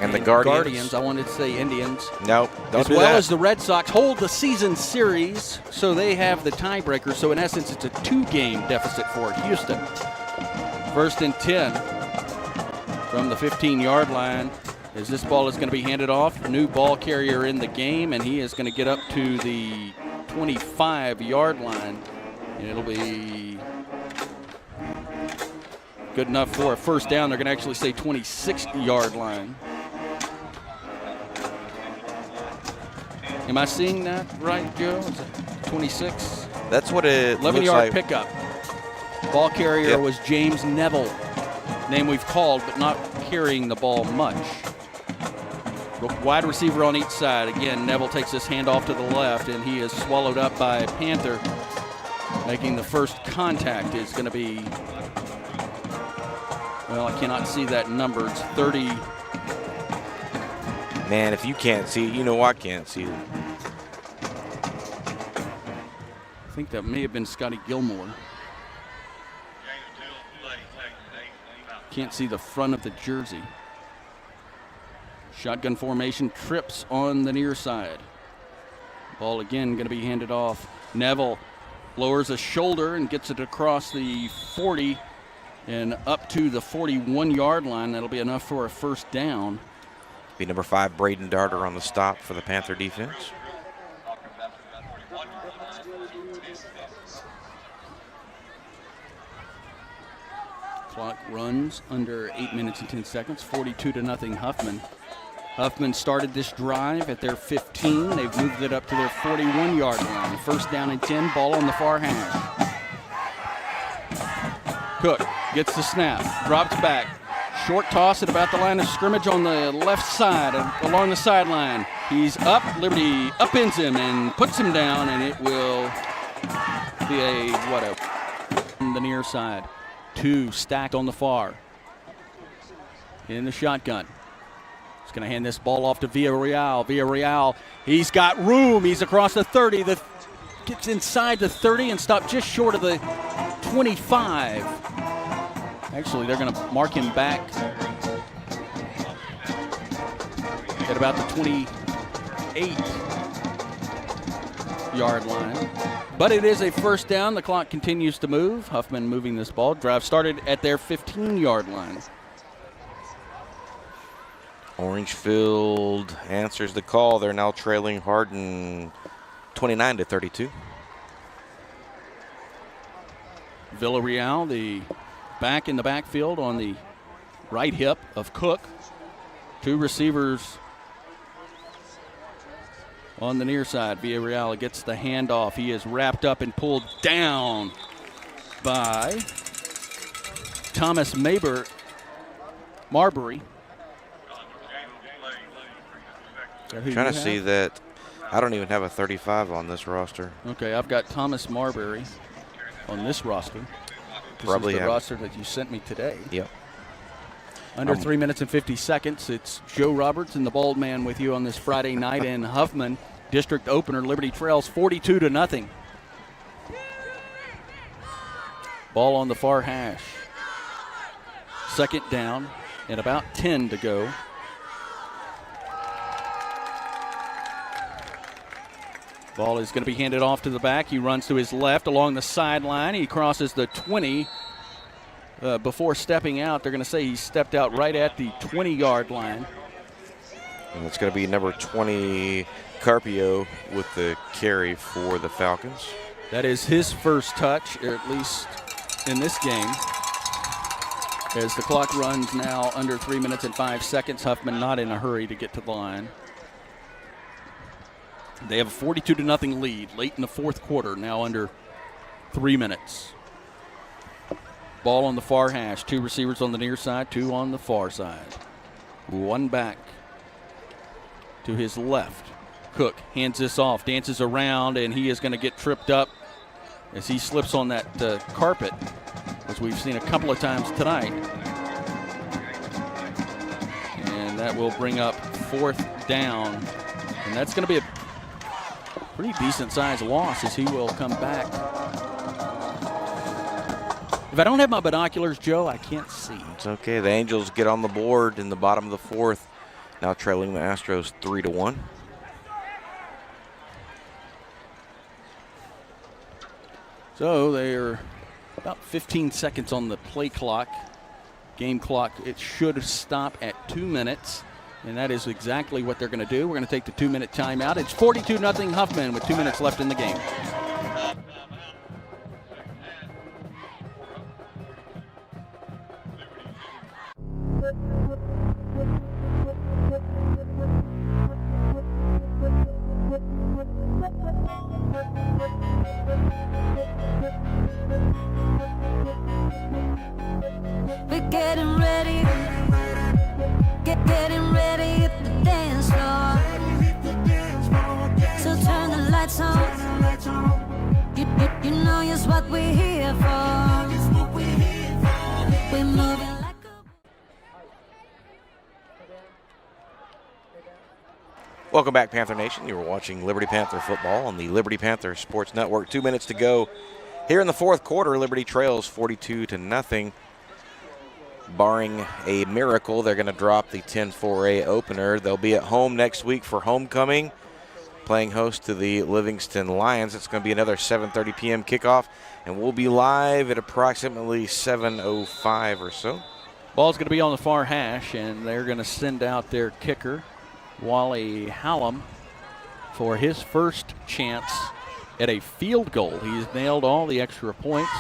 and the Guardians. I wanted to say Indians. No, don't as do well that. as the Red Sox hold the season series, so they have the tiebreaker. So in essence, it's a 2-game deficit for Houston. First and 10 from the 15-yard line. As this ball is going to be handed off, a new ball carrier in the game, and he is going to get up to the 25-yard line. And it'll be good enough for a first down. They're going to actually say 26-yard line. Am I seeing that right, Joe? Is it 26? That's what it looks 11-yard like. pickup. Ball carrier was James Neville. Name we've called, but not carrying the ball much. Wide receiver on each side. Again, Neville takes this handoff to the left, and he is swallowed up by Panther. Making the first contact is going to be, well, I cannot see that number. It's 30. Man, if you can't see it, you know I can't see it. I think that may have been Scotty Gilmore. Can't see the front of the jersey. Shotgun formation, trips on the near side. Ball again going to be handed off. Neville lowers a shoulder and gets it across the 40 and up to the 41-yard line. That'll be enough for a first down. Be number 5, Braden Darter on the stop for the Panther defense. Clock runs under 8 minutes and 10 seconds, 42-0 Huffman. Huffman started this drive at their 15. They've moved it up to their 41-yard line. First down and 10, ball on the far hash. Cook gets the snap, drops back. Short toss at about the line of scrimmage on the left side, along the sideline. He's up, Liberty upends him and puts him down, and it will be on the near side. 2 stacked on the far. In the shotgun. He's going to hand this ball off to Villarreal. Villarreal, he's got room. He's across the 30. Gets inside the 30 and stopped just short of the 25. Actually, they're going to mark him back at about the 28-yard line. But it is a first down. The clock continues to move. Huffman moving this ball. Drive started at their 15-yard line. Orangefield answers the call. They're now trailing Hardin 29-32. Villarreal, the back in the backfield on the right hip of Cook. 2 receivers on the near side. Villarreal gets the handoff. He is wrapped up and pulled down by Thomas Marbury. I'm trying to see that. I don't even have a 35 on this roster. Okay, I've got Thomas Marbury on this roster. Probably this is the roster that you sent me today. Yep. Under 3 minutes and 50 seconds. It's Joe Roberts and the Bald Man with you on this Friday night in Huffman. District opener. Liberty trails 42-0. Ball on the far hash. Second down and about 10 to go. Ball is going to be handed off to the back. He runs to his left along the sideline. He crosses the 20. Before stepping out, they're going to say he stepped out right at the 20-yard line. And it's going to be number 20, Carpio, with the carry for the Falcons. That is his first touch, or at least in this game. As the clock runs now under 3 minutes and 5 seconds, Huffman not in a hurry to get to the line. They have a 42-0 lead late in the fourth quarter, now under 3 minutes. Ball on the far hash. 2 receivers on the near side, 2 on the far side. 1 back to his left. Cook hands this off, dances around, and he is going to get tripped up as he slips on that carpet, as we've seen a couple of times tonight. And that will bring up 4th down. And that's going to be a pretty decent sized loss as he will come back. If I don't have my binoculars, Joe, I can't see. It's okay. The Angels get on the board in the bottom of the 4th, now trailing the Astros 3-1. So they're about 15 seconds on the play clock, game clock. It should stop at 2 minutes. And that is exactly what they're going to do. We're going to take the 2-minute timeout. It's 42-0 Huffman with 2 minutes left in the game. We're getting ready. Getting ready at the dance floor. So turn the lights on. You know it's what we're here for. We're moving like Welcome back, Panther Nation. You were watching Liberty Panther football on the Liberty Panther Sports Network. 2 minutes to go here in the fourth quarter. Liberty trails 42-0. Barring a miracle, they're going to drop the 10-4A opener. They'll be at home next week for homecoming. playing host to the Livingston Lions. It's going to be another 7:30 p.m. kickoff, and we'll be live at approximately 7:05 or so. Ball's going to be on the far hash, and they're going to send out their kicker, Wally Hallam, for his first chance at a field goal. He's nailed all the extra points.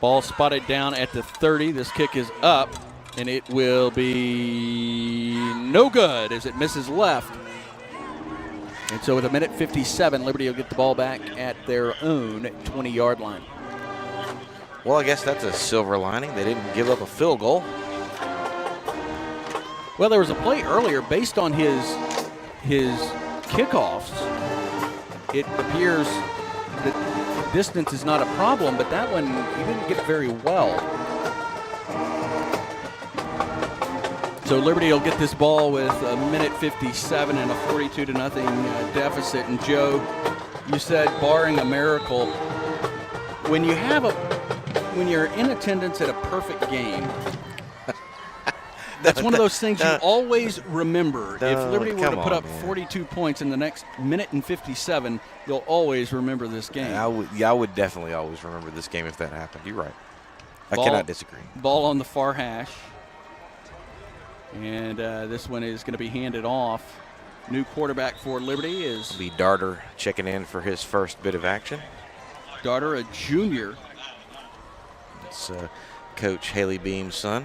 Ball spotted down at the 30. This kick is up, and it will be no good as it misses left. And so with 1:57, Liberty will get the ball back at their own 20-yard line. Well, I guess that's a silver lining. They didn't give up a field goal. Well, there was a play earlier based on his kickoffs. It appears that distance is not a problem, but that one he didn't get very well. So Liberty will get this ball with 1:57 and a 42-0 deficit. And Joe, you said barring a miracle, when you're in attendance at a perfect game, that's one of those things you always remember. If Liberty were to put up 42 points in the next 1:57, you'll always remember this game. I would definitely always remember this game if that happened. You're right. I cannot disagree. Ball on the far hash. And this one is going to be handed off. New quarterback for Liberty is Lee Darter checking in for his first bit of action. Darter, a junior. It's Coach Haley Beam's son.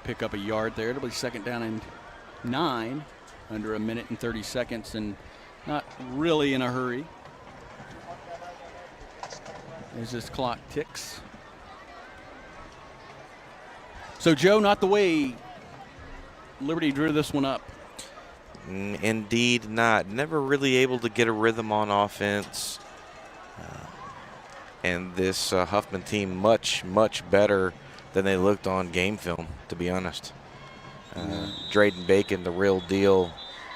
Pick up a yard there. It'll be second down and 9, under 1:30, and not really in a hurry as this clock ticks. So, Joe, not the way Liberty drew this one up. Indeed not. Never really able to get a rhythm on offense. And this Huffman team much, much better than they looked on game film, to be honest. Drayden Bacon, the real deal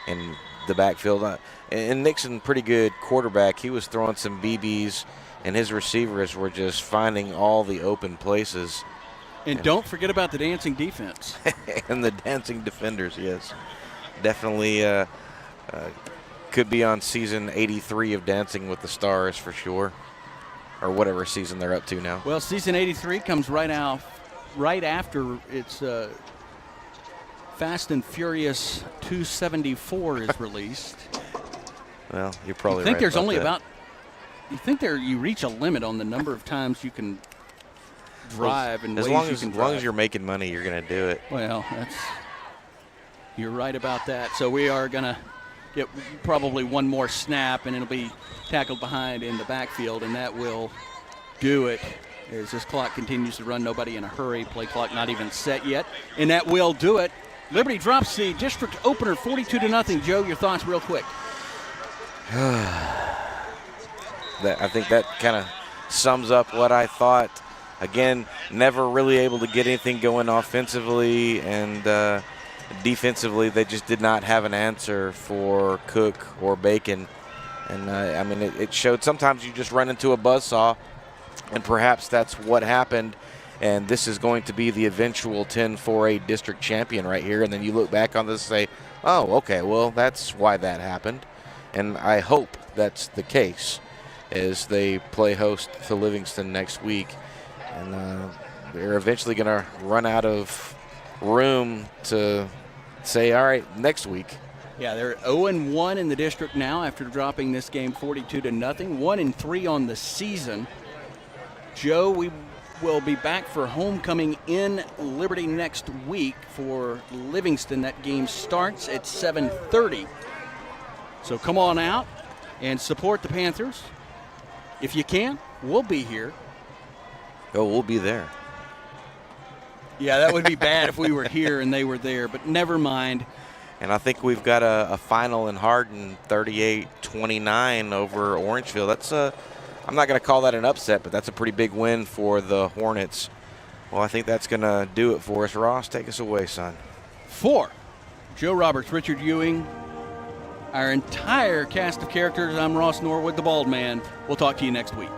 in the backfield. And Nixon, pretty good quarterback. He was throwing some BBs, and his receivers were just finding all the open places. And don't forget about the dancing defense. And the dancing defenders, yes. Definitely could be on season 83 of Dancing with the Stars for sure, or whatever season they're up to now. Well, season 83 comes right after it's Fast and Furious 274 is released. Well, you're probably right. I think there's only that. you reach a limit on the number of times you can drive and as ways long you as, can as drive. long as you're making money, you're going to do it. Well, you're right about that. So we are going to get probably one more snap, and it'll be tackled behind in the backfield, and that will do it. As this clock continues to run, nobody in a hurry. Play clock not even set yet, and that will do it. Liberty drops the district opener 42-0. Joe, your thoughts real quick. I think that kind of sums up what I thought. Again, never really able to get anything going offensively, and defensively they just did not have an answer for Cook or Bacon. And I mean, it showed sometimes you just run into a buzzsaw, and perhaps that's what happened. And this is going to be the eventual 10-4A district champion right here. And then you look back on this and say, oh, okay, well, that's why that happened. And I hope that's the case as they play host to Livingston next week. And they're eventually going to run out of room to say, all right, next week. Yeah, they're 0-1 in the district now after dropping this game 42-0. 1-3 on the season. Joe, we will be back for homecoming in Liberty next week for Livingston. That game starts at 7:30. So come on out and support the Panthers. If you can, we'll be here. Oh, we'll be there. Yeah, that would be bad if we were here and they were there, but never mind. And I think we've got a final in Hardin, 38-29 over Orangeville. That's I'm not going to call that an upset, but that's a pretty big win for the Hornets. Well, I think that's going to do it for us. Ross, take us away, son. For Joe Roberts, Richard Ewing, our entire cast of characters, I'm Ross Norwood, the Bald Man. We'll talk to you next week.